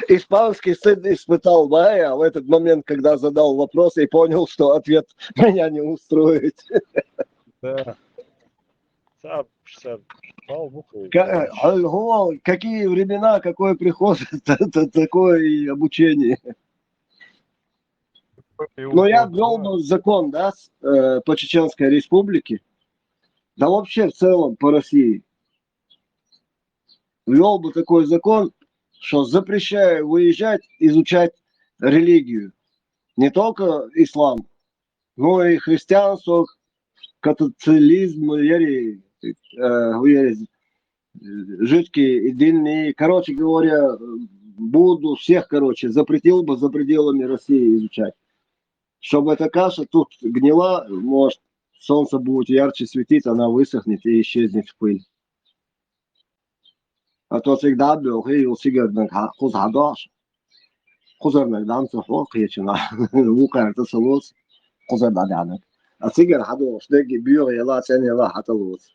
Испанский сын испытал Майя в этот момент, когда задал вопрос и понял, что ответ меня не устроит. Да. Буквы. Какие времена, какой приход, такое и обучение. Но я ввел бы закон, да, по Чеченской Республике, да вообще в целом по России. Ввел бы такой закон, что запрещаю выезжать, изучать религию. Не только ислам, но и христианство, католицизм, жидкие, дынные. Короче говоря, буду всех, запретил бы за пределами России изучать. Чтобы эта каша тут гнила, может, солнце будет ярче светить, она высохнет и исчезнет в пыль. А то всегда был, и у сигарных хузадаш. Хузарных дамцы хокьечина. Вукар это солос. Хузар дадянок. А сигар хаду штеги бьёр ела цен ела хаталус.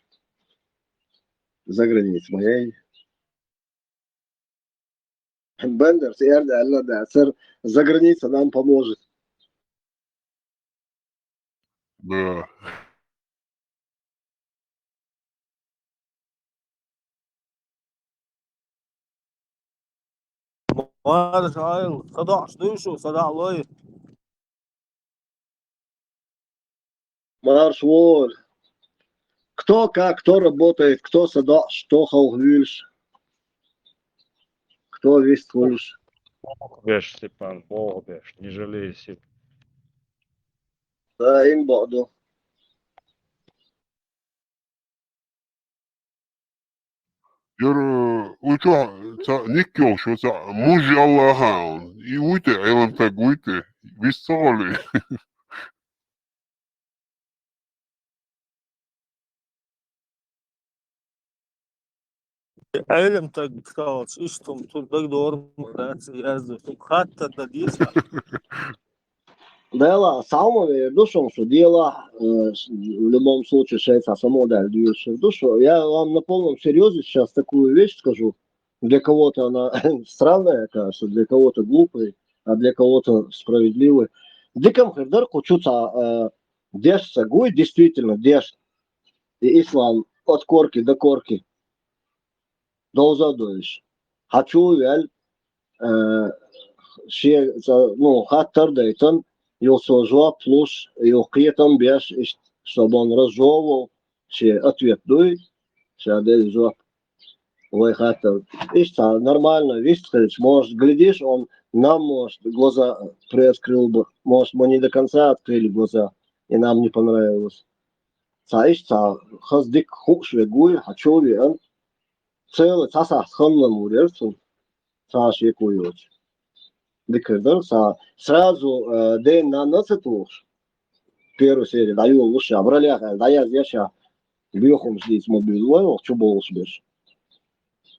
За границей моей. Бендер, сиарда алла да, сэр, за границей нам поможет. Да. Марш вор. Кто как, кто работает, кто сада, что хаугвильш, кто весь твоиш. Бог бешь, Степан, Бог бешь, не жалей сил. Да, им боду. Jor uito ta nikkel sho ta muji Allah haun. I uite elan ta guite. Vistoli. Elim tak сказал, что тут так дорого, hatta da diyorsa. Дела, самое душу, что дело, в любом случае, шейца само да, душу. Я вам на полном серьезе сейчас такую вещь скажу. Для кого-то она странная, кажется, для кого-то глупая, а для кого-то справедливая. Дикам хердар кучуца дешся, гуй действительно деш. И ислам от корки до корки. Долзадуешь. Хочу вель, ну, хаттар дейтон, يوصل плюс يوقيتم بيش чтобы он разжевывал все ответ дуй все ответ ой хата ишь нормально видишь может глядишь он нам может глаза приоткрыл бы может мы не до конца открыли глаза и нам не понравилось ишь хаздик хукшве гуй хачови он целый цаса ханнам урерцу цаши куёч дикердер сразу день на нацетуш первую серию даю лучше обраля да я здесь бьёхом здесь мобильный что больше бишь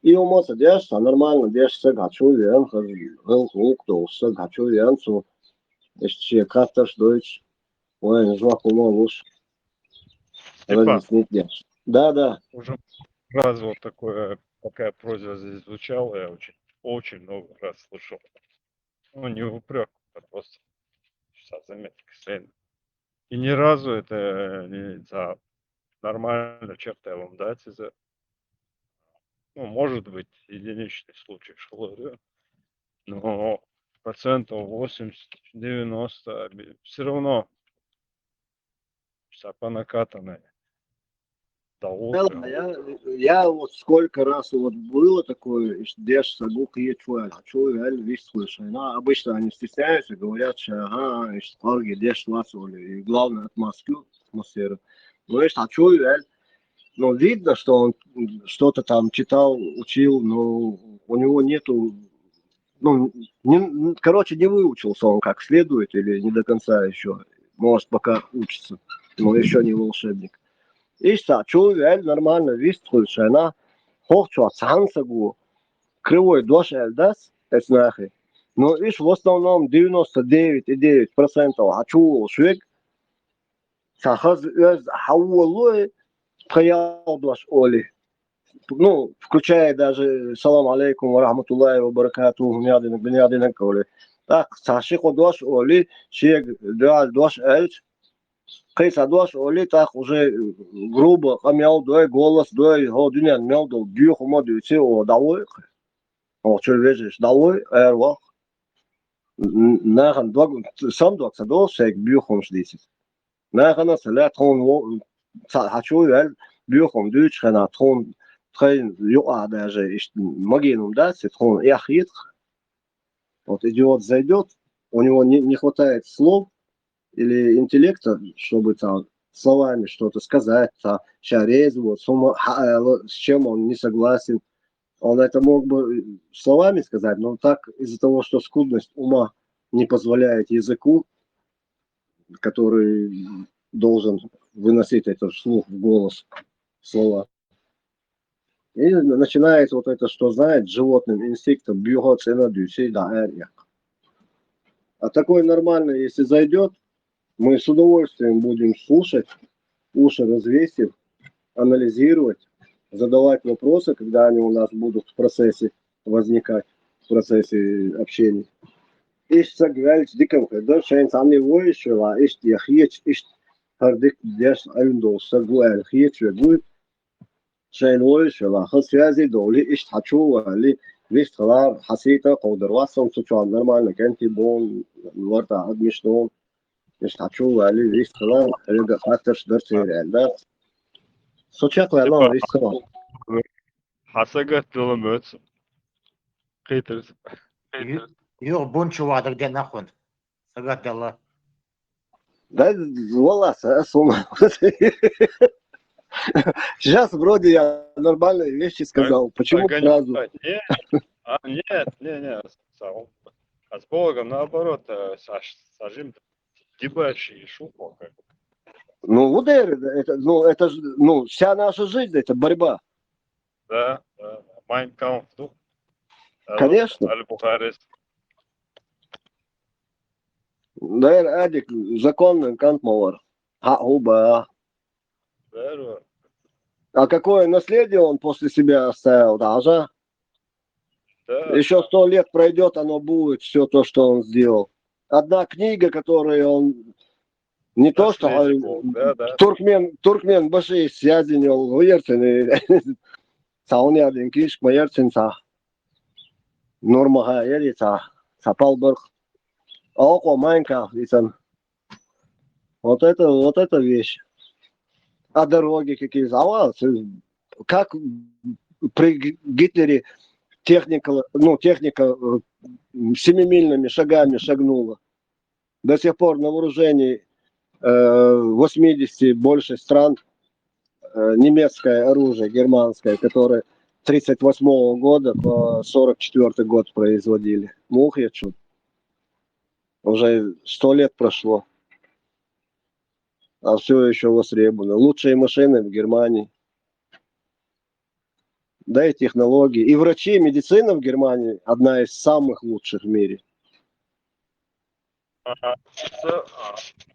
и у нас здесь нормально здесь все хочу вен хэл то все хочу вен что еще как-то что ой не жвак лучше разъяснить здесь да Уже раз вот такая просьба здесь звучала, я очень много раз слышал. Ну, не упрек, а просто заметка. И ни разу это не за нормально черта вам дать за, ну, может быть, единичный случай шелуры, но 80-90% все равно по накатанной. Я вот сколько раз вот было такое, дешь сагук и чуэль, весь слышал. Но обычно они стесняются, говорят, что ага, парги дешь ласоли, и главное атмосферу. Но но видно, что он что-то там читал, учил, но у него нету, короче, не выучился он как следует или не до конца еще. Может, пока учится, но еще не волшебник. İşte çoğu el нормально виструет, что она хочет сансагу кривой дош эльдас эснахи. Но иш в основном 99,9% ачу швек сахаз öz хавулуй пхаял дош оли. Ну, включая даже салам алейкум ва рахматуллахи ва баракатуху мядинак оли. Так, сашико дош оли, шег дош эльч. Кайса дош оли так уже грубо камял дой голос дой ho дюнян мял дол дюх ума дюйце о давой о чувежиш давой эрвах нахан дог сам дог садол шек бюхом шлисит нахана сала трон хочу я бюхом дюч хана трон трен юа даже магинум да трон яхит вот идиот зайдет у него не хватает слов или интеллекта, чтобы там словами что-то сказать, вот, с чем он не согласен. Он это мог бы словами сказать, но так из-за того, что скудность ума не позволяет языку, который должен выносить это вслух в голос слова. И начинает вот это, что знает, животным инстинктом бьет цена дюсей да эрьяк. А такой нормальный, если зайдет, мы с удовольствием будем слушать, уши развесив, анализировать, задавать вопросы, когда они у нас будут в процессе возникать, в процессе общения. Ich sag, welch dikam kadar shayn samni voish wa ich yakhich ich hardik des ayndo sagu al khich wa gud shayn voish wa khas yazi doli ich hachu wa li ليش خلاص حسيته قدر وصل تشوف نورمال كانتي بون الورطة عاد مش نون مش هتشوف عليه ليش خلاص رجع خاطرش درس يعني سوتشاك لا ليش خلاص حسقت لموت قيترس Yok bunçu vardır diye nakun. Sagat Allah. Да, والله сейчас вроде я нормальные вещи сказал. Почему сразу? Нет. А с Богом наоборот, сажим дебачи и шупо. Ну, вот это же, вся наша жизнь, это борьба. Да. Майнкамф, Конечно. Аль-Бухарис. Да, Адик, законный кантмовар. Уба. А какое наследие он после себя оставил, даже? Да. Еще 100 лет пройдет, оно будет все то, что он сделал. Одна книга, которую он не то, что Туркмен баши связанил уерцен, саунядин киш маерценца, нормага елица, сапалберг, око майнка, вот это вещь. А дороги какие завалы, как при Гитлере техника семимильными шагами шагнула. До сих пор на вооружении 80 больше стран немецкое оружие, германское, которое 1938 года по 1944 год производили. Мухи чуть. Уже 100 лет прошло. А все еще востребовано. Лучшие машины в Германии. Да и технологии. И врачи, и медицина в Германии одна из самых лучших в мире.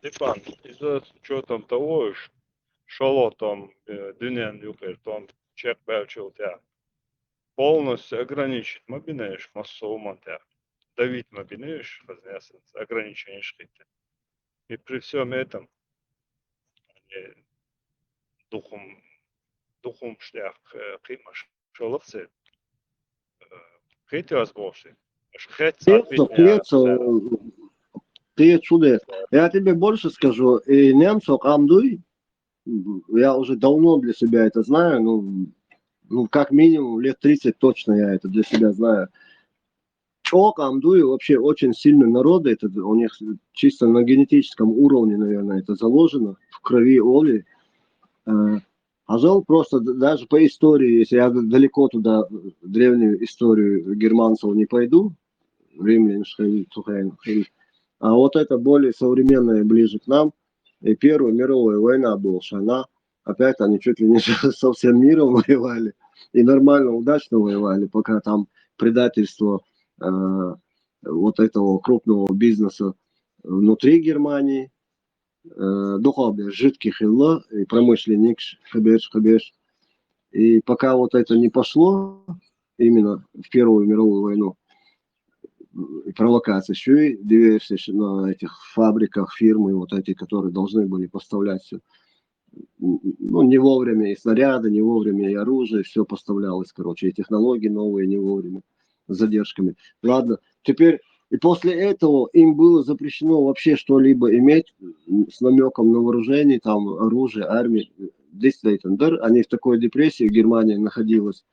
Степан, из-за учетом того, что там дюнян юпер, там чек бэлчил тебя, полностью ограничить мобинеешь массову монтер. Давить мобинеешь, разнесен, ограничение шхите. И при всем этом духом шлях примаш шоловцы. Хейтю азбоши. Ты чудес. Я тебе больше скажу. И немцу камдуй, я уже давно для себя это знаю, ну, как минимум лет 30 точно я это для себя знаю. Чок, Амдуи вообще очень сильный народ, это у них чисто на генетическом уровне, наверное, это заложено в крови Оли. Ажал просто даже по истории, если я далеко туда, древнюю историю германцев не пойду, римлян, а вот это более современное, ближе к нам, и Первая мировая война была, она, опять они чуть ли не со всем миром воевали, и нормально, удачно воевали, пока там предательство вот этого крупного бизнеса внутри Германии, духовный, жидкий хилла, и промышленник, хабеш. И пока вот это не пошло, именно в Первую мировую войну, провокация, еще и диверсия на этих фабриках, фирмы, вот эти, которые должны были поставлять все. Ну, не вовремя и снаряды, не вовремя и оружие, все поставлялось, короче, и технологии новые не вовремя, с задержками. Ладно, теперь, и после этого им было запрещено вообще что-либо иметь с намеком на вооружение, там, оружие, армии. Они в такой депрессии, в Германии находилась.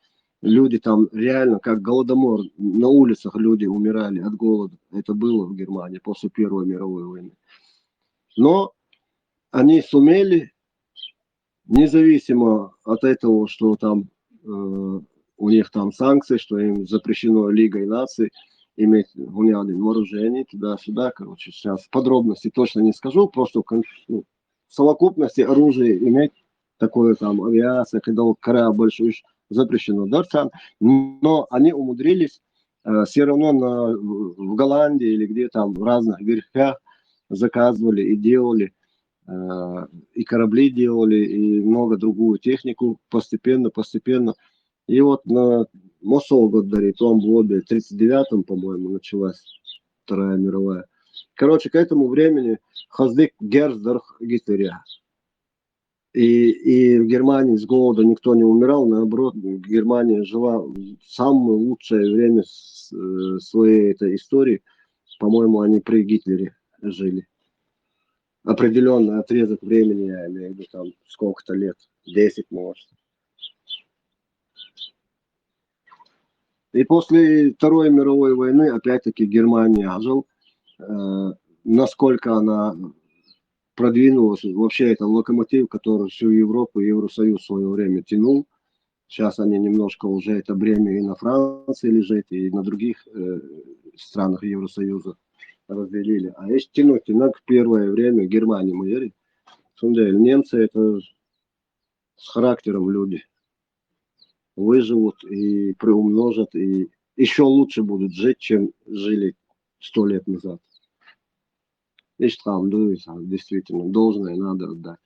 Люди там реально, как голодомор, на улицах люди умирали от голода. Это было в Германии после Первой мировой войны. Но они сумели, независимо от этого, что там у них там санкции, что им запрещено Лигой наций иметь вооружение туда-сюда. Короче, сейчас подробности точно не скажу, просто в совокупности оружие иметь, такое там авиация, когда корабль большой запрещено. Но они умудрились все равно в Голландии или где там в разных верфях заказывали и делали, и корабли делали, и много другую технику постепенно. И вот на Мосолгодаре, том году, в 39-м, по-моему, началась Вторая мировая. Короче, к этому времени Хаздык Герздорх Гитлеря. И в Германии с голода никто не умирал, наоборот, Германия жила в самое лучшее время своей этой истории. По-моему, они при Гитлере жили. Определенный отрезок времени, я имею в виду, там сколько-то лет, 10 может. И после Второй мировой войны, опять-таки, Германия жил, насколько она продвинулась. Вообще, это локомотив, который всю Европу и Евросоюз в свое время тянул. Сейчас они немножко уже это бремя и на Франции лежит, и на других странах Евросоюза разделили. А если тянуть в первое время Германии, мы верим. Немцы это с характером люди. Выживут и приумножат, и еще лучше будут жить, чем жили 100 лет назад. И штамп действительно должное надо отдать.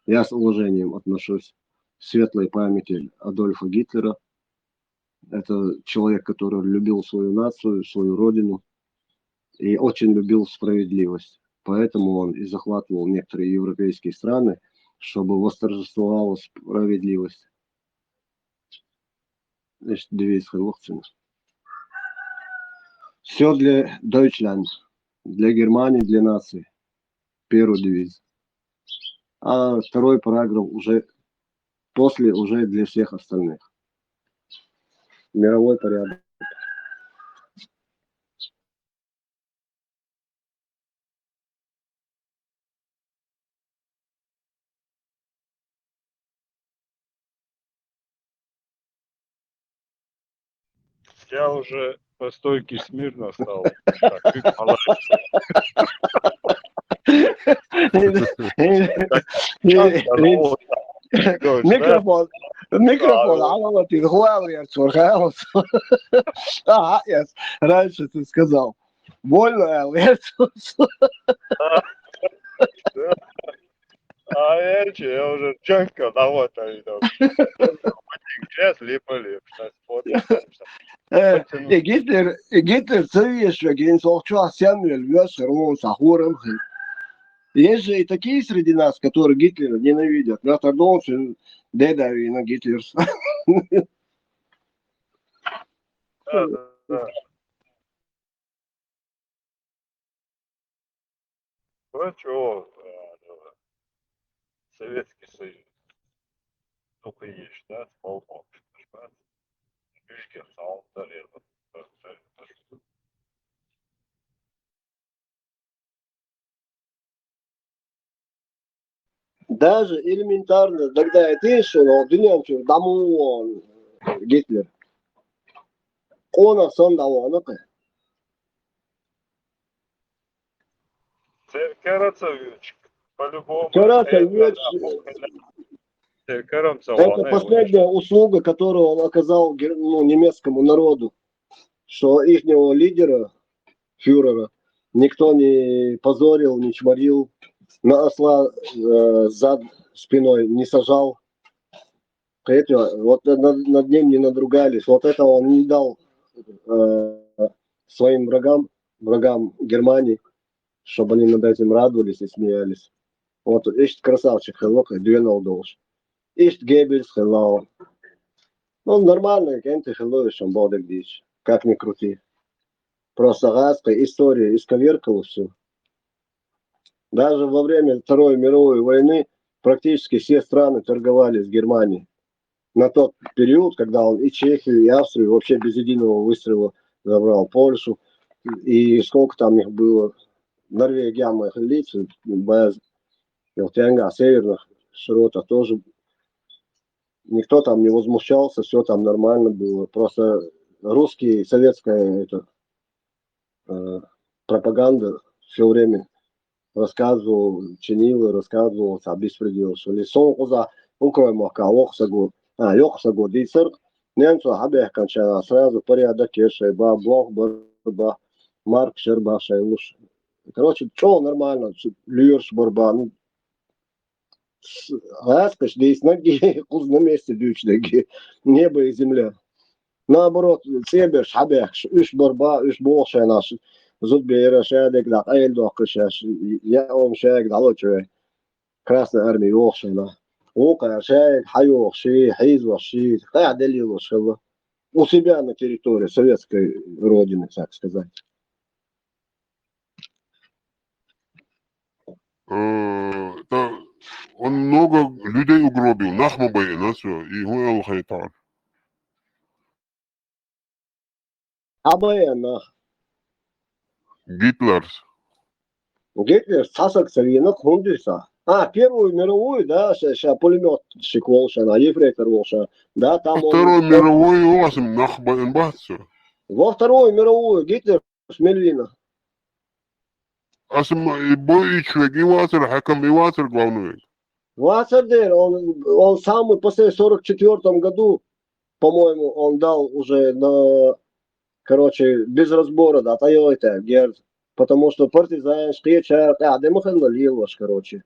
Я с уважением отношусь к светлой памяти Адольфа Гитлера. Это человек, который любил свою нацию, свою родину и очень любил справедливость. Поэтому он и захватывал некоторые европейские страны, чтобы восторжествовала справедливость. Все для Deutschland, для Германии, для нации. Первый девиз. А второй параграф уже после, уже для всех остальных. Мировой порядок. Я уже по стойке смирно стал. Так, ты молодец. Микрофон, алло, ты хуал, раньше ты сказал. Больно, я уже чанка намотаю. Сейчас липали. Гитлер цевишь, генсолча Сэмюэль вез Румун Сахуром. Есть же и такие среди нас, которые Гитлера ненавидят. Петр Долчин, Дедави на Гитлер. Да. Ну что, Советский Союз. Только есть, да, с полком. Ülke sağlıkları Даже элементарно, когда это что dünya için damu Гитлер. Ona son davanı ki. Карацевич, по-любому. Карацевич, это последняя услуга, которую он оказал немецкому народу, что ихнего лидера, фюрера, никто не позорил, не чморил, на осла зад спиной не сажал. Вот над ним не надругались. Вот это он не дал своим врагам Германии, чтобы они над этим радовались и смеялись. Вот ишь красавчик, хеллок, двинул долж. Ишь Геббельс, хелло. Ну, нормально, кем-то хеллоешь, он бодек дичь. Как ни крути. Просто гадская история исковеркала все. Даже во время Второй мировой войны практически все страны торговали с Германией. На тот период, когда он и Чехию, и Австрию вообще без единого выстрела забрал, Польшу, и сколько там их было, Норвегия, Лица, без Елтянга, северных широтах тоже, никто там не возмущался, все там нормально было, просто русские, советская пропаганда все время рассказывал, чинила, рассказывал, беспредел, что лицо за Украина, Лёхсагу дисер, немцу хабех кончана, сразу порядок кешей, блок, борьба, марк, шерба, шайлуш. Короче, что нормально, льешь, борьба, ну, раскаш, здесь ноги, куз на месте дючнеги, небо и земля. Наоборот, цебеш, хабех, иш борьба, иш болшая наш, зудбера, шадек, да, айлдохкашаш, я он шаг, дало чё, Красная армия, олшайна. Ока, шайк, хайох, ши, хайзва, ши, қайда лило шыло. У себя на территории советской родины, так сказать. Он много людей угробил, нахмабай, на все, и хуэл хайтар. Абаяна. Гитлерс. Гитлер сасак савина хундиса. Первую мировую, да, пулеметчик волшана, ефрейтор волшана. Да, там Второй мировой у вас нахбаен бахцу. Во Вторую мировую Гитлер с Мельвина. Асма и бой человек, и ватер, хакам, и ватер главный. Вассердер, он самый после 44-м году, по-моему, он дал уже на, короче, без разбора, да, Тойота, Герц. Потому что партизанские чарты, демохен налилось, короче.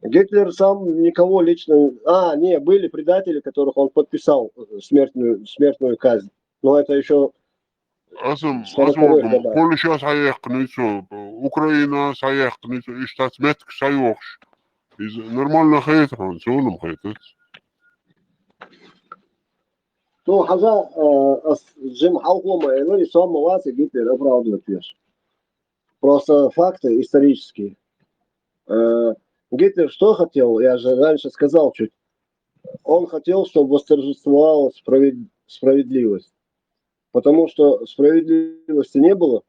Гитлер сам никого лично... не, были предатели, которых он подписал смертную казнь. Но это еще... Поле сейчас хаякнуйцу, Украина хаякнуйцу, и штат метк сайокш. Нормально хейтон, соном хейтон. Ну, хаза Джим Халкома, и сам вас и Гитлер оправдывает вещь. Просто факты исторические. Гитлер что хотел? Я же раньше сказал чуть. Он хотел, чтобы восторжествовала справедливость. Потому что справедливости не было.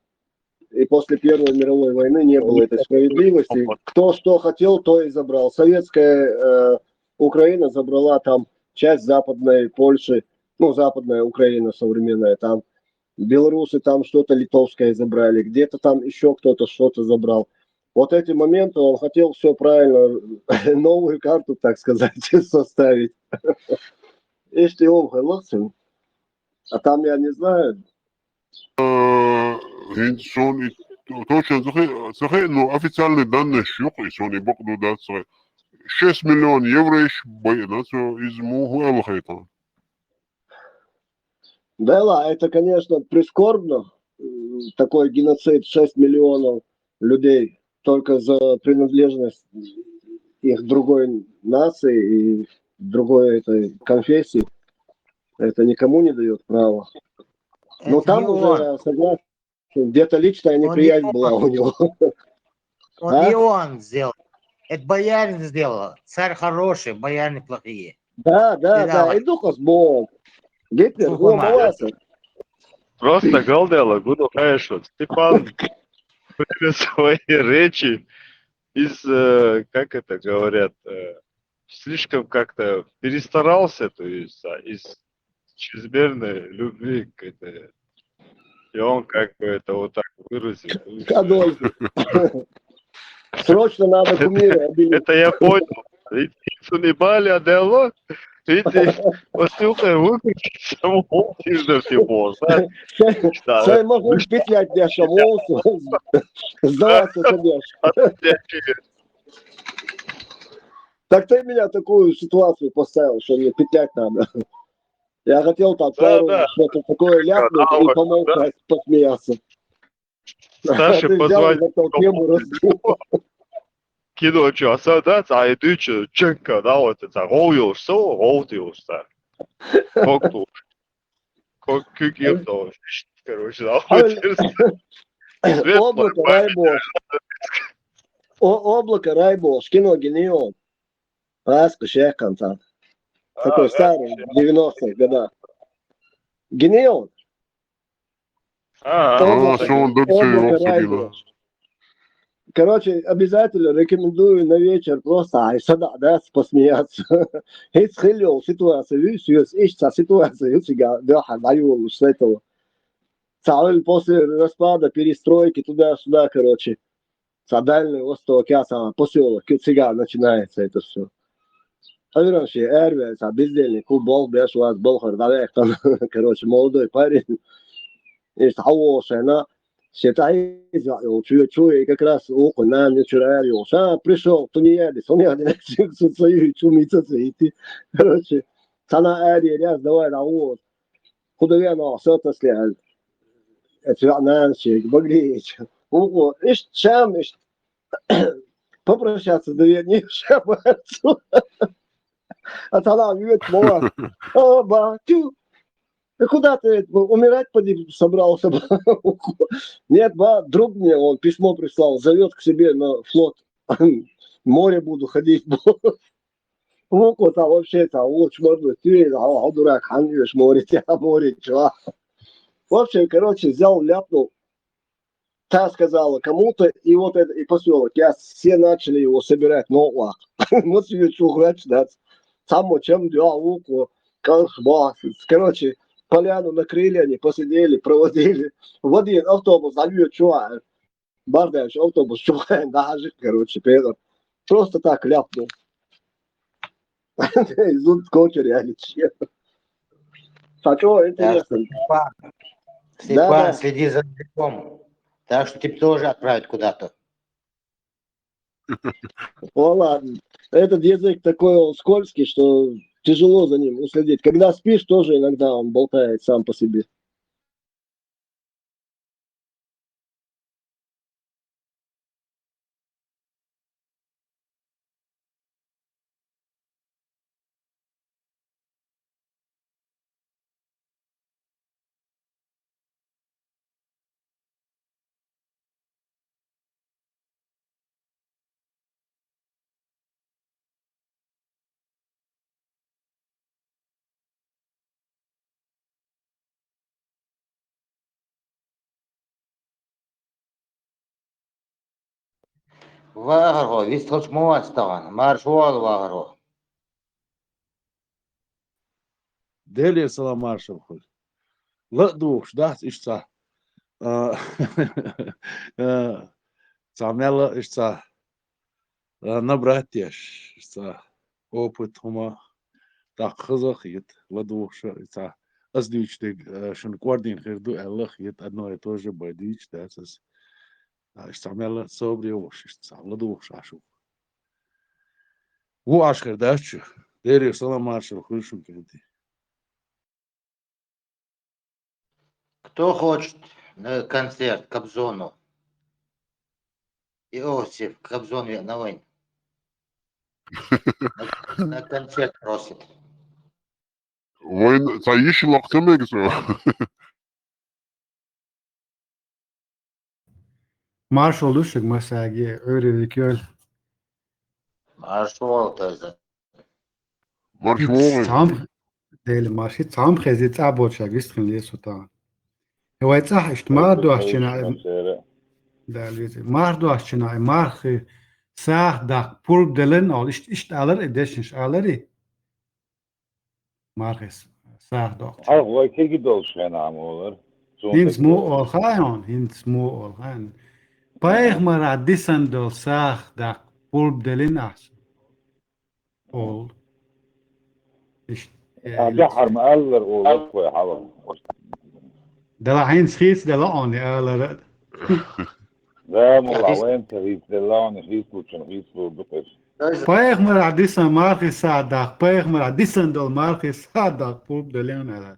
И после Первой мировой войны не было этой справедливости. Кто что хотел, то и забрал. Советская Украина забрала там часть западной Польши. Ну, западная Украина современная. Там белорусы там что-то литовское забрали. Где-то там еще кто-то что-то забрал. Вот эти моменты он хотел все правильно, новую карту, так сказать, составить. Если он голосен, а там я не знаю. Точно, но официальные данные щуки, что они бокду дать 6 миллионов евро из Мугуэла хейтон. Да, это, конечно, прискорбно. Такой геноцид 6 миллионов людей. Только за принадлежность их другой нации и другой этой конфессии. Это никому не дает права. Но там уже, согласен, где-то личная неприязнь была у него. Он не он сделал. Это боярин сделал. Царь хороший, бояре плохие. Да, Ты давай. иду космол. Гитлер, Слухай, маса. Просто галдела, буду хорошо. Степан привез свои речи из, как это говорят, слишком как-то перестарался, то есть из чрезмерной любви к этой. И он как бы это вот так выразил. Адольфе. Срочно надо кумира обелить. Это я понял. Видите, не бали, адело. Видите, послухай, выключи самого тиждер типа. Сай могу петлять для шамолсу. Сдаваться, конечно. Так ты меня в такую ситуацию поставил, что мне петлять надо. Я хотел там пару что-то такое ляпнуть и помолчать, посмеяться. Саша позвонил. Кино что, да, за идущую ченка, да, вот это роутился. Как ебто, короче, да, Облако Райбош. Облако Райбош, кино Генион. Раска Шехканта. Такой старый, 90-х годах. Генион. Облако Райбош. Короче, обязательно рекомендую на вечер просто посмеяться. Хейт схилил ситуацию, ситуация, с этого. Царь после распада, перестройки туда-сюда, короче. Дальний Восток, поселок, цыган начинается это все. Раньше Эрве, бездельник, футбол, бешваз, Болхар, короче, молодой парень. И она считай, чую, как раз около нам не вчера пришел, то не едет, он едет, свою чумица идти. Короче, цена Эри, раз, давай, вот. Худовено, что-то след. Это Нанчик, Багрич. Ишь, чем, попрощаться, да я не шабаться. А тогда ведь мова. О, батю. Куда ты умирать собрался? Нет, друг мне, он письмо прислал, зовет к себе на флот. Море буду ходить. Вот там вообще там лучше можно ты, дурак, ханешь море, чего. В общем, короче, взял, ляпнул. Та сказала кому-то, и вот это, и поселок. Все начали его собирать, но лак. Вот себе чухрач, да. Само чем делал луку, колхба. Короче, поляну накрыли, они посидели, проводили. В один автобус, зальют чувак. Бардающий автобус, чувак, даже, короче, Петр. Просто так ляпнул. Изут кочер, я ничего. А что, интересно? Степан, следи за языком. Так что тебе тоже отправят куда-то. О, ладно. Этот язык такой он скользкий, что тяжело за ним уследить. Когда спишь, тоже иногда он болтает сам по себе. Вагаро, вистхоч мовастан, маршвал вагаро. Дели салам маршал хуй. Ладуш, да, ишца. Цамела ишца. Набратьяш, ишца. Опыт хума. Так хазах ит. Ладуш, ишца. Аздючтег, шун квардин хирду эллах ит одно и то же байдич, да, ишцамела собриош, ишца. Ладуш ашу. Во ашхер дачу. Дели салам маршал хуй шун кенти. Кто хочет на концерт Кобзону? Иосиф, Кобзон Виновен. На концерт просит. Войн, таишь локтемегзо. Marshall Lustig, Masagi, Öre Viköl. Маршвал тоже. مرشموغي تعم ديل ماشي تعم خزي تعبو شاقست خن ليسو تا هو يتصح اشتمار دو اشتنا دالويزي مار دو اشتنا مار ساخ داق بول دلن او اشت alır edeşiş alır markes sağ dok هو كي دوش هنا عمولر hins mu ol khayon hins mu ol khayon paig mar adisan dol sağ daq pul delin as ol iş بحر مقلر ولقوي حوا dala hins khis dala on alır لا والله وين تريد دلون هيسلو شنو هيسلو بقش paig mar adisan markes sağ daq paig mar adisan dol markes sağ daq pul delin alır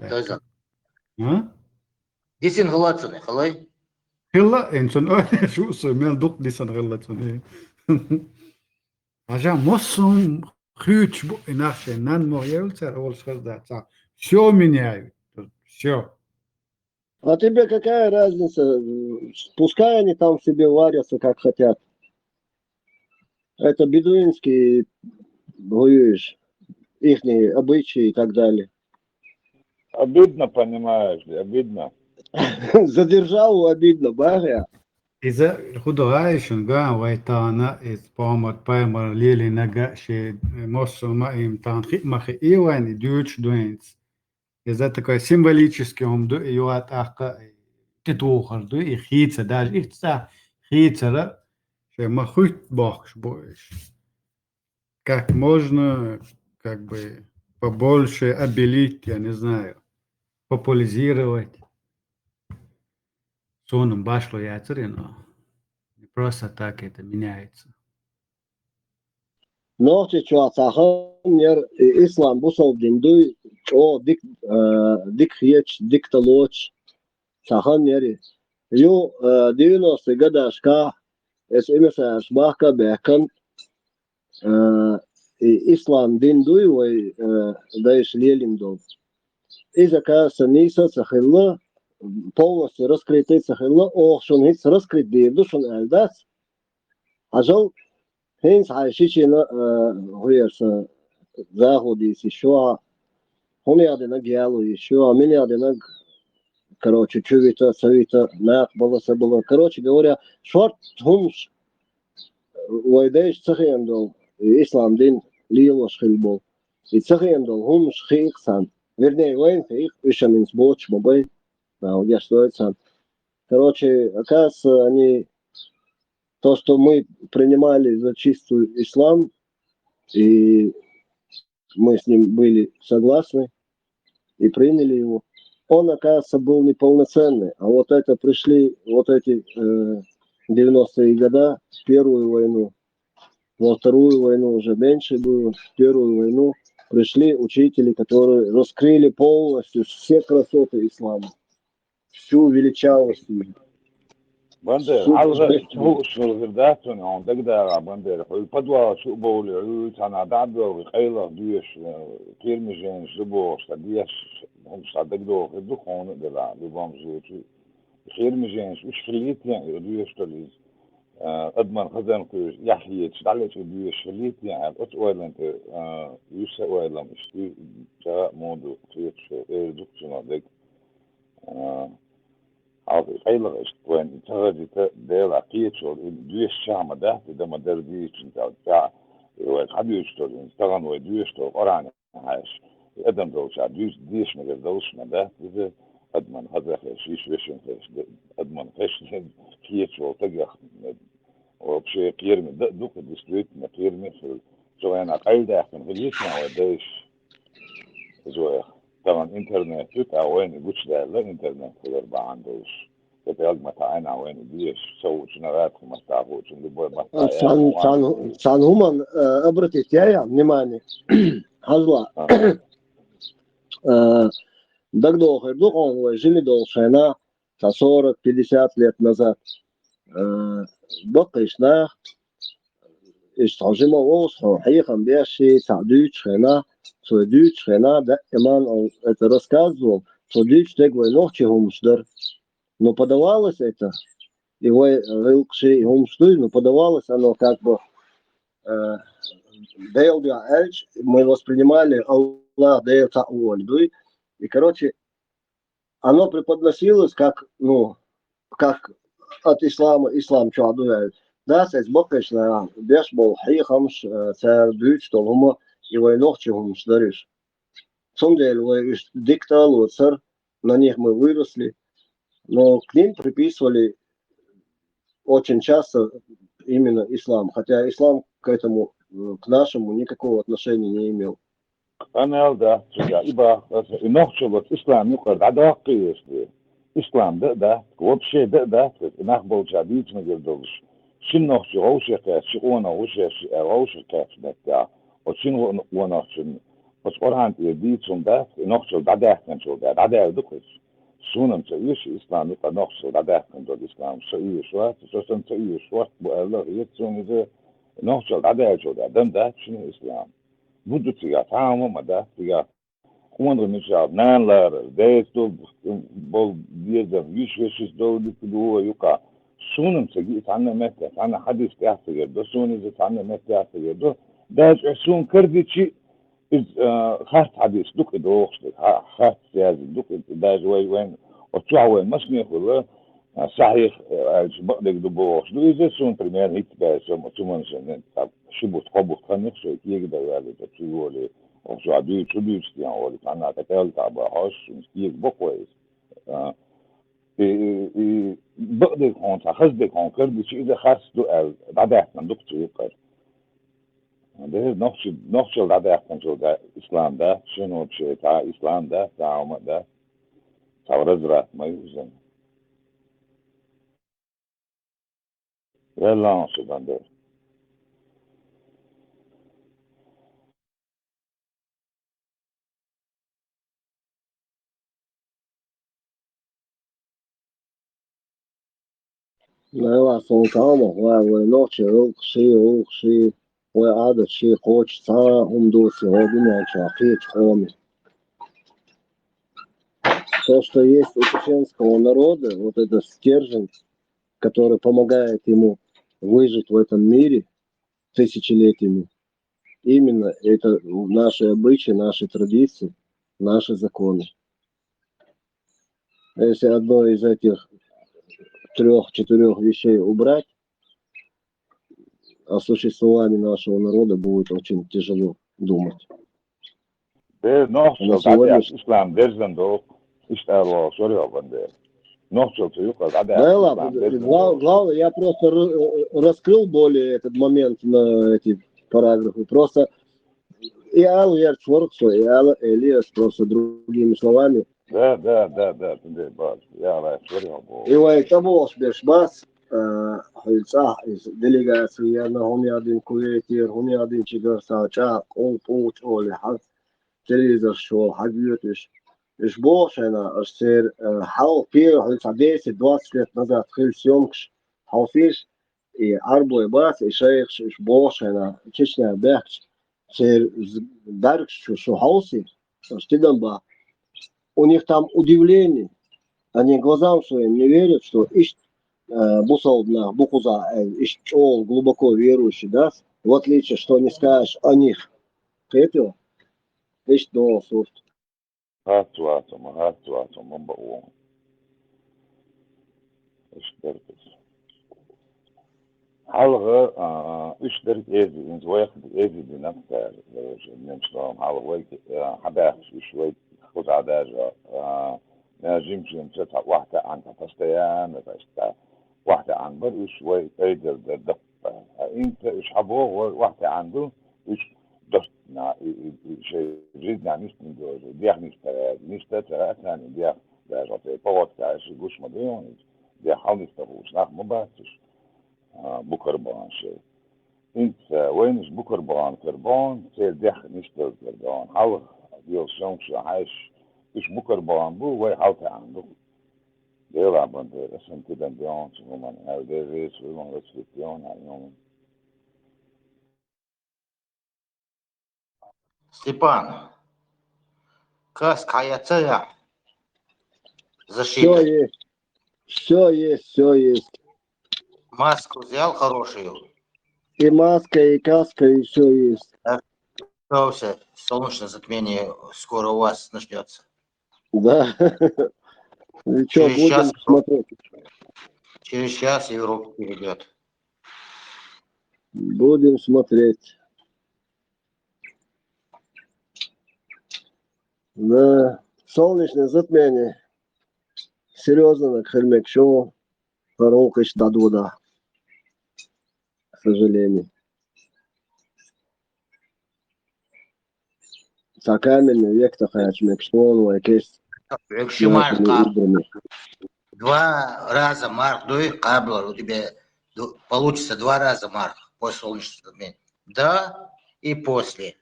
Тоже. ha Дисин Галацуны, халай. Hilla en son öyle şu sömel dok lisan relationen. Aja mossum хюч иначе нан моелцер ол шердаца. Всё меняют. Всё. А тебе какая разница? Пускай они там себе варятся, как хотят. Это бедуинские, воюешь, ихние обычаи и так далее. обидно, понимаешь ли, обидно. За державу обидно, баря. إذا خدوا عايشون قا ويتانا إذ بامر بايمر ليلي نجا شي моссу ما имтан хитмахи ивани дюч дуэнц. إذا такой символически он ду юат ахка титухар ду и хица даже их ца хицера что махут бахш боиш. Как можно как бы побольше обелить, я не знаю, популяризировать. Соном башло яцерino. Не просто так это меняется. Nohti çuatsahan İslam bu sol dindu o dik hiç diktaloç sahan yeri. Yo 90 gadashka es imesa shbahka bekan İslam dindu ve dayış лелимдол. Из-за каниса сахилла полностью раскрытый сахилла о шон хиц раскрыт бирду шон элдас. Ажал хинс хайшичина хуерса заходис еще хонядена гялу еще минядена короче чувита савита нах было было короче говоря шорт хумш вайдеш цахендол ислам дин лилош хилбол и цахендол хумш хиксан вернее вайн хик ишаминс боч бабай я что это короче оказывается они то, что мы принимали за чистый ислам, и мы с ним были согласны и приняли его, он, оказывается, был неполноценный. А вот это пришли, вот эти 90-е годы, первую войну, во вторую войну уже меньше было, в первую войну пришли учители, которые раскрыли полностью все красоты ислама, всю величавость. بندر حلقة هو شغردات عن دقدر بندر الفضوى شو بقول أنا دعوة وخيلة ديش كثير مجان شبو شديش هم صدقوا الدخان دلا لبام زوجي كثير مجان وش خليت يعني ديش تليز أضمن خزان كويس يحيي تشتغلت ديش خليت يعني أتوال أنت يسوى لهم يشتي جاء موضوع كثير شيء دكتور دك هذا خيلة وين تغادي دير عقيد شو دويش شام ده ما دير ديش انت بتاع وحبي يشتغل يشتغل ودويش تو قرانه هاش ادم دول شاب ديش ما دوش ما ده كده ادمن هذا شيء ويشن ادمن فيش كيت شو تجح وبشيء كثير من دوك ديستريت كثير من شو انا قايل ده كان غليتنا ودايش زوير طبعا انترنت بتاع وين يقولش ده لا انترنت غير بقى عندوش بتاعك متاعنا وين ديش سو شنوات ما تعرفوش اللي بقول ما Сан Гуман, обратите внимание, Хазла, Дагдохер, он жили должена 40-50 лет назад. بقيشنا استعجموا وصحوا حقيقة بيشي تعديش خنا تعديش خنا ده إيمان это рассказывал تعديش تقوى نوحي هم شدر но подавалось это его рылкши هم шдуй но подавалось оно как бы Дейл Эльч, мы воспринимали Аллах Дейл Та'оль. И, короче, оно преподносилось как, ну, как от ислама, ислам что одует. Да, с бокочно, беш был хихамш, царь дуть, что лума, и войнохчевым шдаришь. В самом деле, диктал, царь, на них мы выросли, но к ним приписывали очень часто именно ислам, хотя ислам к этому, к нашему никакого отношения не имел. أنا ده يبقى نخشى الإسلام يقعد على قياس إسلام ده وبشيء ده نخبل جديد ما يقدرش شن نخشى غوش قياس شقونا غوش قياس ده وشن ونخشى بس قرآن يديد سون ده نخشى ده كان شو ده دكتور شونم تعيش إسلام يبقى نخشى ده كان ده الإسلام تعيش وقت شو تعيش وقت بقى يتسون إذا نخشى ده شو ده شنو إسلام budu tiga tamo mada tiga kundra misal nanlar desto bol dieza vishvesh do do yuka sunum segi tanne mette tanne hadis tehtiger do suni ze tanne mette tehtiger do das sun kardichi is khast hadis duk do khast yaz duk das وين وتشاوي مسني هو صحيح بقدر دبوش دو إذا سون بريمير هيك بس سومن سنة شبوت قبوت خنيق شو يقدر يعني تقولي أو شو عدي شو بيشتي أو اللي كنا كتير تابع هاش مستيق بقويس بقدر كون تخص بكون كرد شيء إذا خاص دو بعد من دكتور يقدر ده نقش بعد أحسن شو ده إسلام ده شنو بشيء تاع إسلام ده تعامل ده تعرض ما يوزن يلا شو ده لا فون كامو ونوتشي روخشي وعادة شي خوش تا دوси година чахи чхоми. То, что есть у чеченского народа, вот этот стержень, который помогает ему выжить в этом мире тысячелетиями, именно это наши обычаи, наши традиции, наши законы. Если одно из этих 3-4 вещей убрать, о существовании нашего народа будет очень тяжело думать. إسلام درزن دو إشتغلوا سوريا بندر نحصل تيوكا Да ладно, главное, я просто раскрыл более этот момент на эти параграфы. Просто Иал Ярчворк, что Иал Элиас, просто другими словами. Да, я рад, сория. И вот того, что бешбас, делегация на один кулетир, один чигарса, ча, он путь, оли, телевизор шел, хагютиш. إيش بوش أنا أشتر حاول فيه حلت عديس 20 لет назад خلص يومكش حاول فيش عربو يباس إيش بوش أنا تشنا بحش شير даркш что хауси что ба у них там удивление, они глазам своим не верят, что ищ бусолдна букуза ищ глубоко верующий, да, в отличие, что не скажешь о них, это ищ до сорт. هاتوا من بقوم اشتركت حلقة اشترك ايزي انت واخد ايزي بنفسها نمشلهم حلقة حباح شوي خذ عداجة ناجمش نمسكها واحدة عن تفستيان واحدة عن بر شوي ايدر دق انت ايش حبوه واحدة عنده ايش na życia nicht diach nicht terrasan diach da że powodka jest gusz modern diach halist to nach mobacisz bukarban się int وين is bukarban karban se diach nicht karban hal dio song się haish is bukarban bu we halt عنده dela bande sente d'ambiance man der ist vraiment restriction non. Степан, какая цель защиты? Все есть. Маску взял хорошую? И маска, и каска, и все есть. Все, солнечное затмение скоро у вас начнется. Да. И что, Через час, будем смотреть? через час Европа перейдет. Будем смотреть. Да. Солнечное затмение. Серьезно, Хельмек, что Паролкач Дадуда. К сожалению. Сакамельный век такая, Чмекштон, Лайкест. Якщо Марк 2 раза Марк дует, каблер, у тебя получится 2 раза Марк после солнечного затмения. Да и после.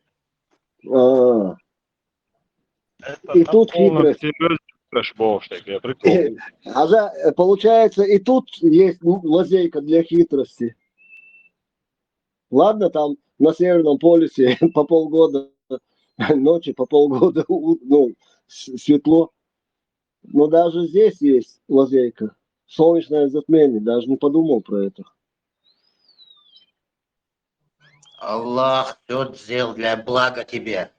И тут хитрость. Получается, и тут есть лазейка для хитрости. Ладно, там на Северном полюсе по полгода ночи, по полгода светло. Но даже здесь есть лазейка. Солнечное затмение. Даже не подумал про это. Аллах все сделал для блага тебе.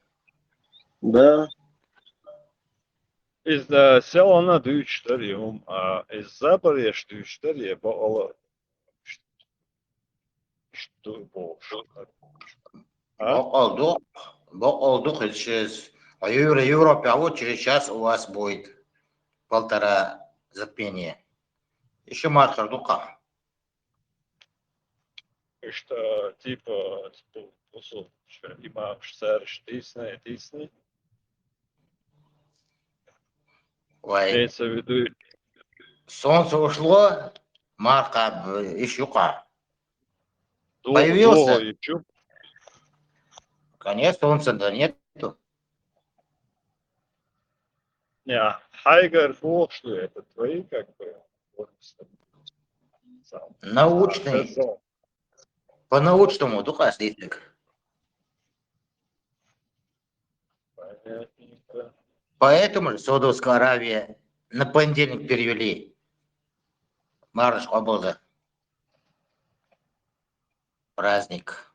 Да. Iz Selona düüçtarium, iz Zaporiež düüçtarie bo что Бог через Европе, а вот через час у вас будет 1,5 затмения. Еще Марк Ардука. Что типа имам шцерш тисни. Имеется в виду. Солнце ушло, Марка Ищука. Появился. Конечно, солнца-то нету. Не, Хайгер Фокшлу, это твои как бы научный. По-научному духа слиток. Понятненько. Поэтому же Саудовская Аравия на понедельник перевели Марш Обоза. Праздник.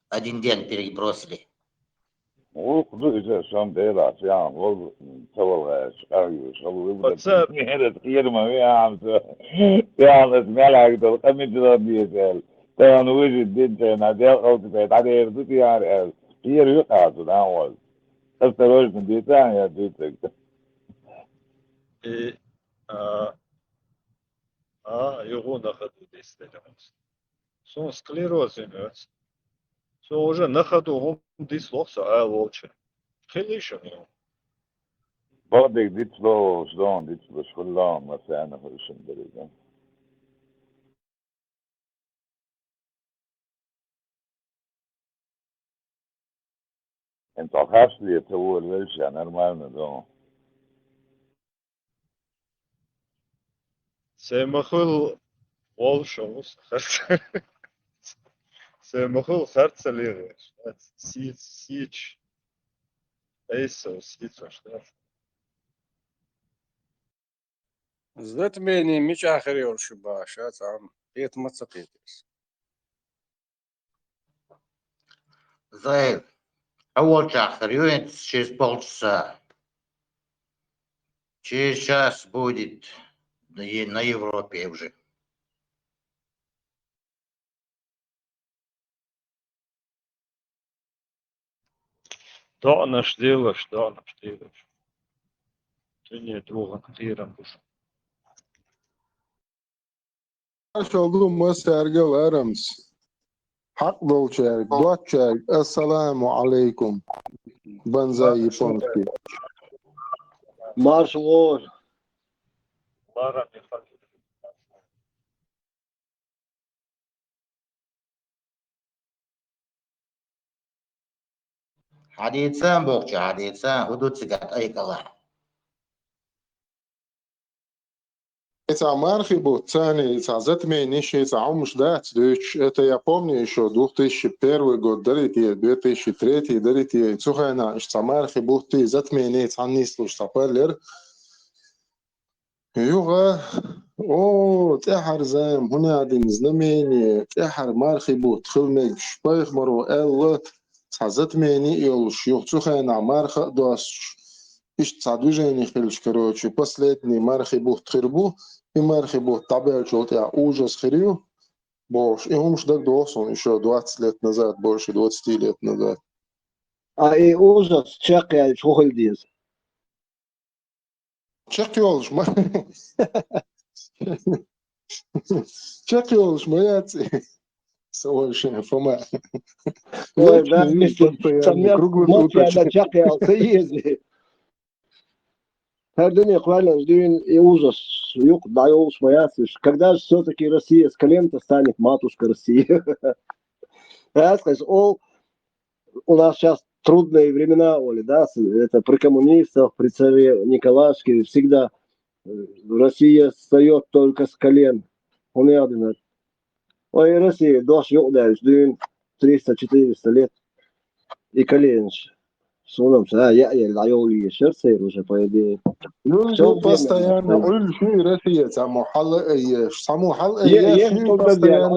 1 день перебросили. Его на ходу действовать. Сон склероз имеется. Все уже на ходу он дислокса, а лучше. Хилишен. بعدك دي شلون دي شلون مثلا في الشمبرية انت عارف لي تو ليش يعني نورمالنا ده Semahul Волшовус. Semahul Харцелириш. Сич. Эйсо, Сичо, что? Затмение меча хрел шибаша, там, это мацапетис. Заэль. А вот Чахарюин через полчаса. Через час будет на Европе уже. Да, наш делаешь. Ты не друга тирам. شغل مسرگل ارمس حق دولچاک دوچاک السلام عليكم بنزا يبونسكي Марш вор. Haditsan bokça haditsan hudut sigat aykala. Это Мархибу цены затмение еще муж дать. Это я помню еще 2001 год, дарите 2003 дарите цухайна, что Мархибу ты затмение цанни слушай, парлер. Юга О, тяхар зам, хуна один знамение, тяхар мархибут, хилмег, шпайх маро, элла, цазат мени, илш, юхцухай на марха, дуас, иш цадужени хилш, короче, последний мархибут хирбу, и мархибут табел чолтя ужас хирю, бош, и умш так досон, еще 20 лет назад, больше 20 лет назад. А и ужас, чекай, чухольдиз. Чекиолш, чекиолш, мояцы. Совершенно, Фома. Ой, да, Вечный вид если постоянно, круглосуточно. я чекал, ты езди. Her день хвален, день и ужас. Юг, да, уж мояцы. Когда же все-таки Россия с колен-то станет матушка России? Да, скажешь, у нас сейчас трудные времена, Оля, да, это при коммунистах, при царе Николашке, всегда Россия встает только с колен. Он яден. Ой, Россия, дождь югдаешь, дюн 300-400 лет. И колен. Сонам, я лайол и шерсейр уже, по идее. Ну, постоянно, ши Россия, саму хала еш, саму хала еш, ши постоянно,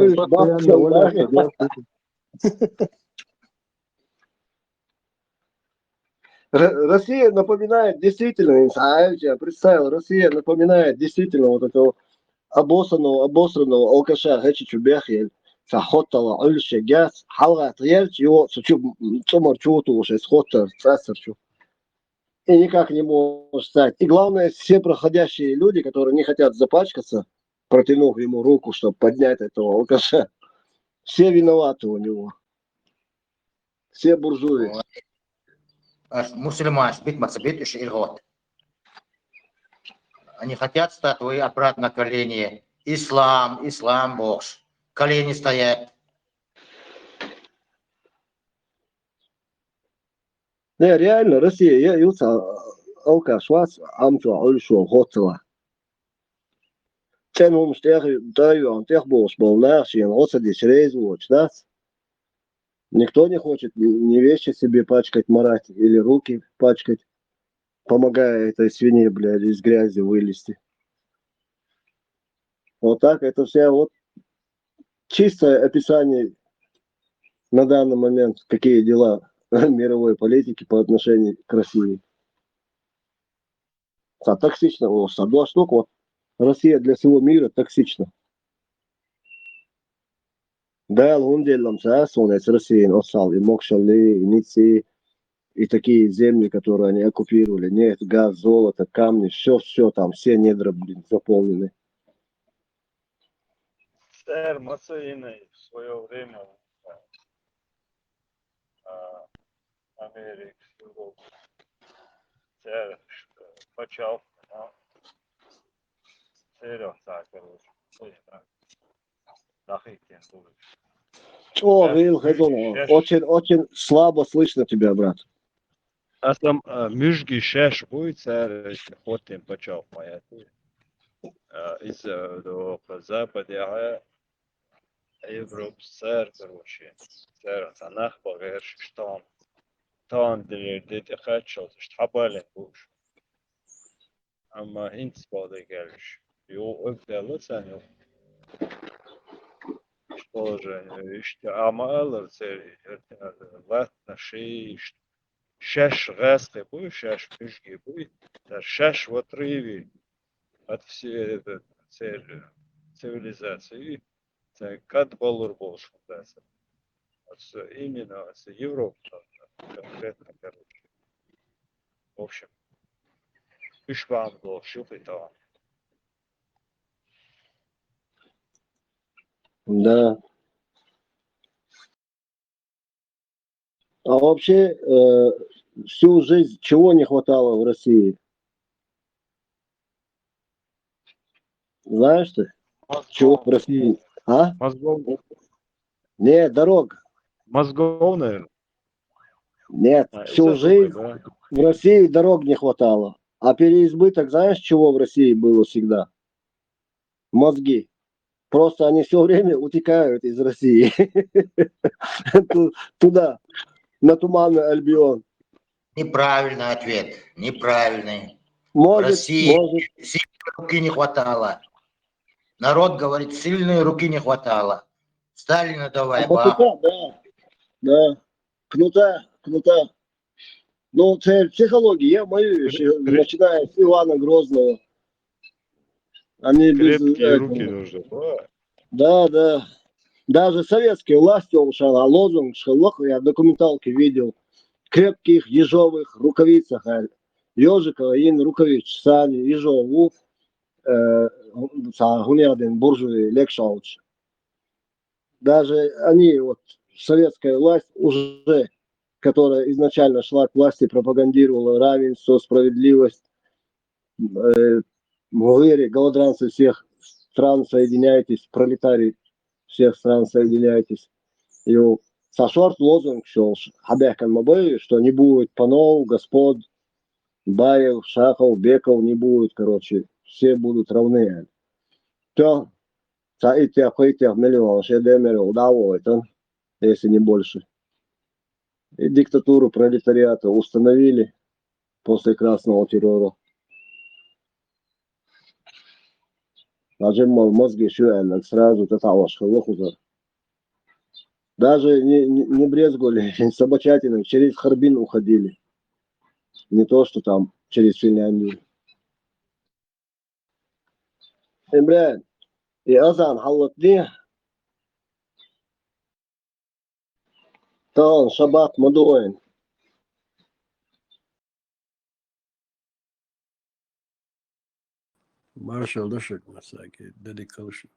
Оля, Россия напоминает действительно, я представил, Россия напоминает действительно вот этого обосранного алкаша Гечичу Бехель, Сахотала, Ольше, Газ, Халга, Триельч, его Цумар Чуту уже схода, Цесарчу. И никак не может стать. И главное, все проходящие люди, которые не хотят запачкаться, протянув ему руку, чтобы поднять этого алкаша, все виноваты у него. Все буржуи. Мусульман, бит мацабит и иргот. Они хотят статуи обратно на колени. Ислам, бокс. Колени стоят. Не, реально, Россия, я юца алкаш вас, амтва, ольшо, готова. Цен ум стех, даю, он тех был, был наш, и он отсадись, рейзвоч, да? Никто не хочет ни вещи себе пачкать, марать, или руки пачкать, помогая этой свинье, блядь, из грязи вылезти. Вот так, это вся вот чистое описание на данный момент, какие дела мировой политики по отношению к России. Токсично, два штук, вот Россия для всего мира токсична. Да, он делом он с Россией отстал, и Мокшали, и Ниццы, и такие земли, которые они оккупировали, нефть, газ, золото, камни, все там, все недра, блин, заполнены. Сэр Мацаиной в свое время Америка, Европа, сэр почал, сэр, так, короче, дахикен будет. Очень слабо слышно тебя, брат. А там мюжги шеш будет, сэр, хотим почал моя. Из запада Европа, сэр, короче, сэр, анах багаж, что там дед хачал, что хабален буш. Ама инц подыгрыш. Йо öfkelersen положение. İşte ama alırsa vatna şey işte şaş gazke bu şaş müjgi bu der şaş ватриви от всей этой цивилизации как болур болш именно с Европы конкретно короче. В общем, пешком был шухитал. Да. А вообще всю жизнь чего не хватало в России? Знаешь ты? Чего в России? А? Мозгов. Нет, дорог. Мозгов, наверное. Нет, всю жизнь в России дорог не хватало. А переизбыток, знаешь, чего в России было всегда? Мозги. Просто они все время утекают из России. Туда, на Туманный Альбион. Неправильный ответ. Неправильный. Может, России руки не хватало. Народ говорит, сильной руки не хватало. Сталина давай, Вот ба. это, да. Круто. Ну, это психология, я мою, начиная с Ивана Грозного. Они без Крепкие руки этого. нужны. Да. Даже советские власти, лозунг шеллох, я в документалке видел, крепких ежовых рукавицах, ежикова ин рукавиц, сани ежову, гунядин буржуи лекшауч. Даже они, вот, советская власть уже, которая изначально шла к власти, пропагандировала равенство, справедливость, голодранцы всех стран, соединяйтесь, пролетарии всех стран, соединяйтесь. И сошел лозунг, что Хабехкан Мабой, что не будет панов, господ, баев, шахов, беков, не будет, короче, все будут равны. То, этих миллионов, если не больше. И диктатуру пролетариата установили после красного террора. Нажимал мозги сразу даже не брезговали собачатиной, через Харбин уходили. Не то, что там через Финляндию. Имран, и Азан халатни. Тан шаббат мадуэн. Marshall District Masaki, dedication.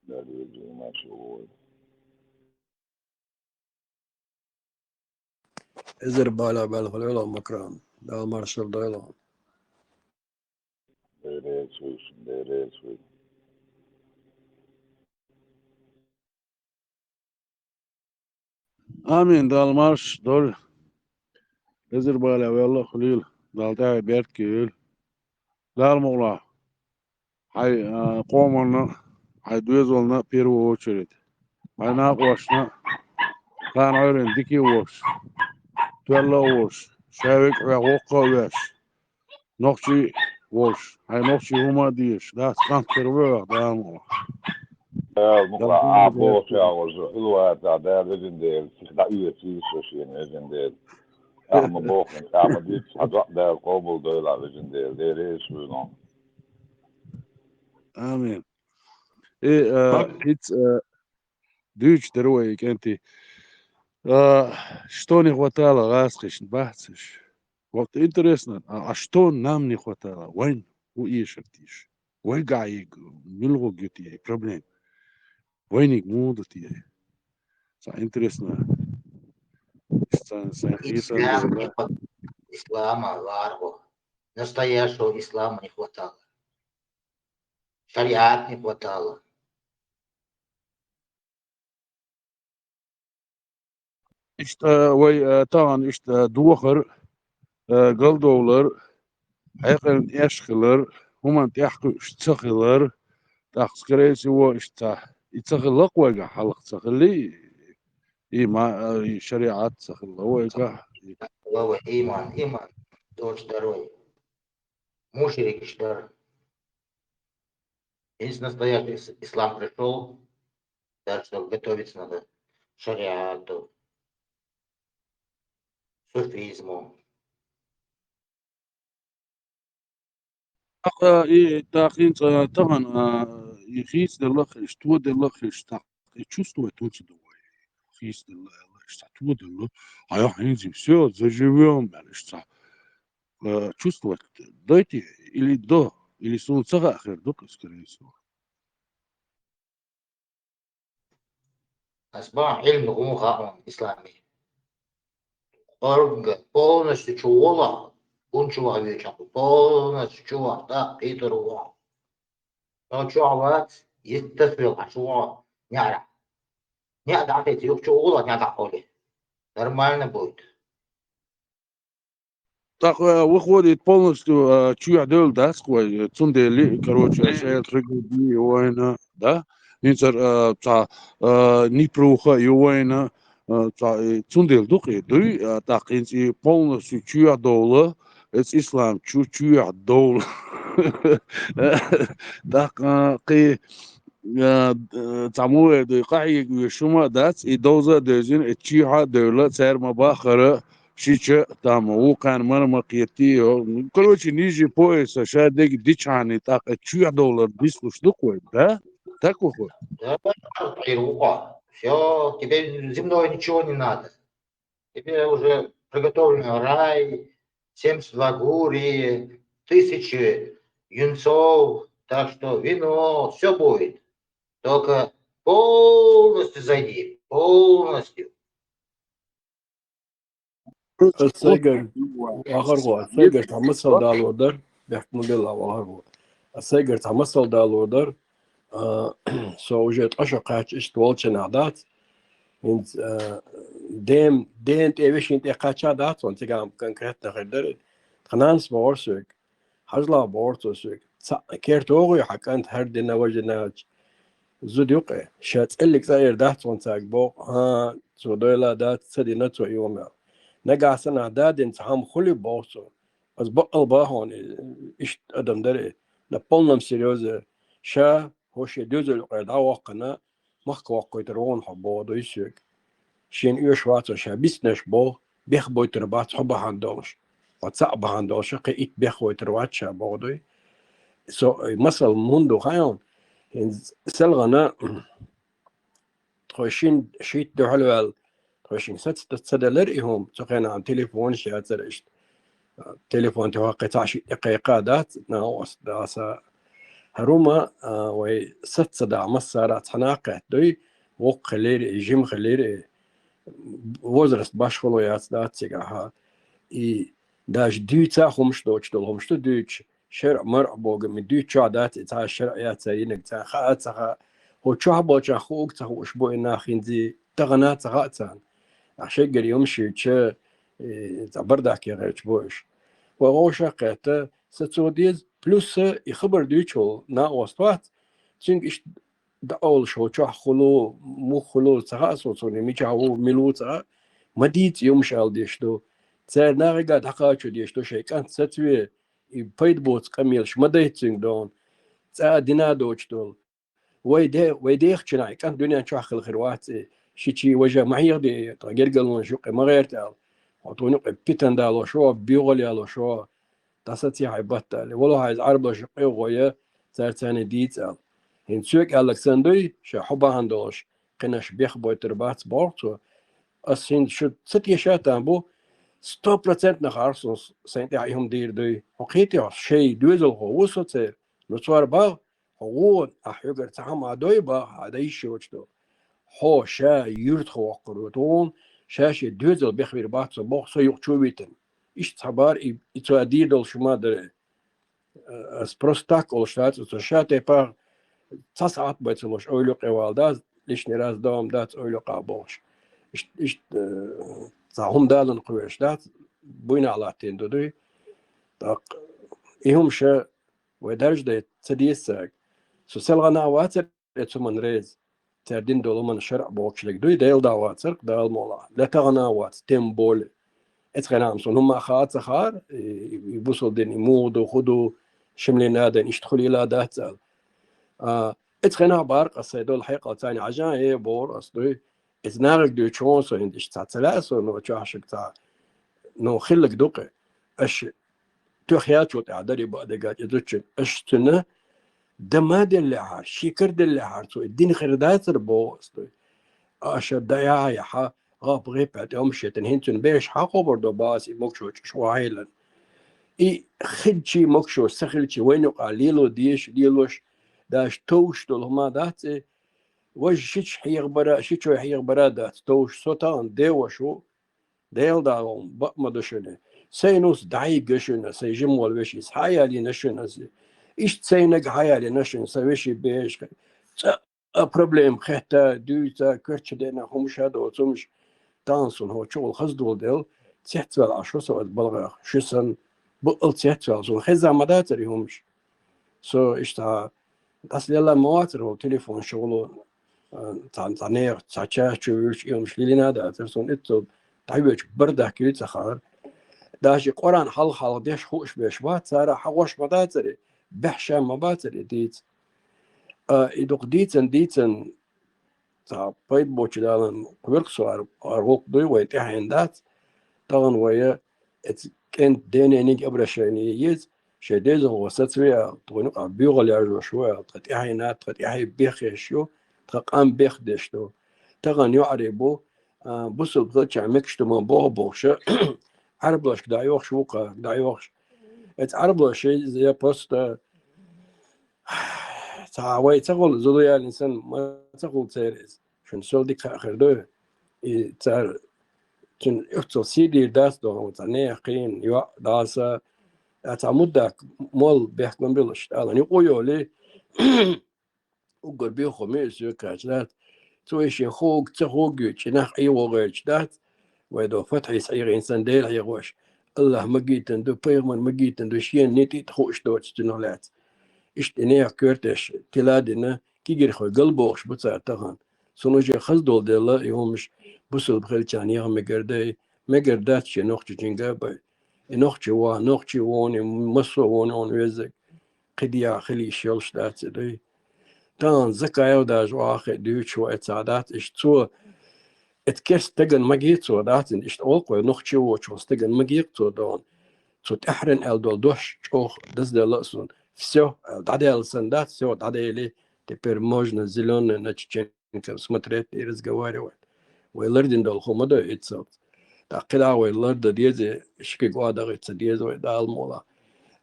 That is very much reward. Ezer Bala Balhola Macron, Dal Marshall Doyle. There is sweet. Amin, Dal Marsh, Dol. Ezer Bala Vella Khalil, Dal Tay Bertkil. Dal Mola. Hay قومنا هيدوزولنا بيرو وشريت هينا وشنا كان عيرين ديكي وش تولى وش شاوك وقا وش نقشي وش هاي نقشي هما ديش ده كان تروح ده مولا Mukla abo was ulwa ta da legendary da UFC so legendary Ahma Boken Ahma dit had da global dollar legendary there is we Amen. It's дюч дорогой кенти. Что не хватало, раскиш, бахциш. Вот интересно, а что нам не хватало? Войн у Ишертиш. Вой гаек, милго гюти, проблем. Войник мудати. Интересно. Ислама, варву. Настоящего ислама не хватало. Шариат не хватало. وي طبعا دوخر قلدولر حيقن يشخلر هما تحكوا اشتخلر تحسكريسي هو يتخلق ويقع حلق تخلي ما شريعات تخلق ويقع هو إيمان دوش дорой. Мушрик штар. Если настоящий ислам пришел, так что готовиться надо шариату, суфизму. تاخين طبعا يخيس دلخش تو دلخش чувствует очень довольно خيس дلخش то дلخ а я хинзи все заживем что чувствовать дайте или до или солнца ахер до скорее всего أصبح علم غموخ إسلامي. полностью чула, он чула вечером, полностью чула, да, и другого. Но чула, يتصل عشوة نعرف نعرف يتيوب чула نعرف قولي. Нормально будет. Так выходит полностью чуя дел, да, сквозь цундели, короче, шейл тригуби, война, да, инсер не пруха и война, цундел духи, дуй, так инси полностью чуя дола, اس اسلام تشوع الدولة دقي تعمو دي قاعي يشوما دات إدوزة دزين تشيها دولة سير مباخرة شيء تامو كان مر مقيتي كل شيء نيجي بويس شادك ديشاني تاق تشيع دولار بيسلوش دقوي да так выходит. Да, Ируха. Все, тебе земное ничего не надо. Тебе уже приготовлен рай, 72 гури, 1000 юнцов, так что вино, все будет. Только полностью зайди, полностью. السيجر وآخر السيجر تمثل دالودر بيحكموا بالله وآخر السيجر تمثل دالودر سوجت أشقات إستوالشن عادات إن دين تيوشين تقاتش عادات وانت قام كونكريت نقدر خنانس بورسك حجلا بورسك كيرتوغي حكانت هردنا وجناج زوديوقي شات اللي كثير دات وانت بو ها سودولا دات سدينا تو يوم نقع سنة داد انتحام خلي بورسو از بقل باهون إيش أدم دري نبولنم سيريوزة شا هوش دوزل قيدا وقنا مخ وقيت رون حبو دويسيك شين إيش واتو شا بيسنش بو بيخ بوي تربات حبا هاندوش واتساق هاندوش قيت بيخ بوي تربات شا بودوي سو مثل موندو خايون سلغنا تخشين شيت دو حلوال تخشين ستستدلرئهم تقين عن تليفون شاتر إشت تليفون توقيت 10 دقيقة دات ناوس داسا هروما وي ست صدع مسارات حناقة دوي وق خليري جيم خليري وزرس باش خلويات دات سيقاها إي داش دو تاخو مش دوش دولهم شتو دوش شرع مرع بوغ من دو تشا دات إتا الشرعيات ساينك تا خاات سخا هو تشا بوچا خوك تخو اشبو إنا خينزي تغنات سخاتان عشان يمشي تشا تعبردك يا غير بوش وغوشا قاتا ستوديز بلس يخبر ديشو نا وستوات تشينك إيش داول شو تشا خلو مو خلو سخاس وصوني ميشاو ميلو سخا مديت يمشال ديشتو تسير ناغيقا دقاچو ديشتو شيكان ستوي يبيد بوت قميلش مديتين دون تسا دينا دوشتول ويديخ شناي كان دنيا تشاخ الخروات شيء وجه معي دي تغير قالون شو ما غيرت عطوني بيتن دالو شو بيغلي على شو تاساتي عيبات والله عايز عربة شقي وغوية تارتاني ديتال هنسوك ألكسندري شو حبا هندوش قناش بيخبو تربات بورتو أسين شو ستي شاتان بو 100% نخارسون سنتي عيهم دير دوي حقيقي شيء دوزل هو وصوتي نصور با هو أحيقر تعام عدوي با عداي شوشتو هو شا يرت وقرودون شاش دوزل بخبر بات بوخ سيق شويتن إيش تعبار إتوادير دول شما در سبروستاك أولشتات وشاتي بار تسعات بيتلوش أولو قوالداز ليش نراز دوم دات أولو قابوش إيش تعهم دالن قويش دات بوين على تندو دوي تاق إيهم شا ودرج ده تديسك سو سلغنا واتر اتسمن ريز تردين دولمن شرع بوكشلك دوي ديل داوات سرق دال مولا لا تغناوات تيمبول اتغنام سون هم خاط سخار يبوصل دين يمود وخدو شملين هذا يشتخل الى دات اتغنا بارق الصيدول الحقيقه ثاني عجان بور اصلي ازنارك دو تشونس عندش تاع ثلاثه نو تشاشك تاع نو خلك دوقه اش تو خياتو تاع دري بعد قاعد يدش اش تنه دماد اللي عار شيكر اللي عار تو الدين خردات ربو اصلي اش دايا يا ح غاب غيب بعد امشيتن هنتن بيش حقو برضو باسي مكشو شو عيلن اي خدشي مكشو سخلشي وينو قاليلو ديش ديلوش داش توش دولما دات وج شيش حيغبرا شيشو حيغبرا دات توش سوتان ديوشو ديل داون بقمدشنه سينوس دعي قشنه سيجم والوشيس حيالي نشنه إيش تسينك حيالي نشن سويشي بيش بروبليم خيتا دوتا كرتش دينا همش هذا وتمش تانسون هو شغل خصدول ديل تحتوال عشرة سواد بلغة شسن بقل تحتوال زون خزا مداتري همش سو إشتا أصل يلا مواتر هو تليفون شغله تعنير تشاشة ويش يومش لينا دا ترسون إتو تعيبش برده كيت سخار داشي قرآن حل ديش خوش بيشوات سارة حوش مباتري بحشا مباتري ديت إدوق ديتن تا بايد بوش دالن قبرقسو أروق دوي ويتحين دات طبعا ويا كانت ديني نيك أبرشاني يز شديد هو ستويا طونق بيغل يرجو شوية تحينات تحي بيخ شو تقام بيخ دشتو تغن يعربو بصل بغلتش عمكشتو من بوغشة عربلش دايوخ شوقة دايوخ عربلش شيء زي بوست تعوي تقول زلويا الإنسان ما تقول تيريز شن سول ديك آخر دو تار تن اختو سيدي داس دو تاني قين يو داسا تعمدك مول بيحكم بلش أنا يقولوا لي وقول بيخو ميسو كاتلات تويشي خوك تخوك تناح أي وغيرش دات ويدو فتحي صغير إنسان دير يغوش الله مجيتن دو بيغمن مجيتن دو شين نيتي تخوش دوت تنولات اشتنيا كورتش تلادنا كيجر خو قلبوش بتصير تغن سونوجي خزدول ديلا يومش بوصل بخيل تانيا مقردات شي نوختي جنجابا نوختي واني مصو وان ويزك قديا خلي شيلش دات دي تان زكايو داج واخي دوتش واتسادات اشتو اتكس تجن مجيتو داتن اشت اولقو نوختي وچوس تجن مجيتو دون تو تحرن دول دوش چوخ دز دلسون все дадел сандат все дадели теперь можно зеленый начать смотреть и разговаривать ويلردن دول خمدا اتساب تاقلا ويلرد ديزي شكي قوادغ اتسديزو دال مولا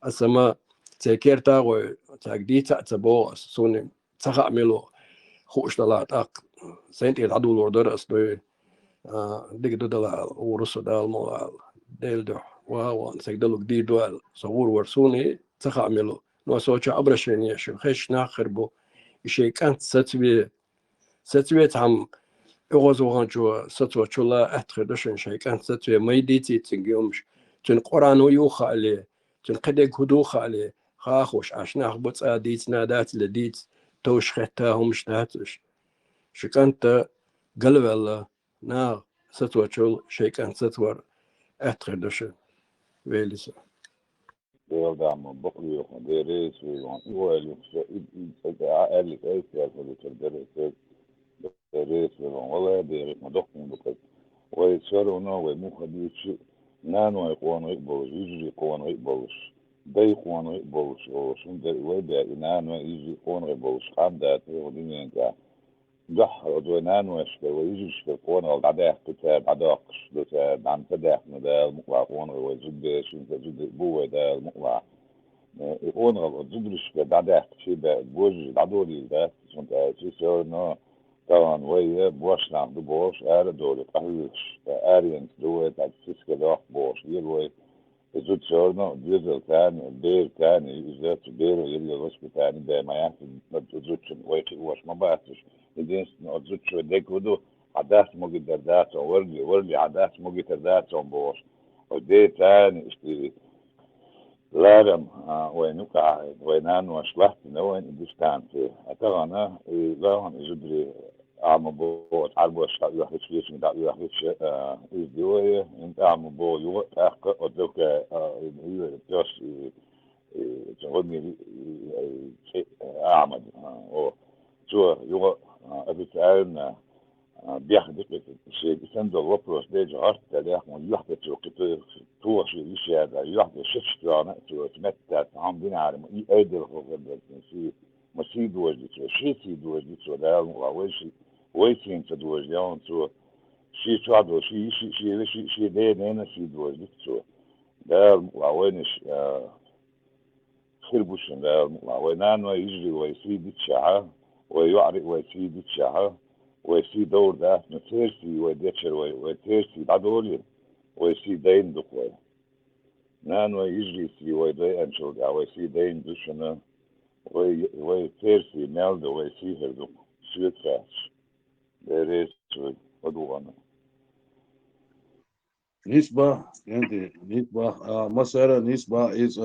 اسما تذكرتا و تاقدي تاتبو سوني تخا ميلو خوش دلات اق سنتي العدو الوردر اصلي ديك دلا ورسو دال مولا ديل دو واو سيدلو جديد دوال صور ورسوني تخا ميلو نو سوچا ابرشني شو خش ناخربو شي كانت ستوي تعم اغوزوغان جو ستوى چولا اتخدشن شي كانت ستوي ميديتي تنجيومش تن قرانو يوخا عليه تن قدك هدوخا عليه خاخوش عشناخ بوتس اديت نادات لديت توش ختاهم شتاتش شي كانت قلب الله نا ستوى چول شي كانت ستوى اتخدشن ويلسا Dama baklı yok mu? Deri suyuyor. İyi yoksa ellik ay siyasal deri suyuyor. Valla deri ma dokun bakıl. Ve sonra ona ve muhadisi nano ekonu ikboluş, yüzü ekonu ikboluş, day ekonu ikboluş. O şimdi ve de nano yüzü ekonu ikboluş. Kamda teyodinin ka. جح ودوينان وشك ويجيش كون والعداء كتاب عداقش كتاب عن تداح ده المقلع كون وزد شنت زد بوه ده المقلع كون زدش كعداء شيء ده بوج عدولي ده شنت تيسير إنه طبعا ويا بوش نعم بوش دولي قهوش آرينت دوه تاكسيس كده بوش يلوي زود شورنا ديزل تاني بير تاني إزاي بير يلي وش تاني ده ما يعني زود شن ويكي وش ما باتش إذا نقصد شو ديك ودو عداس موجي دردات ورلي عداس موجي دردات بوش ودي تاني اشتري لارم وينوكا وينان وشلحت نوين ديستان في أتغنى لهم يجدري عم بوت عربوش يحرش ليش من دعوة يحرش إزدواية انت عم بو يوقع تحقق ودوك يوش تغني أعمد شو يوقع أبتعالنا بياخد شيء يسند الوبروس ديج عرض تلاح من يحدث وقتل طوع شيء يشي هذا يحدث شفترانا تمتع عاملين على أيدي الخوفين في مسيد وجدت شيء سيد وجدت ولا ويسين تدوج يوم تو شيء تعدو شيء ده هنا سيد وجدت ده وينش خربوش ده وينان ويجري ويسيد الشعة ويعرق ويسيد الشعة ويسي دور ده نتيرسي ويديتشر ويتيرسي بعدولي ويسي دين دقوي نان ويجري سي ويدي انشل ده ويسي دين دوشنا ويتيرسي مالده ويسي هردو سويت فاش ديريس ودوانا نسبة يعني نسبة مسألة نسبة is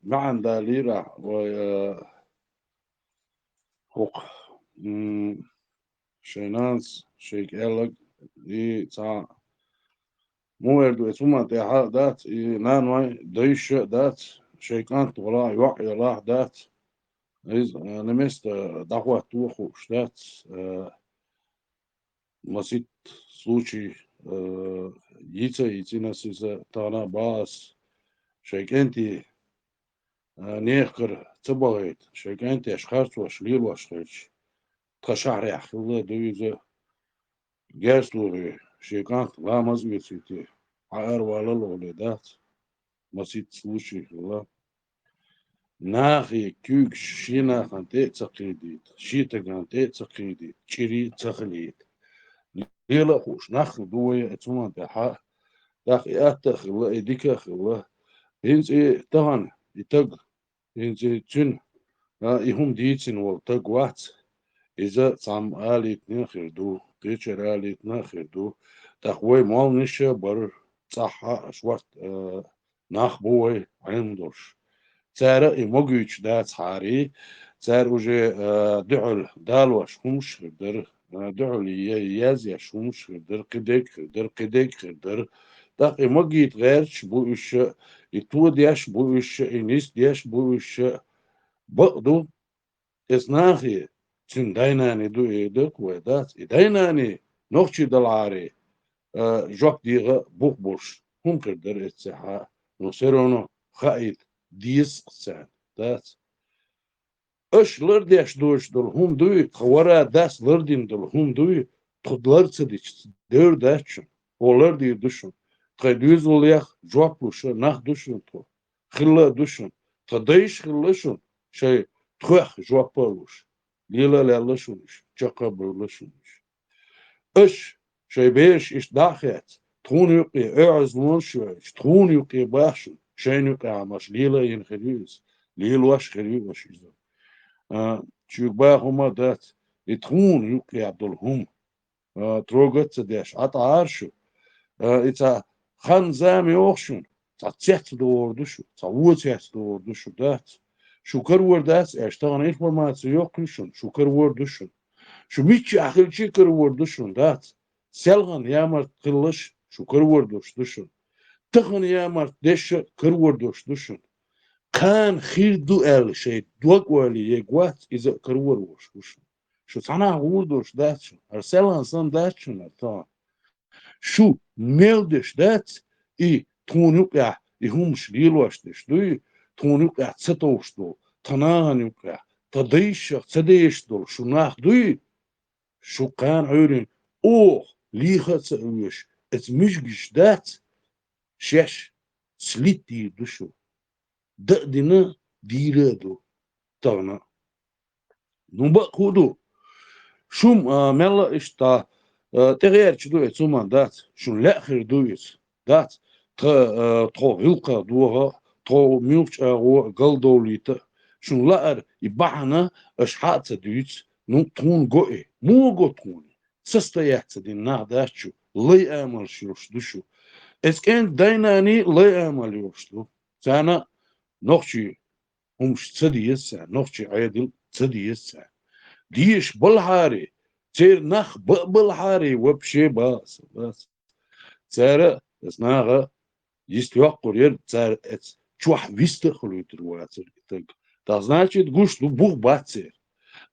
معا داليرة و حق شينانس شيك إلك دي تا مو يردو اسمه تيحا دات نانواي دايش دات شيكان ولا يوحي الله دات إذ نمست دعوة توخوش دات مسيت случай يتي نسيزة تانا باس شيكانتي نيخكر تبغيت شيكانتي أشخاص وشليل وشخيش تخشعر يحخلا دويزة جاسلوغي شيكانت لا مزويتي عار ولا الولادات مسيت случай الله ناخي كيوك شينا خانتي تقيديت شيتا خانتي تقيديت شيري تخليت ليلا خوش ناخ دوية اتوما تحا داخ ياتخ الله يديكخ الله هنز ايه تهان يتق هنز تن يهم ديتين والتق وات إذا تعم آليت ناخر دو تيشر آليت ناخر دو تخوي مال نشا بر صحة أشوات ناخ بوي عندوش تارا إموجيش دات حاري تار وجه دعل دالوش همش در دعل ياز يشومش در قديك در داق إموجيت غيرش بوش يتو دياش بوش إنيس دياش بوش بقدو إسناخي تن دايناني دو إيدك ويدات دايناني نوخشي دلعاري جوك ديغا بوش هم كردر اتساحا نصيرونو خايد ديس قسان دات اش لرديش دوش دل هم دوي خوارا داس لردين دل هم دوي تخدلر تديش دور داتشن ولر دي دوشن تخديز وليخ جوك بوشا ناخ دوشن تو خلا دوشن تدايش خلاشن شاي تخوخ جوك بولوش ليلا لالشونش جاكا بولشونش اش شاي بيش اش داخت تخون يقي اعز لونشوش تخون يقي باشن شين يقي عماش ليلا ينخليز ليل واش خليل واش يزا تشوك باهما دات يتخون يقي عبدالهم تروغت داش عطارشو إتا خان زامي أوخشون تا تيت دور دوشو تا ووتيت دور دوشو دات شكر وردات اشتغل انفورماتيو يوكلشون شكر وردوشون شو ميتشي أخيل شكر وردوشون دات سلغن يامر قلش شكر وردوش دوشون تخن يامر دش كر وردوش دوشون كان خير دو ال شيء دوق ولي يقوات إذا كر وردوش دوشون شو تانا وردوش داتشون أرسلان سان داتشون أرتان شو ميلدش دات إي تونيوك يا يهمش ليلوش دش دوي تونيوك يا تستوش دو تنانيوك يا تديش تديش دو شو ناخ دوي شو كان عيرين أوه ليخة تسويش اتمشجش دات شش سليتي دوشو دقدنا ديرادو تغنا نبقى كودو شوم ملا اشتا تغير شدو اتسومان دات شون لاخر دويس دات ترو غلقا دوها ترو ميوش اغو قلدوليتا شون لأر يبعنا اشحات دويس نو تون قوئي مو قو توني سستيات دين نا داتشو لي امل شوش دوشو اس كان دايناني لي امل يوشتو سانا نوخشي همش تسديس نوخشي عادل تسديس ديش بالحاري تير نخ بالحاري وبشي باس تسارة اسناغا يستوقر ير تسار اتس чуах вистахлу трвацер так да значит гуш ну бух бацер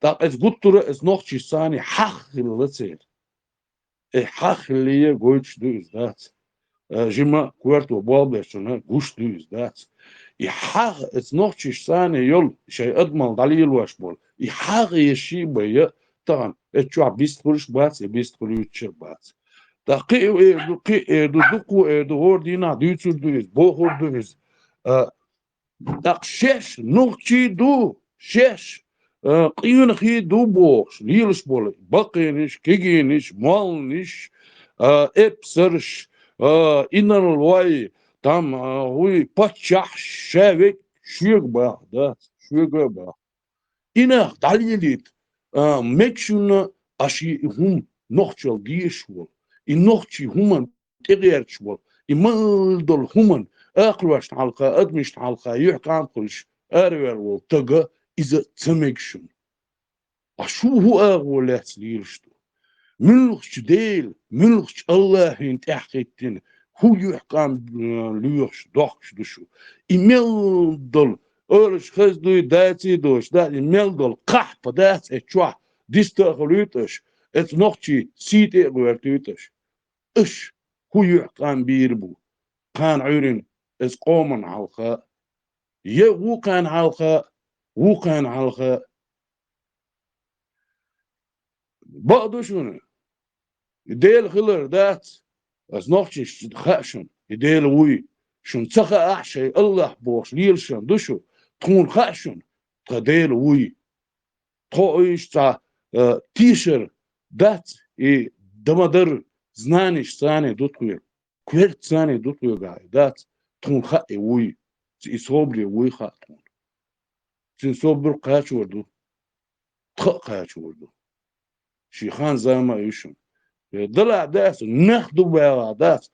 так эс гуттура эс нох чисани хахлацер хахлие гойч дуз дат жима кварту болбешна гуш дуз дат и хах эс нох чисани йол шей адмал далил ваш бол и хах еши бая тан эс чуах вистхлуш бац вистхлуч бац دقيق دقيق دقو دور دينا ديتو دوز بوخور دوز دق شش نوخشي دو شش قيون خي دو بوش ليلش بول بقينش كيجينش مالنش ابسرش انر الواي تام هوي باتشح شافك شيك با ده شيك با انا دليلت مكشونا اشي هم نوخشل ديشول النوختي هما تغيرش بول يمالدل هما اقلوش حلقة ادمش حلقة يحكي عن كلش ارير والتقى اذا تمكشن اشو هو اغولات ليلشتو ملخش ديل ملخش الله انت احكيتين هو يحكم ليش ضخش دشو إيميل دول أرش خز دوي داتي دوش دات إيميل دول قح بدات اتشوا ديستخلوتش ات نوختي سيت اغوارتوتش اش هو يحكم بيربو كان عيرين اس قومن عالخا وو كان عالخا وو كان عالخا بعضو شنو يديل خلر دات as نوختي خاشن يديل وي شن تخا أحشي الله بوش ليلشن دشو تكون خاشن تديل وي تويش تا تيشر دات и دمدر знаниш сане дотуе кверт сане дотуе гай дат тун ха уи и собри уи ха тун син собр кач ворду тха кач ворду شيخان زما يشون دلع داس نخدو بها داس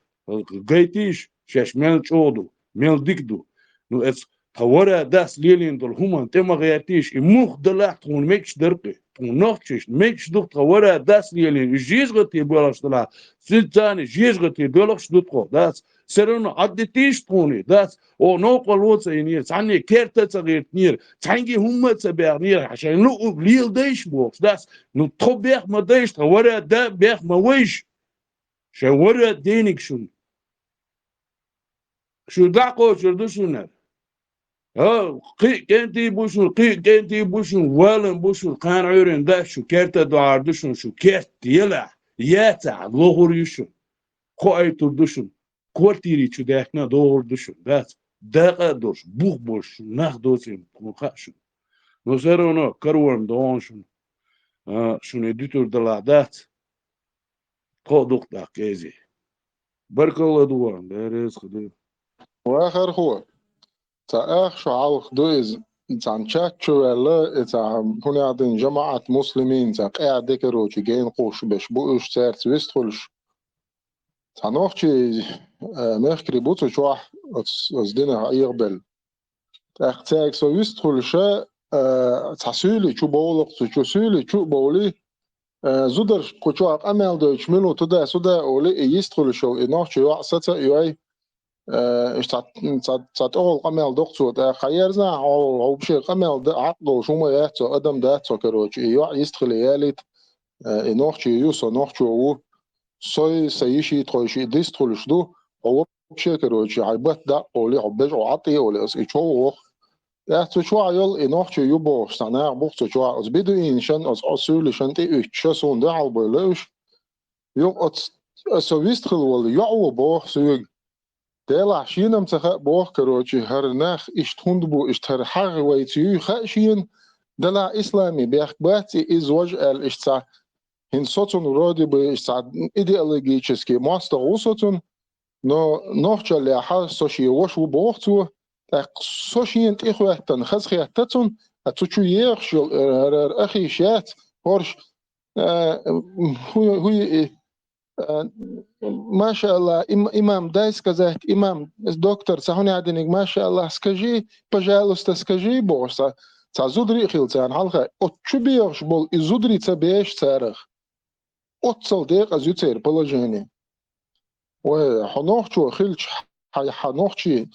قيتيش شاش ميل چودو ميل ديكدو نو اس تورا داس ليلين دول هما تما غياتيش مخ دلع تون ميكش درقي تون نوختش ميكش دو تورا داس ليلين جيزغتي بولاش دلع سيتاني جيزغتي بولاش دوتخو داس سرونو عدتيش توني داس او نو قلوت ينير تعني كيرتا تغير نير تانجي هما تبع نير عشان لو ليل ديش بوكس داس نو تخبيخ ما ديش تورا دا بيخ ما ويش شورا دينك شو دعقو شردو شنر قي كنتي بوشن قي كنتي بوشن والن بوشن قان عيرن دا شو كيرتا دعاردشن شو كيرت يلع ياتع لغور يشن قوي تردشن كورتيري شو داخنا دور دشن دات داقا دوش بوخ بوش نخ دوسين قوخاشن نوزرونو كروان دونشن شو نديتور دلعدات قو دوق داقيزي بارك الله دوان داريز خدير واخر هو تا اخ شو عالخ دويز تان تشاتشو ولا تا هنا عندن جماعة مسلمين تا قاعد ديكروتي جاين قوش باش بوش سارت ويستخلش تا نوختي مخكري بوتو شواح أصدنا يقبل تاختاك سو ويستخلش تحسولي شو بولق شو سولي شو بولي زودر قوشواق أمال دوش ملو تدا سودا أولي يستخلشو نوختي وعساتا يوي تعت أول قمل دكتور ده خيرنا أو بشيء قمل ده عقله شو ما يحتو أدم ده تكروش يستخل يالد نوختي يوسو نوختي هو صي سيشي تخشي ديستخلش دو أو بشيء كروش عبت ده أولي عبج عطي أولي إيشوا يحتو شو عيال نوختي يبو سنة بوخت شو أز بدو إنشان أز أصول شان تي إتشاسون ده عالبلوش يوم أسويستخل ولا يعو بو سوي دلع شينم تخا بوخ كروشي هرناخ اشتهندبو اشتهر حغ ويتيو خاشين دلع إسلامي بيخباتي إزواج الاشتاع هن صوتون رادي باشتاع إيديالوجيشسكي ماستر وصوتون نو نوخش اللي حال سوشي وشو بوختو سوشين إخواتن خزخياتتون أتوشو يخشل أخي شات هورش هو ما شاء الله إمام дай сказать имам доктор сахуни адиниг ما شاء الله скажи пожалуйста скажи босса цазудри хилцан халха отчубиёш бол изудри цабеш царах отцал дек азютер положение و حنوخчу хилч حنوخчи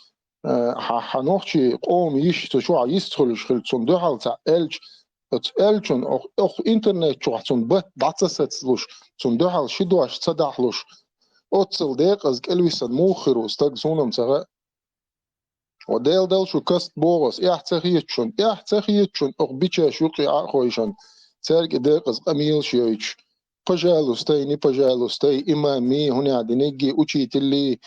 حنوخчи قوم يش تشوع يستخلش خلصون دحالتا элч элчун ох интернет чухцун бат дацасацлуш цун дохал шидуаш цадахлуш отцел дек аз келвисан мухиру стаг сунам цага وديل دل شو كست بوغس احتخيتشون ох бича шуqi ахойшан церк дек аз амил шيويش пожалуйста имами هنا عدنيجي учителли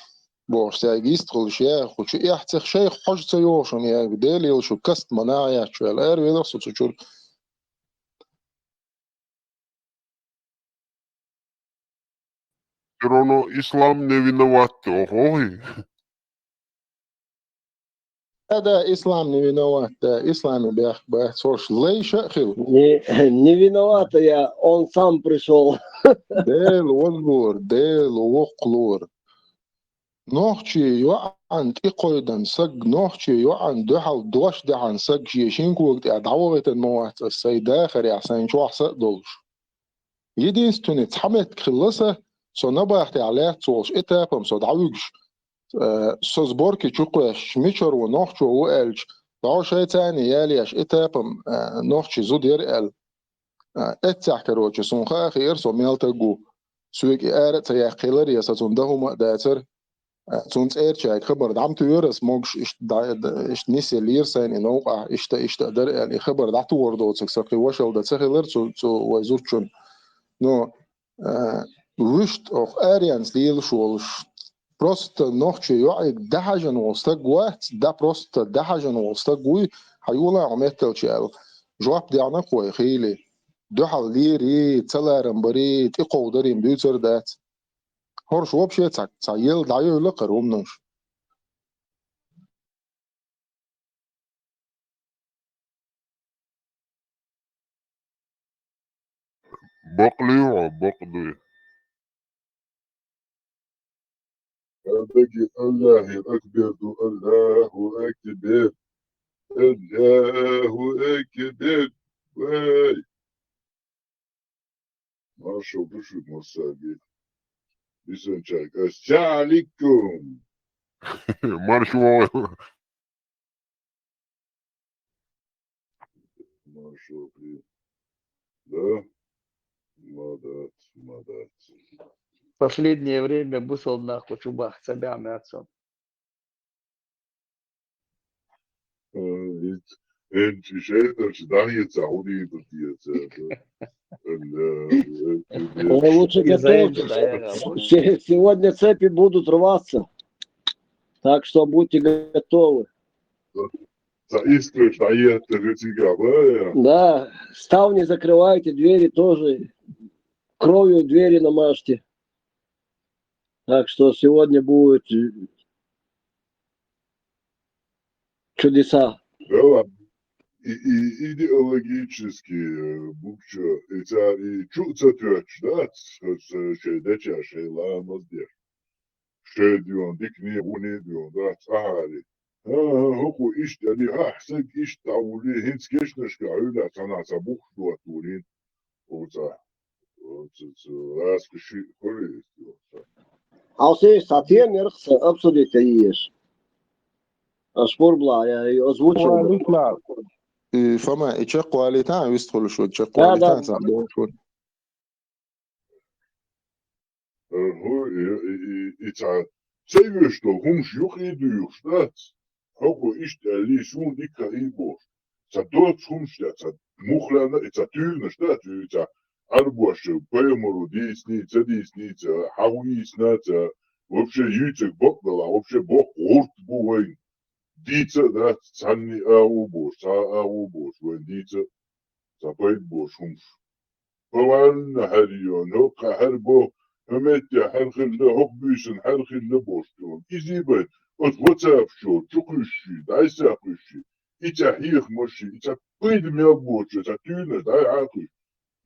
بوغس يستخلش يا خوش احتخ شيخ حج تيوشم يا ديل شو كست منايا شو الار ويدر سوتشول Равно ислам не виноват, охой. هذا إسلام не виноват, إسلام بيحصلش ليش خير. Не виноват я, он сам пришел. ديل وقلور. نوختي يوعن تقيدن سج نوختي يوعن دحل دوش دحن سج شيشين كوقت أدعوة الموات السيدة خري عسان شو أحسن دولش. يدين ستوني تحمت خلصة سو نباحتي عليه توش إتابم سو دعوجش سو زبوركي تشوقش ميشور ونوخشو وقالش دعو شيء تاني ياليش إتابم نوخشي زود يرقل اتساح كروتش سونخا خير سو ميلتقو سويك إارت سياح خيلريا ستوندهما داتر سونس إيرتشاك خبر دعم تيورس موكش إشت نيسي لير سين إنوقع إشت در يعني خبر دعتو وردو تسكسقي وشل دا تسخيلر سو ويزوتشون نو وشت أخ آريانس ليل شولش بروست نوخشي يوعيك دحجن وستق وقت دا بروست دحجن وستق وي حيولا عميتل شال جواب ديانا قوي خيلي دوحل ليري تلارن بريت إقو دارين بيوتر دات هورش وبشي تعيل دعيو لقر ومنوش بقلي وبقلي أبقي الله أكبر الله أكبر الله أكبر واي ما شو بشو مصابي بيسون شاك السلام عليكم مارشو ما شو да мадат Последнее время бусал нахуй чубах цабями отцом. انت شايف داهية سعودي بدي Лучше готовьте. Сегодня цепи будут рваться. Так что будьте готовы. Да, ставни закрывайте, двери тоже. Кровью двери намажьте. Так что сегодня будет чудеса. Идеологически букчо это и чуца тёч, да, шедеча шейла маздер. Шедион дикни унедион, да, цари. هو إيش يعني أحسن إيش تعولي هنس كيش نشكا عيلا سنة سبوخ دوا تولين وصح راسك شيء كوري Алсей сатен нерхса абсолютно есть. أشبور بلا يعني أزوجه. فما يتشق واليتان يدخل شو يتشق واليتان سامبون شو هو إتع سيفشتو هم شيوخ يدو يخشتات هو إيش تالي شون ديكا إيبوش تدوت هم شتات مخلانا إتع تيلنا شتات إتع أربوش بيمرو ديسني حاوي سناتا вообще ютик бокдала вообще бок урт бувайн дица да цанни аубош вайн дица запайт бош хумш пован харион хока харбо همتي حرخل هوك بيسن حرخل بوشتون إزيبت واتساب شو تشوكشي دايساكشي إتا هيخ مشي إتا بيد ميابوش إتا تينا داي عاقش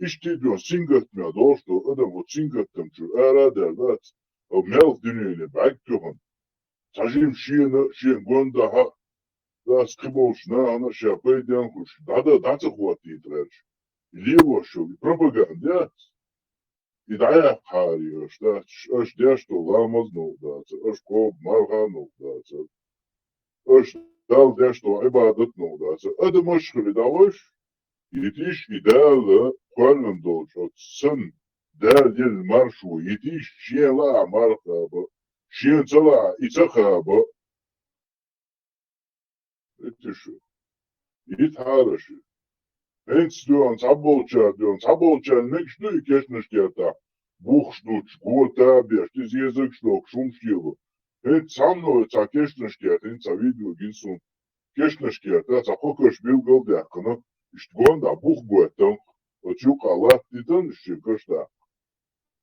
إشتيبيون سينغت ميا دوشتو أدم وسينغت تمشو أرادر دات أو ميال دنيا بعكتهم تجيم شين غوندا ها داس كبوش أنا شابيدان خوش دادا خواتي ترش ليوا شو بروباغاندات إدعاء حاري أش داشتو لامز نودات أش كوب مرها نودات أش دال داشتو عبادة نودات أدا مشخل داوش يتيش إدالة قوانن دوش سن دال ديال المارشو يتيش شين لا مرخابة شين طلع إتخابة إتشو يتحارش Hens dion sabbolčar nekšnu I kešnaškjata. Buhšnuč, gota, bješti zjezak štok, šumškilu. Hens samno ca kešnaškjata, hens a vidio ginsun kešnaškjata, ca kokaš bilgal dekana. Išt gonda buh goetan, očuk Allah titan še kašta.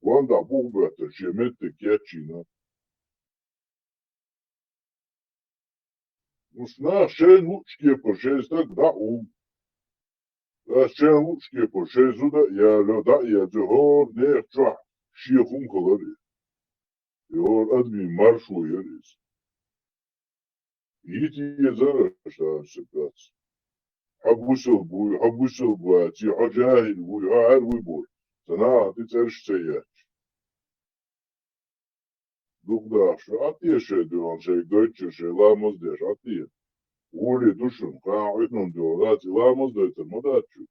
Gonda buh goetan, še mette kječina. Musna še nučkjepa, še stak da Şen uçke po şezuda ya da ya zhor ne çah şikhum khalari. Yor admi marshu yaris. Yiti yazara şaşıkat. Habusul bu ti hajahil bu har bu. Sana ti terş seyya. Дугдаш, атиеше дуан шей Deutsche шей ламоз деш атие. Ули душун, каахитнун дуан, ламоз дойта модачу.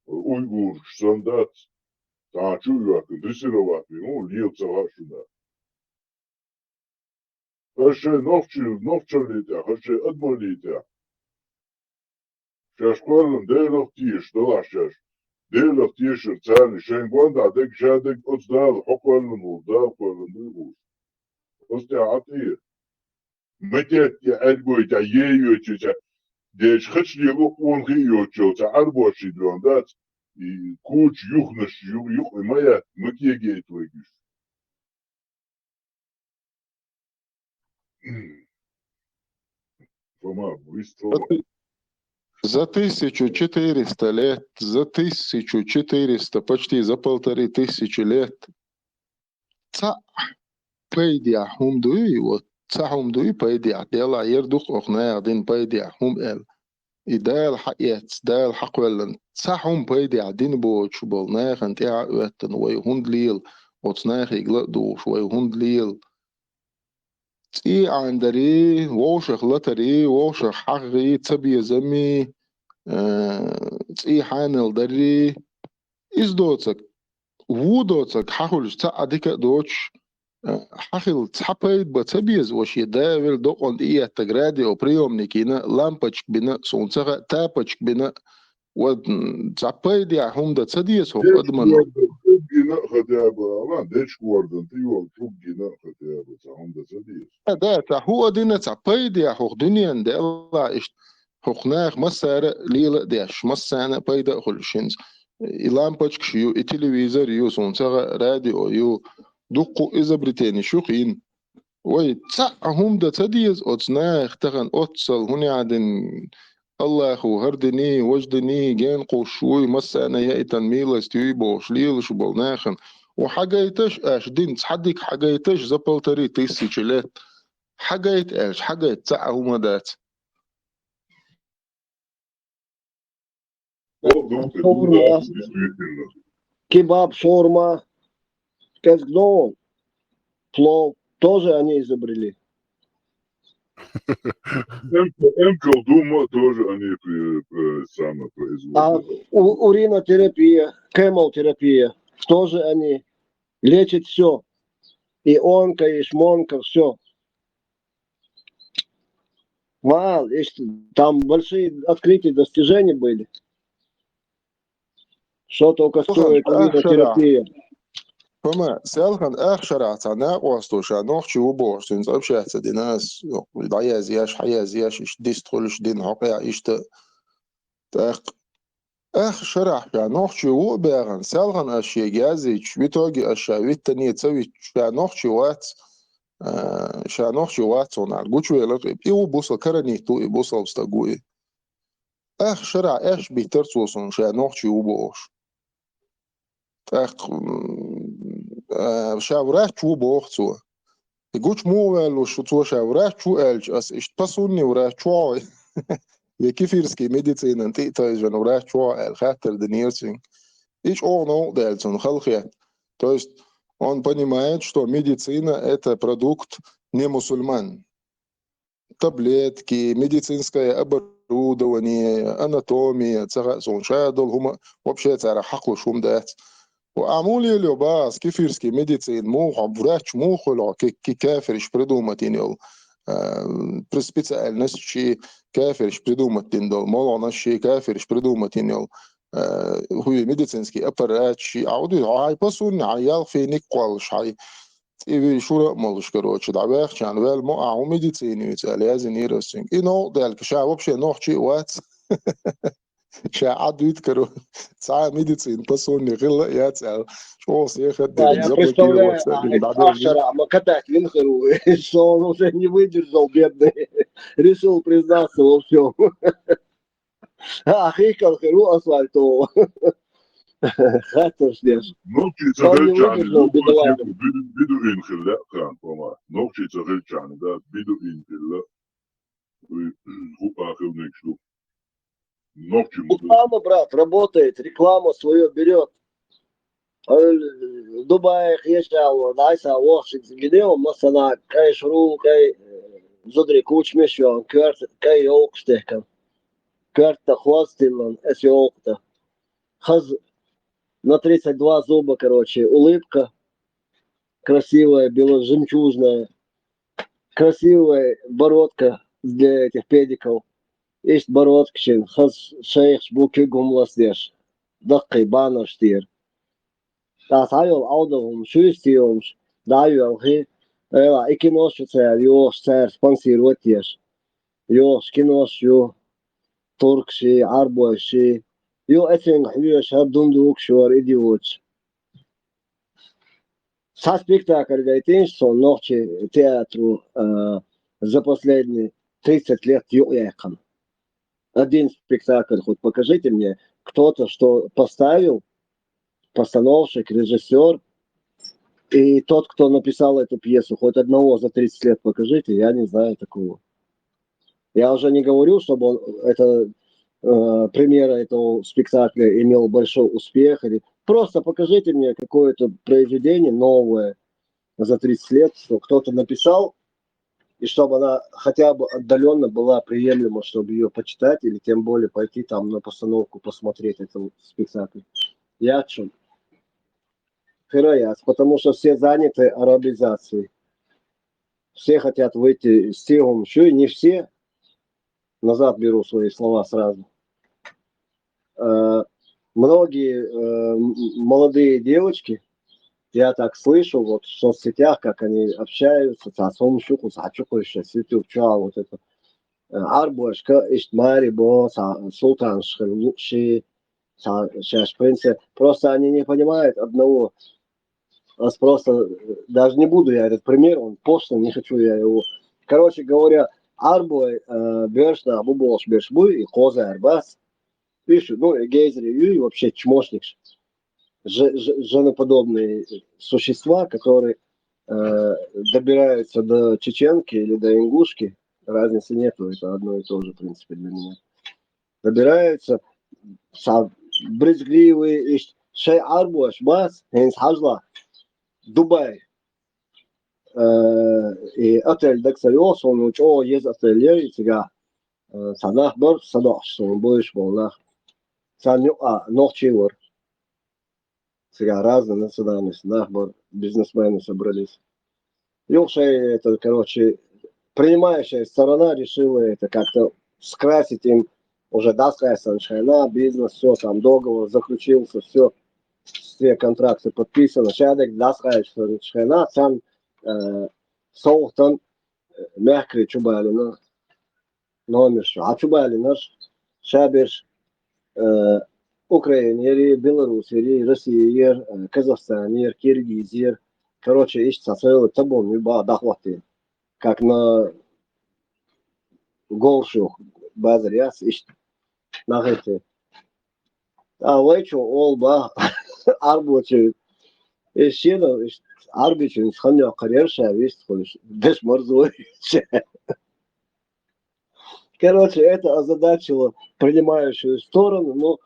Уйгур, шсандат, таачу юаки, дысироваки, лилца вашуна. Хаше новчалите, хаше адмолите. Шашкорн дейлов тиш, долашаш. Дейлов тиш, царни, шенгонда, дек жадек отдал, хоквален улдал, хоквален улдал. Просто атие. Мтет я альгойта еюча. Деш хачли он гиюча, арбоши дуандат. И куч юхнаш, юх, моя, мтегей твоегиш. Фома, выстрел. За 1400 лет, за 1400, почти за 1500 лет, ца пейдя хумдуи, вот ца хумдуи пейдя, дела يردوخ أغنية دين пейдя хум эл. И дал حقيت دال حقولن ца хум пейдя دين بوش بالناخ انت اعوتن ويهند ليل وتصناخ يقلق دوش ويهند ليل تي عندري ووشخ لتري ووشخ حقي تبي زمي تي حانل دري إزدوتك وودوتك حاول تعديك دوتش حاول تحبيت بتبيز وش يداول دوقن إيه تجرادي أو بريوم نكينا لامبتش بنا سونتها تابتش بنا وتعبيد يا هم ده تديس هو أدمنه جنا خدابة ما ديش كوردن تيوال شوف جنا خدابة هم ده تديس ده هو دينا تعبيد يا هو دنيا ده الله إيش هخناخ مسار ليلة ديش مسانة بيدا خلشينز لامبتش كشيو التلفزيون يو سونتها راديو يو دقو إذا بريتاني شوقين ويتسعهم ده تديز أتناخ تغن أتصل هني عدن الله أخو هردني وجدني جين قوشوي مسانا يأتن ميلا استوي بوش ليل شبالناخن وحاجيتش أش دين تحديك حاجيتش زبالتري تيسي شلات حاجيت أش حاجيت تسعهم دات Шаурма, кебаб, шаурма, кэсгдон, плов, тоже они изобрели. Эмкл Дума тоже они сами производят. Уринотерапия, кемотерапия, тоже они лечат все. И онко, и шмонко, все. Мало, там большие открытия, достижения были. Что только стоит уринотерапия. فما سالخن شرع تاع واسطو نوخشي وبوش تنصب شاهت دي ناس ضيا زياش حيا زياش اش ديستخلش دين حقيا ايشت شرع نوخشي وباغن سالخن اشي جازي بيتوجي اشاويت تانية تسوي نوخشي وات نوخشي وات صنع الجوش ويلقب ايو بوصل كرني تو بوصل استقوي شرع اش بيترسوسن نوخشي وبوش شاورات شو بوختو يقولش مو لو شو تو شاورات شو الج اس اشتصوني ورات شو يكيفيرسكي ميديتين انت تايجن ورات شو الخاطر دنيرسين ايش оно дальше خلقيات то есть он понимает что медицина это продукт не мусульман таблетки медицинское оборудование анатомия царсон шадол هم вообще цара حقل شوم دات وعمولي له باس كيفيرسكي ميديسين مو عبراتش مو خلع كي كافر يشبردو ماتينيول برسبيتا الناس شي كافر يشبردو ماتيندول موضوع ناس شي كافر يشبردو ماتينيول هو ميديسينسكي ابراتش عودي هاي باسون عيال في نيكوالش هاي تيجي شو مالش كروتش دعواخ كان ويل مو عو ميديسين يتاليازن يرسين انو دالك شا وبشي نوخشي وات شاعد يذكروا ساعة ميديسين باسوني غلا ياتسال شو سيخد Я представляю, Ахшара Макатак Винхеру, что он уже не выдержал, бедный, решил признаться во всем. Хикал Херу асфальтового. Хатер снеж. Он не выдержал, бедолага. بدو إن خلا كان فما نوكشي تغير كان ده بدو إن خلا هو آخر نكشلو Ногти реклама, брат, работает, реклама свое берет. دبي خيشة ودايسة واشت جديهم مثلا كاي شرو كاي زدري كوش مشيون كيرت كاي يوقشتهكم كيرت تخواستилан эс йоқта хаз на 32 зуба, короче, улыбка красивая, бело-жемчужная, красивая бородка для этих педиков. Есть бородкчин, хаз шейх буки гумласдеш, даккай бана штир. Das ayol aldığım şu istiyormuş. Daha yolhi. Ela iki noşu ser, yok ser sponsirotiyeš. Yok kinoş yok. Turkşi, arboşi. Yok etin hüyeş her dunduk şuar idioç. Sa спектакль гайтинш сон ночи театру за последние 30 лет юэкан. Один спектакль хоть покажите мне, кто-то что поставил, постановщик, режиссер, и тот, кто написал эту пьесу, хоть одного за 30 лет покажите, я не знаю такого. Я уже не говорю, чтобы он, премьера этого спектакля имел большой успех. Или... Просто покажите мне какое-то произведение новое за 30 лет, что кто-то написал, и чтобы она хотя бы отдаленно была приемлема, чтобы ее почитать, или тем более пойти там на постановку посмотреть этот спектакль. Я о чем? Потому что все заняты арабизацией. Все хотят выйти с тегом, еще и не все. Назад беру свои слова сразу. Многие молодые девочки, я так слышу вот в соцсетях, как они общаются, вот это. Арбошка, Иштмарибо, Султан Шхелучи, Шашпринце. Просто они не понимают одного. Просто даже не буду я этот пример, он пошлый, не хочу я его. Короче говоря, Арбой, Бершна, Буболш, Бершбуй и Коза Арбас. Пишут, ну, гейзери, и вообще чмошник. Женоподобные существа, которые добираются до чеченки или до ингушки. Разницы нету, это одно и то же, в принципе, для меня. Добираются, брезгливые, шей Арбош, Бас, Хейнс Хажла, Дубай. И отель Дексайос, он учил, есть отель, и сега Санах Бар, Садош, он будешь волнах. Ночевор. Сега разные национальности, Нахбар, бизнесмены собрались. Юшей, это, короче, принимающая сторона решила это как-то скрасить им уже на бизнес, все, там договор заключился, все контракты подписаны. Шадек на сам Солтан мягкий чубалина номер что. А чубалина шабиш Украине, Беларуси, Россия, Казахстан, Киргизия. Короче, ищется целый табун, либо дохваты. Как на голшух базаряс ищет на эти. А лечо олба арбучи. Еще арбичи сханя карьерша весть ходишь. Деш морзой. Короче, это озадачило принимающую сторону, но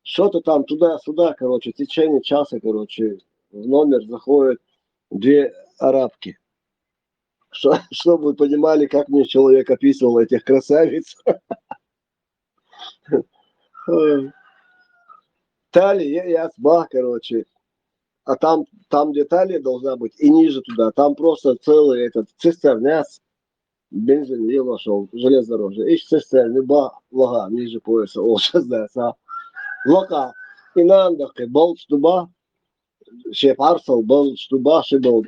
что-то там туда-сюда, короче, в течение часа, короче, в номер заходят две арабки. Чтобы вы понимали, как мне человек описывал этих красавиц. Талия и асба, короче. А там, где талия должна быть, и ниже туда, там просто целый этот цистерняс. Бензин не вошел, железнодорожный. Ищ цистерни, ба, лага, ниже пояса, о, сейчас да, лака. И нандахи, болч дуба, шеп арсал, болч дуба, шебол.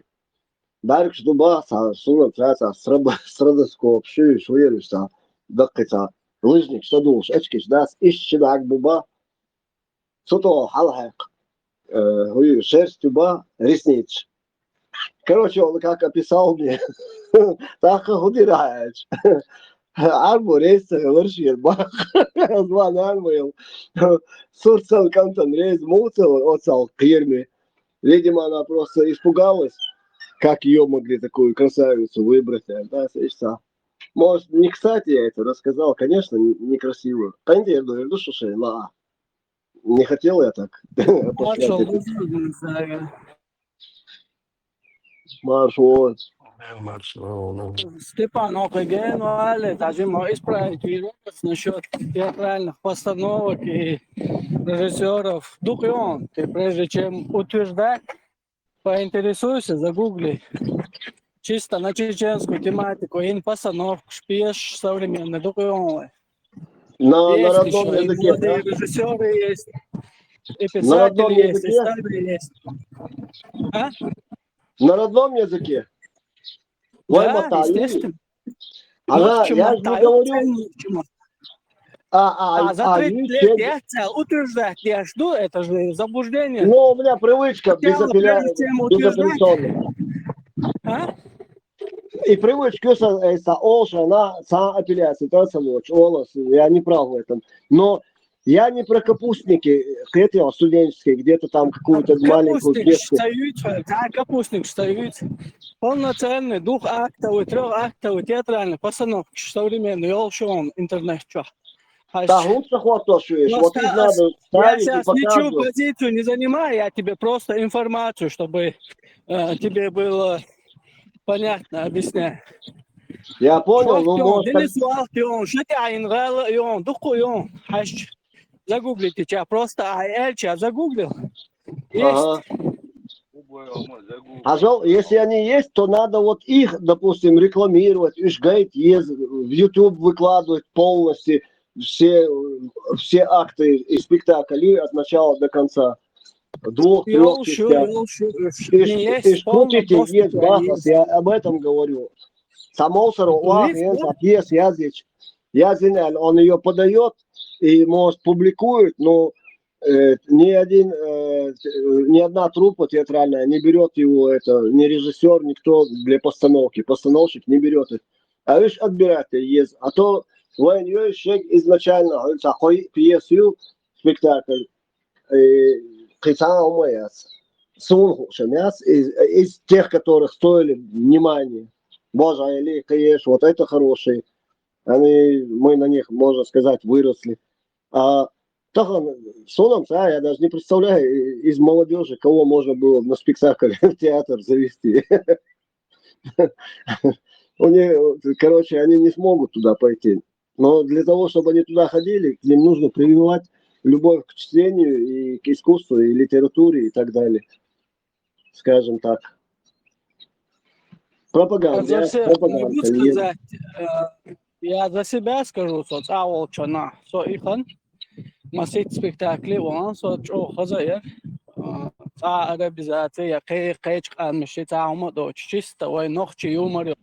Дарк дуба, суна, траца, срадоскоп, шуиш, вирусса, дакица, лыжник, что думаешь, очкиш, дас, ищ чебак буба, суто, халхак, шерсть дуба, ресниц. Короче, он как описал мне, так удираешь. Арбу рейса ларшир бах, два нормал. Сурцал кантон рейс муцел, оцал кирми. Видимо, она просто испугалась, как ее могли такую красавицу выбрать. Да, может, не кстати я это рассказал, конечно, некрасиво. Конечно, я душу шейла. Не хотел я так. Маршрут. Степан Океген, Вале, даже мой исправить вопрос насчет театральных постановок и режиссеров. Духон, ты прежде чем утверждать, поинтересуйся, загугли. Чисто на чеченскую тематику, и постановку, шпеш современный, Духон. На Есть родном еще, и языке, молодые да? режиссеры есть, и На родном писатели есть, и языке? старые есть. А? На родном языке? Вай Да, мотаю. естественно. Ага, я же не говорю. За 30 лет я хотел утверждать, я жду, это же заблуждение. Ну, у меня привычка Прежде чем утверждать, безапелляционная. а? И привычка Олша, она сама апелляция, это самоч, Олос, я не прав в этом. Но я не про капустники, хотел студенческие, где-то там какую-то маленькую Капустник пьеску. стоит, да, капустник стоит. Полноценный, двухактовый, трехактовый, театральный, постановки современный, он интернет, что. Да, лучше хватошуешь, вот их надо Я ставить и сейчас ничью показывать. позицию не занимаю, я тебе просто информацию, чтобы тебе было понятно, объясняю. Я понял, ну может... Денис Валкион, Шатяин, Рэлайон, Духуйон, загуглите, тебя просто Эльча загуглил. Ага. Есть. Если они есть, то надо вот их, допустим, рекламировать, в YouTube выкладывать полностью все акты и спектакли от начала до конца. 2-3 частях. И шутите, есть бахас, я об этом говорю. Самолсер, пьес, я знаю, он ее подает и, может, публикует, но ни одна труппа театральная не берет его, ни режиссер, никто для постановки. Постановщик не берет их. А лишь отбирать есть. А то военный человек изначально пьесу, спектакль, из тех, которых стоили внимания. Боже, или конечно, вот это хорошие. Мы на них, можно сказать, выросли. А я даже не представляю из молодежи, кого можно было на спектакль в театр завести. Короче, они не смогут туда пойти. Но для того, чтобы они туда ходили, к ним нужно прививать любовь к чтению и к искусству, и литературе, и так далее. Скажем так. Пропаганда. Могу сказать, я за себя скажу, масить спектакли, он хозяин, арабизация, чисто, ночи юмор.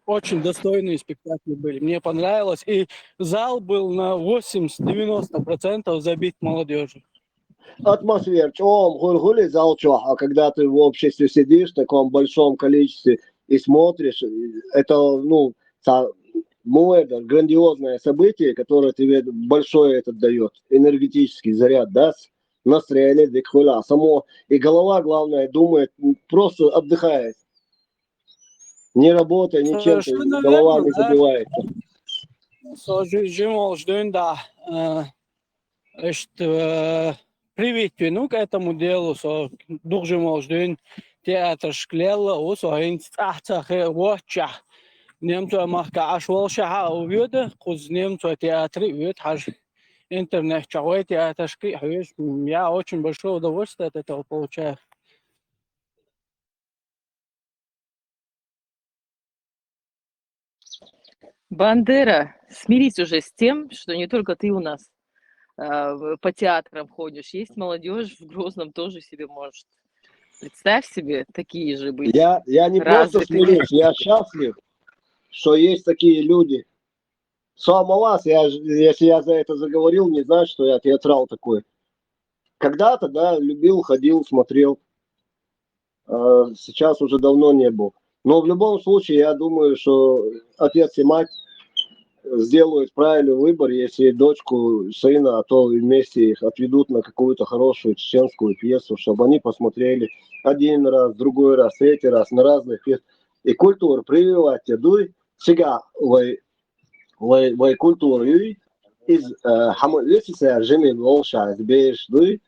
Очень достойные спектакли были. Мне понравилось. И зал был на 80-90% забит молодежью. Атмосфера. А когда ты в обществе сидишь в таком большом количестве и смотришь, это, грандиозное событие, которое тебе большой дает, энергетический заряд даст, настроение, само, и голова, главное, думает, просто отдыхает. Не работая, ничем, голова не забивается. Привить к этому делу, театр шклела, немцу махка ашвал шаха увёда, куз немцу театры увёд хаж интернет чавой театршки, я очень большое удовольствие от этого получаю. Бандера, смирись уже с тем, что не только ты у нас по театрам ходишь, есть молодежь в Грозном тоже себе может. Представь себе, такие же быть. Я не просто смирюсь, я счастлив, что есть такие люди. Сам вас, если я за это заговорил, не знаю, что я театрал такой. Когда-то, да, любил, ходил, смотрел. Сейчас уже давно не был. Но в любом случае, я думаю, что отец и мать сделают правильный выбор, если дочку, сына, а то вместе их отведут на какую-то хорошую чеченскую пьесу, чтобы они посмотрели один раз, другой раз, третий раз на разных пьесах. И культуру прививать. Дуй сега в культуру из хамлесиса жими волша сбеешь дуй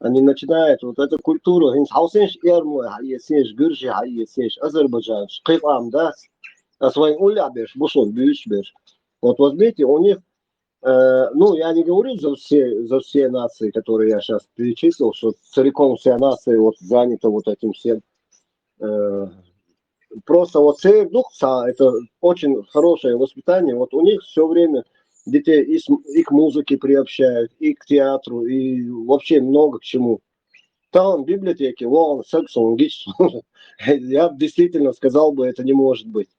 Они начинают вот эту культуру, они хаусенш эрму, хаесенш гюржи, хаесенш Азербайджан, шкипам, да, а своим улябеш, бушон, бюшбеш. Вот возьмите, у них, ну, я не говорю за все нации, которые я сейчас перечислил, что целиком вся нация вот занята вот этим всем. Просто вот дух, это очень хорошее воспитание. Вот у них все время детей и к музыке приобщают, и к театру, и вообще много к чему. Там библиотеки, вон, сексуал, я действительно сказал бы, это не может быть.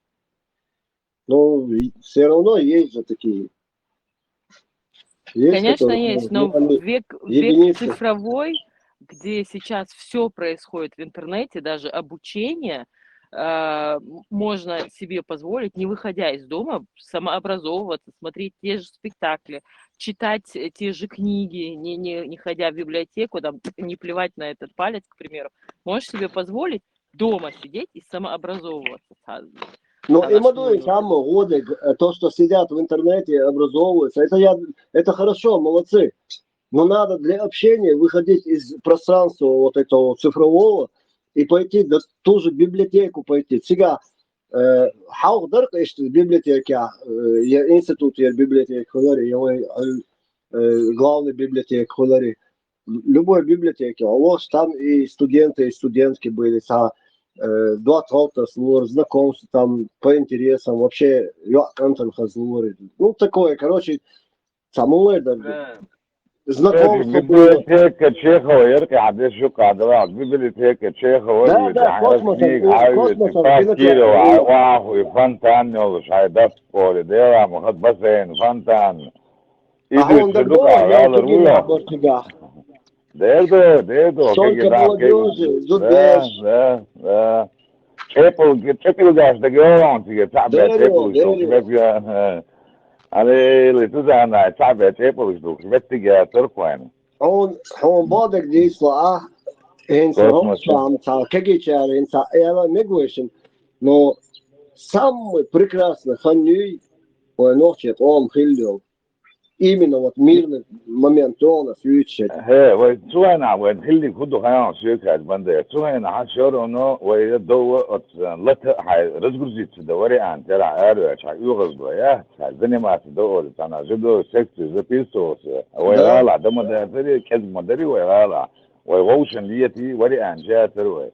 Но все равно есть же такие. Есть, Конечно, которые, есть, но век единицы. цифровой, где сейчас все происходит в интернете, даже обучение, можно себе позволить, не выходя из дома, самообразовываться, смотреть те же спектакли, читать те же книги, не ходя в библиотеку, там, не плевать на этот палец, к примеру. Можешь себе позволить дома сидеть и самообразовываться. Ну, и молодые там годы, то, что сидят в интернете, образовываются, это хорошо, молодцы. Но надо для общения выходить из пространства вот этого цифрового и пойти в ту же библиотеку пойти. Сега, хаугдарк ишт библиотека, институт библиотек хулари, главный библиотек хулари. Любой библиотеке, а вот там и студенты, и студентки были, два толта слур, знакомства там по интересам, вообще, ну, такое, короче, самое даже. Знакомство было. Библиотека Чехова, яркая, здесь шука, да, библиотека Чехова, Да, космосом, Кирова, Ваху, и фонтан, шайдат в поле, дела, махат бассейн, фонтан. А он тогда, я в Бортигах. Дедо, Столько молодежи, зубеж. Да. Apple гаш, да говорим, тебе таблет Apple, что Але тузана таблет Apple, что тебе торквайн. Он бодек дисла, кагичар, эла мигвешен, но самый прекрасный ханюй, ночью он хилдил. Именно вот мирный момент он освещает. وسواء وين خدوا خيان شركة بندية سواء حشر إنه ويدو لت رزق زيت دوري عن ترى عارف شو يغز بيا زني ما تدور أنا جدو سكت زبيسوس ويغالع دم ده تري كذا مدري ويغالع ويوشن ليتي وري عن جاء تروي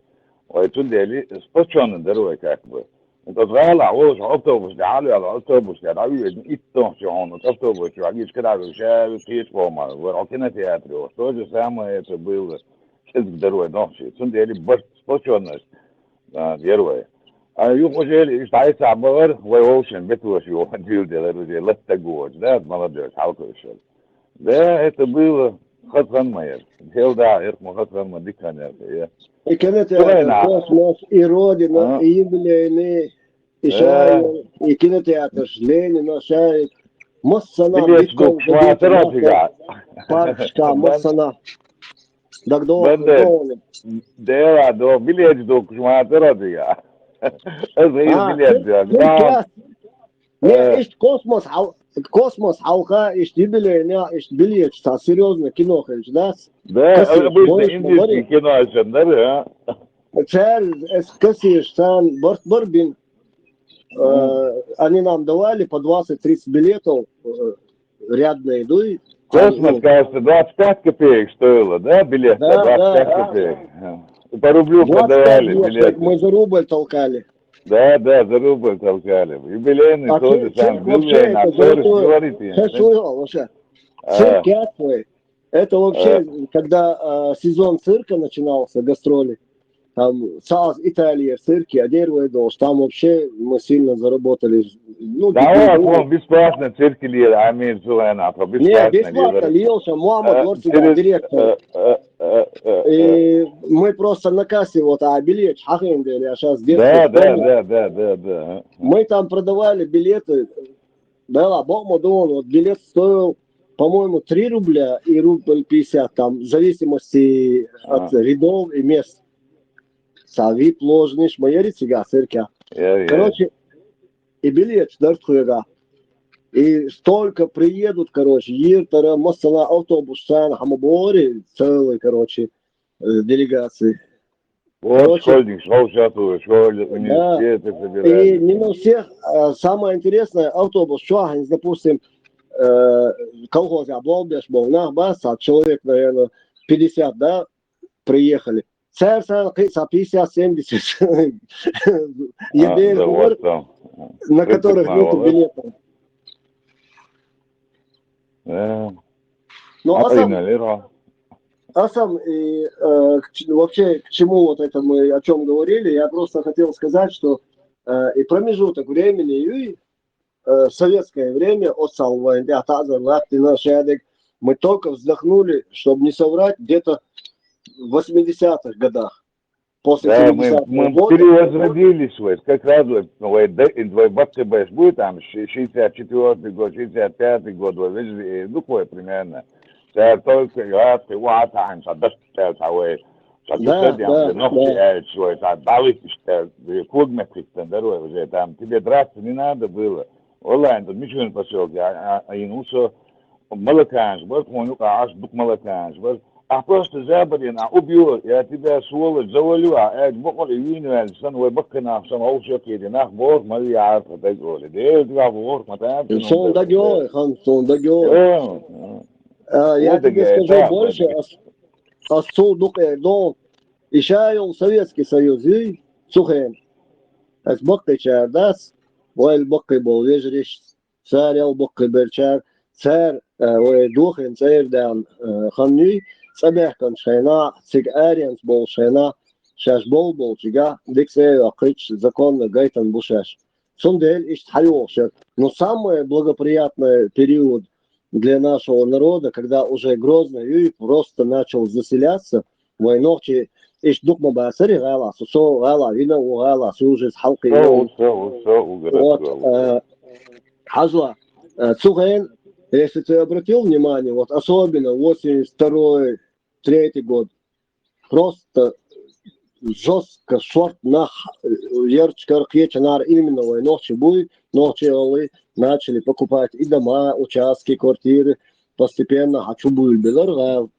ويتولي لي سبتشون دروي كأكبر انت صغير وش اوتوبوس تعالوا على اوتوبوس تعالوا يتو شلون اوتوبوس يعيش كده على الشارع كيف فما ورحنا تياتر وصوج سامو يتبول كذا دروي نوشي سند لي بس سبوشونس ديروي يوجي ايش عايز عبر ويوشن بتوش يو ديل دي لتجوج ده مالدر حاوكوش ده يتبول خطرا ما هيل ده يرمى خطرا ما دي كان يا И кинотеатр «Космос», и «Родина», и юбилейные, и шаер, и кинотеатр «Ленина», шаер. Моссана, битком, паркшка, Моссана. Дагдо, Дела, до билет до кушматера дига. Это билет. Не, есть космос, алка, есть юбилейная, есть билет, серьезно, кино, да? Да, обычно индийский кино, да? Кассиш, сам Барбин, они нам давали по 20-30 билетов рядные, еду. Космос, кажется, 25 копеек стоило, да, билет? Да, 25 копеек. По рублю продавали билеты. Мы за рубль толкали. Да, за рубль толкали. Юбилейный тоже сам юбилейный, а тоже говорите. Цирк Ясвой. Это вообще, когда сезон цирка начинался, гастроли, там САЗ, Италия, цирки, Адервейдош, там вообще мы сильно заработали. Ну, да, он бесплатно цирки лил, Амин Зулайна, бесплатно лил. Не, бесплатно лился, Муаммад Ворсига, директор. И мы просто на кассе, вот, билет, хахендели, а сейчас Да. Мы там продавали билеты, да, Богмадон, вот билет стоил, по-моему, 3 рубля и рубль 50, там, в зависимости от рядов и мест. Савип ложныш, моя рецега, цирка. Короче, и билет, да, хуяга. И столько приедут, короче, Иртара, Массала, автобус, Сан, Хамабори, целые, короче, делегации. Вот Короче, школьник, школ шату, школы, да. университеты И собирались. не на всех, самое интересное, автобус, Шуаханс, допустим, колхоз Аблобеш был, на Баса, человек, наверное, 50, да, приехали. Церсан, 50-70 еды, Вот там. на которых нету билетов. Ну, а сам и вообще к чему вот это мы о чем говорили, я просто хотел сказать, что и промежуток времени, и советское время от Салвайна, мы только вздохнули, чтобы не соврать, где-то в 80-х годах. После Да, 70-го мы года. перевозродились, вот, как раз вот, твой Бактебэш будет там 64-й год, 65-й год, вот, видишь, ну, кое примерно. Это только я, ты вот, там, садашь, Да. дали, кругметрик, уже там, тебе драться не надо было. Онлайн, тут ничего не поселке, инусо, молоканж, вот, аж дук молоканж, вот. А просто заборен, убьет, я тебя, сволочь, завалю, бокали винуэль, сан вы бакана, сан аушекеди, нах бор, малия, так говорит. Я бор, матам, Сон дагёй, хан, сон дагёй. Я тебе скажу больше, осу дук эрдон, ишайол Советский Союз, и сухен. Ас баккай чардас, вайл баккай бол вежриш, царял баккай берчар, цар, духен, царь дан, ханни, Сабяхкан шайна, циг арианс бол шайна, шаш бол чига, диксей акыч, законно гайтан бушаш. Сундель ишт хайошер. Но самый благоприятный период для нашего народа, когда уже Грозный просто начал заселяться, войнохчи, ишт дукма басари гала, сусо гала, вина у гала, сужи с халкой. Вот, хажла, цухен, если ты обратил внимание, вот особенно 82-й, 3-й год, просто жестко шорт на ярчках вечер именно ночи будет, ночи начали покупать и дома, участки, квартиры, постепенно хочу будет Белоргал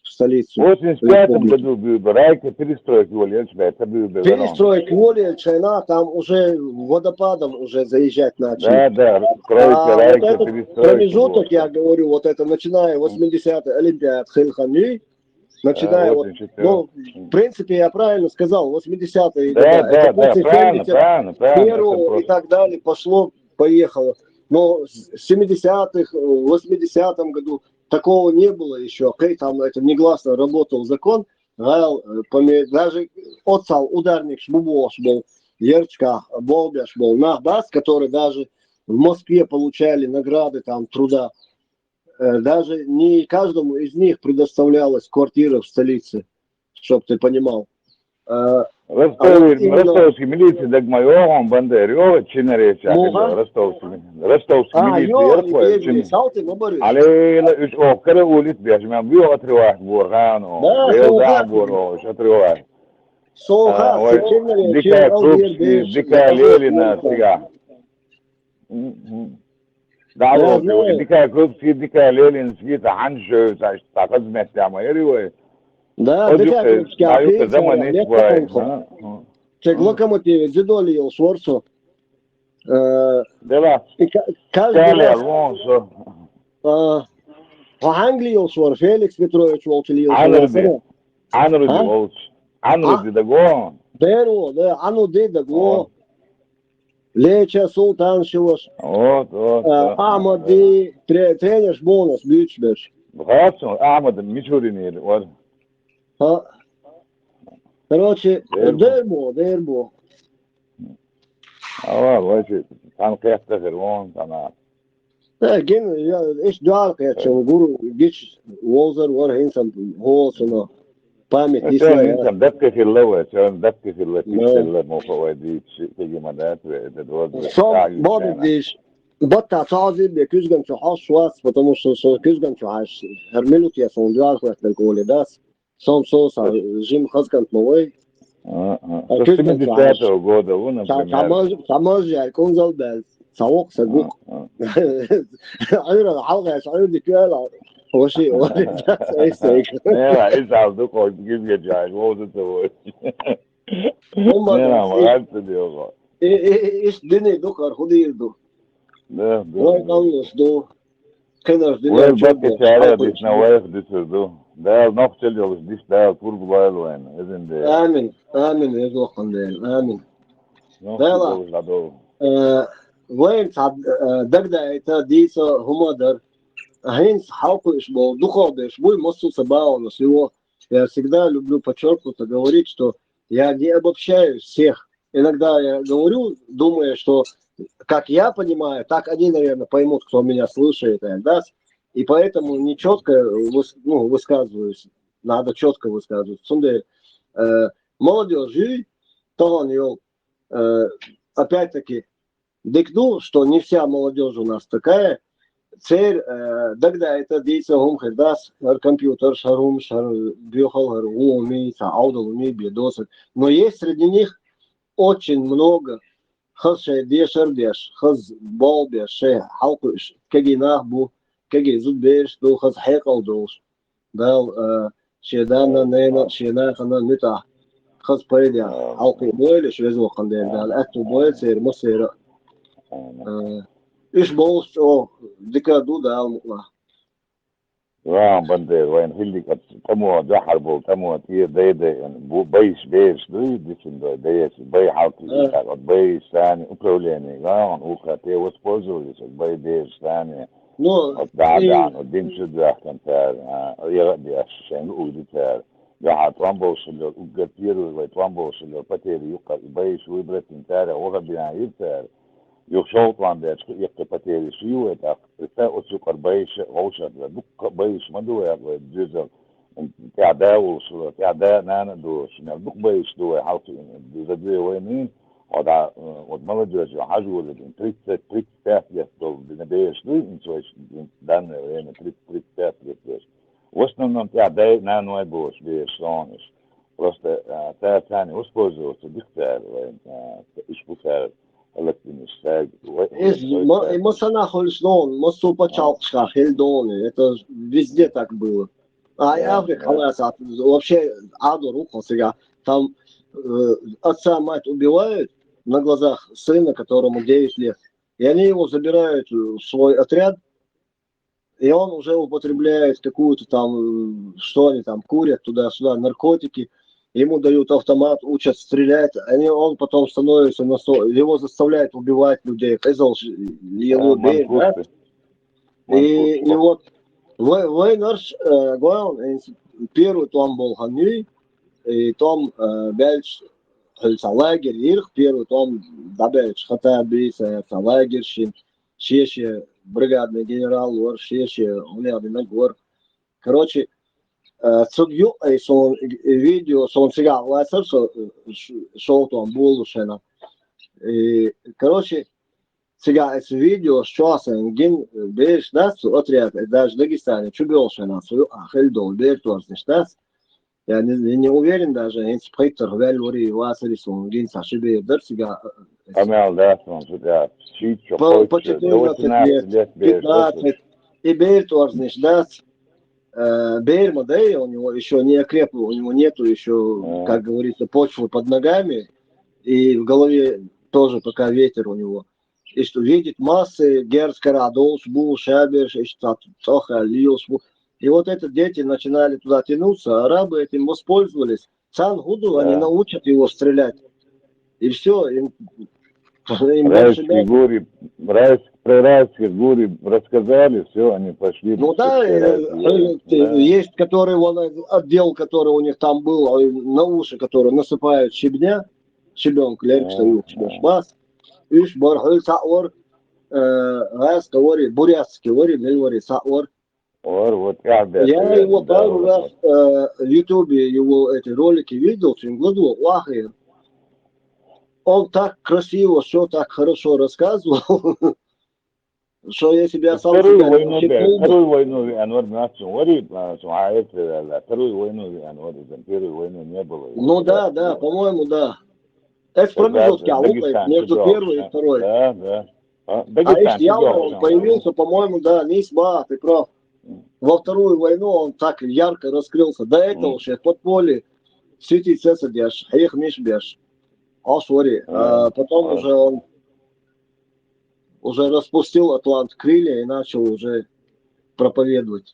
в столицу. В 85-м году был Райка, перестройка Вольельч, это был Белорон. Перестройка Вольельч, там уже водопадом уже заезжать начали. Да, стройка, Райка, вот этот перестройка. промежуток, вот. Я говорю, вот это начиная 80-й Олимпиад Хилхани, начиная вот, ну, в принципе, я правильно сказал, 80-е годы. Это после 71-го и так далее пошло-поехало. Но с 70-х, в 80-м году такого не было еще. Там это негласно работал закон. Даже отцал ударник Шбубош был, Ерчка, Болбяш был, Нахбас, который даже в Москве получали награды там труда. Даже не каждому из них предоставлялась квартира в столице, чтоб ты понимал. Ростовский милиции дагмайором бандерё чинереча ростовский милиции але үч оккара улит бежмен бу отрывах бургану да бурож отрывах дика крупский дика лелина сега دعوة ديكا كوبسي ديكا ليلين سكيتا عنشو تعقد مهتمة يريوي Да, дика زمان اسبوعي Чек локомотив, Дзидолио, Шворцо. Да, каждый раз. В Англии Швор, Феликс Петрович Волчелио. Анруди Даго. Беру, да, Ануди Даго. Леча Султан Шилош. Амади, тренер бонус, Бючбеш. Братсон, Амад, Мичуринир, вот. Короче, дербо. Вообще, там как-то вервон, там. Да, ген, я, иш дуалка, я чем гуру, гич, волзер, вархинсам, голосуно. Память Исраил. Там датка филлова, там датка филла, филла, муфавади, тиги мадат, это вот. Сам бодиш. Бата цази бе күзгән чахаш швас, потому что күзгән чахаш. Hermeluk я сон дуалка это коледас. Сам соса, жим хазкан новый. 70-го года, он, например. Самаж, конзал бел. سعوق سجوق عيرة حلقة عيرة كلا هو شيء ايش Nera, esa do ko gibi geçer. O da o. هم Nera, ايش ma diyor. ايش دني دوكر خدي يدو Ne, وين قلص دو كنر دنيا Well, bak تشوبو geçer حلقة dis na wayf düşürdü. Değer nok çalıyoruz dis değer turbulaylı yani. Ezin de. آمن آمن يزو قندين آمن Nok لا çalıyoruz la do. وين تعب دقدا ايتا ديسا هما در هين حلقة ишбо духов ишбо мосту собау на всего. Я всегда люблю подчеркнуто говорить, что я не обобщаю всех. Иногда я говорю, думая, что как я понимаю, так они, наверное, поймут, кто меня слушает, да? И поэтому не четко высказываюсь. Надо четко высказывать. Молодежь, то он ее, опять-таки, дикну, что не вся молодежь у нас такая. Цель, тогда это действие хердас, компьютер, шарум, бьехал, уми, аудал, уми, бедосы. Но есть среди них очень много хас дешердеш, хас болбеш, халку, кагинах бу, каги зудбеш, до хас хекал дош. Дал шедана нейна, шена хана нута. Хас пайдя, халку бойле, швезу ханден, дал акту бойл, сер мусера. إيش بوش أو ذكر ده المقنع. بندر وين هلي كمو ده حربو كمو تيه ده يعني بو بيش ديشن ده بي حاطي بي ثاني أبروليني لا أوكا تيه وسبوزو بي ديش ثاني. بعد ودين شو ده كان تار يردي عشان أودي تار. ده ترامبوش اللي أوجتيرو وترامبوش اللي بتيري يقع بيش ويبرتين تار وغبينا يبتار. يخشوط عن ده يقطع بتيري شيء وتفاءل سكر بيش غوشة دق بيش ما دو يا جزر تعدا وصل تعدا نانا دو شنو دق بيش دو حاط دو وينين ودا ودمرج حاجه ولا تريك تاع دو بنبيش دو انتوش دان يعني تريك تاع وصلنا تعدا نانا بوش بيش لونش просто تاع ثاني وسبوزو دكتور ايش بوثار Эмоционально шлон, мосту почалка, хельдоны, это везде так было. А Африка, вообще аду руку сега, там отца мать убивают на глазах сына, которому 9 лет, и они его забирают в свой отряд, и он уже употребляет какую-то там, что они там курят туда-сюда, наркотики. Ему дают автомат, учат стрелять, он потом становится его заставляют убивать людей. И вот Вейнарш Гуан, первый том был Ханюй, и том Бельч лагерь Ирх, первый том Дабельч Хатабис, лагерь Шеши, бригадный генерал, Шеши, унядный гор. Короче, судью, сон видео, сон сега, лайсер, шоу там булушена. И, короче, сега это видео, что гин беш нас отряд, даже Дагестане, чубелшена, свою ахельдол, бертуарс, нестас. Я не уверен даже, инспектор Вельвори, Васари, сон гин сашибе, дар сега. Камел, да, сон сюда, чичо, по 14 лет, 15, и бертуарс, нестас. Бейрма, да, у него еще не окрепло, у него нету еще, как говорится, почвы под ногами, и в голове тоже пока ветер у него. И что видит массы, Герскара, Долсбу, Шаберш, Тоха, Лилсбу. И вот эти дети начинали туда тянуться, арабы этим воспользовались. Цангуду, они научат его стрелять. И все, им Райские гури рассказали, все, они пошли. Ну да, есть который отдел, который у них там был, на уши, которые насыпают щебенка, шбас, иш бархаль саур, газ, говорит, бурятский, говорит, говорит, саур. Я его пару раз в Ютубе, его эти ролики видел, в чем году, вахи. Он так красиво, все так хорошо рассказывал, что я себя сам... Вторую войну Анвар Мячу, вторую войну Анвар, первой войны не было. Ну да, по-моему, да. Это в промежутке, между первой и второй. Да. А он появился, по-моему, да, Нисба, ты прав. Во Вторую войну он так ярко раскрылся. До этого же подполье сети цесадяш, их мишбяш. Потом уже он уже распустил атлант крылья и начал уже проповедовать.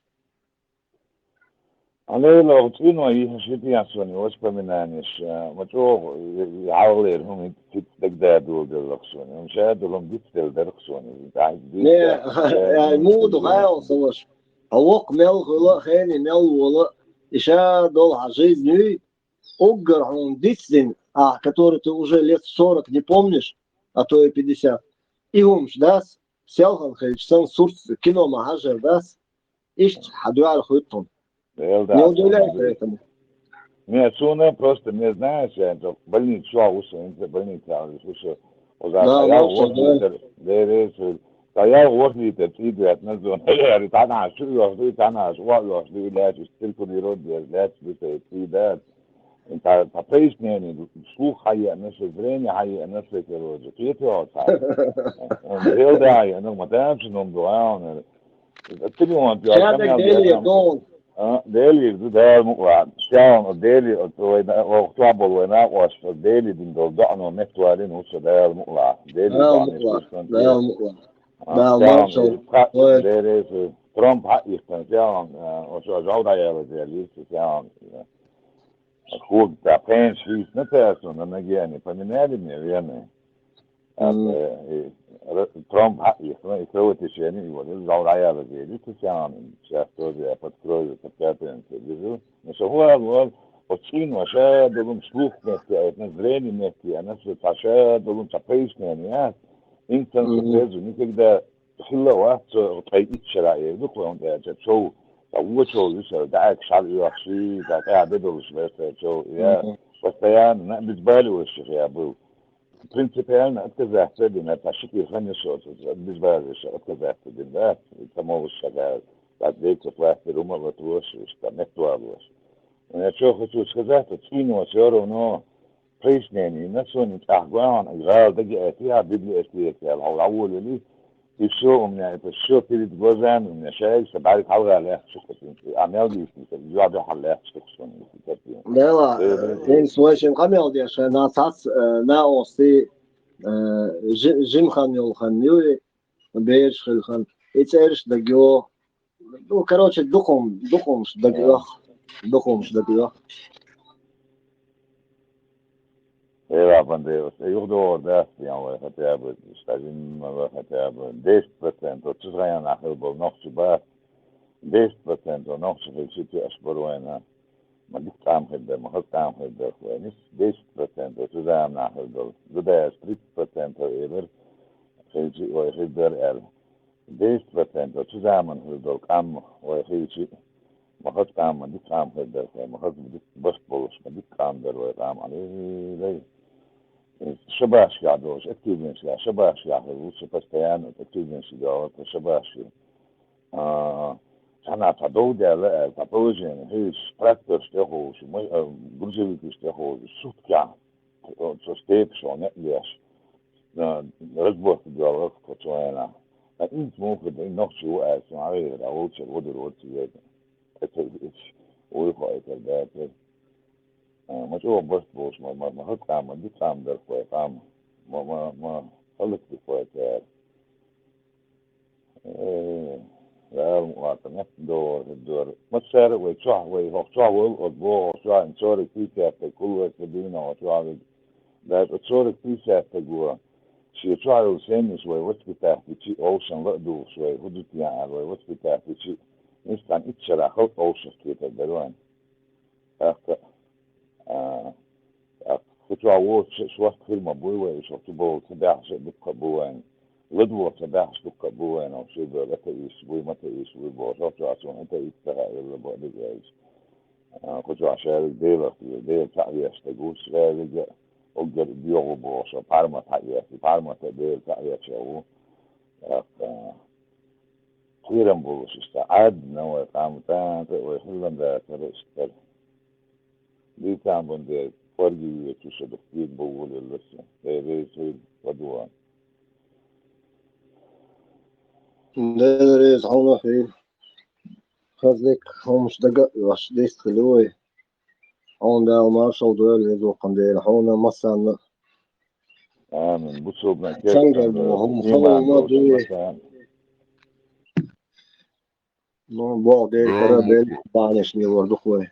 على لو تقولوا يشتي عشان وسبمنانش متوه يعاولهم تتقدادوا بالرقصون مش هادلهم ديتل بالرقصون Не, موضوع غاية صلش. هوق مل غلا خاني مل ولا إشا дол жизнью угор он дитсин, который ты уже лет 40 не помнишь, а то и 50. И умш дас, селхан хейч сан сурц кино махажер дас, ищ хадуар хуйтон. Не удивляйся этому. Не, Суна просто не знаешь, это больницу, это больница, слушай, я вот это идет на зону, говорит, она что, она что, лечишь, только не родишь, лечишь, это انت تعطيش يعني سلوك حقيقة نفس الزريني حقيقة نفس الكروجة كيف يقعد غير داعي انه ما تعرفش انهم دعاء اتني وانت شادك ديلي دون ديلي ده المقرع شاون ديلي وقتعبل وناقوش ديلي دين دولدعنا ونفتوارين وش ده المقرع ديلي ده المقرع ديلي ترامب حقيقة شاون وشو جودة يا وزياليس شاون Хук, да, пенсии, не тесно, на ноге, не поменяли мне, верно? Трамп, и кого течение, его, заурая, это самое, сейчас тоже я подкрою, такая пенсия, вижу. Но что, очень вообще, думаю, слух вместе, это зрение вместе, она все вообще, думаю, запрещение, нет? Инстинкт, никогда, сила вас, тайить вчера, я иду к вам, я шоу. وشو ده شعب يحشي ده قاعد بدرس بس شو يا постоянно بالنسبه وش يا ابو принципиально отказаться от тащить خلني شو بالنسبه لي شو отказаться بالله تمام الشغال بعد ذيك تطلع في روما وتروش وش я что хочу сказать скину все равно прежнение نفسه نتاخوان غير دقيقه فيها библиотека الاول لي еще у меня это все перед глазами, у меня шея, собака халга лех, что амел дишни, я бы халех, что да, in solchen Kamel schon Satz na osti Jim Khanul Khanui Beach Khan it's erst da go ну короче духом да го Ja, van de eu door dat ja, het hebben stadium het hebben 10% tot 2 jaar na heel nog zo bij 10% of nog zoveel zitten als Borona. Maar die kwam het daar, maar het kwam het daar voor niet 10% tot 2 jaar na heel dat is 3% over het het daar 10% tot 2 jaar na heel kwam waar het maar het kwam maar die kwam het daar maar het best bolos maar die kwam daar waar kwam alleen شباش قاعدوش اكتيفنس يا شباش قاعدوا постоянно активность делают شباش انا تعود على تطوجين هي تراكتور شتهو شو грузовик شتهو сутки что степ что нет лишь разбор делают постоянно а инт могут noch so als смотри да лучше вот это ой это да ما شو بس بوش ما هو كام دي كام ده كويس كام ما خلص كويس لا ما تنف دور ما صار ويشوا والبو شو إن صار كيسة كل كدينا وشوا ده صار كيسة تقول شيء شو سامي شوي وسكتة في شيء أوشن لقدو شوي هدوء يعني وسكتة في شيء إنسان إتشرا خلق أوشن كده دلوان كنت عاوز شوية كلمة بوي شو تبغى تبيع شيء بقبوان لدوا تبيع شيء بقبوان أو شيء ده تيجي بوي ما تيجي بوي بوشاف عشان أنت يسترع ولا بعد جايز كنت عشان ديل تعيش تقول شغال أقدر بيوم بوشاف بارما تديل تعيش هو كثيرا بوش استعد نوع قامتان ويخلون ده ترى دي كان بندي فرقي تشد كثير بقول لسه ده شيء بدوان There is how nothing. خذلك هم مش دقق واش ديست خلوي هون ده مارشال دويل يزو قنديل هون مثلا من بصوا بنكيت سنجل هم ديما خلوا عنده ما دي مثلا نو بوع ديل كرا بيل بانش ني وردو خوي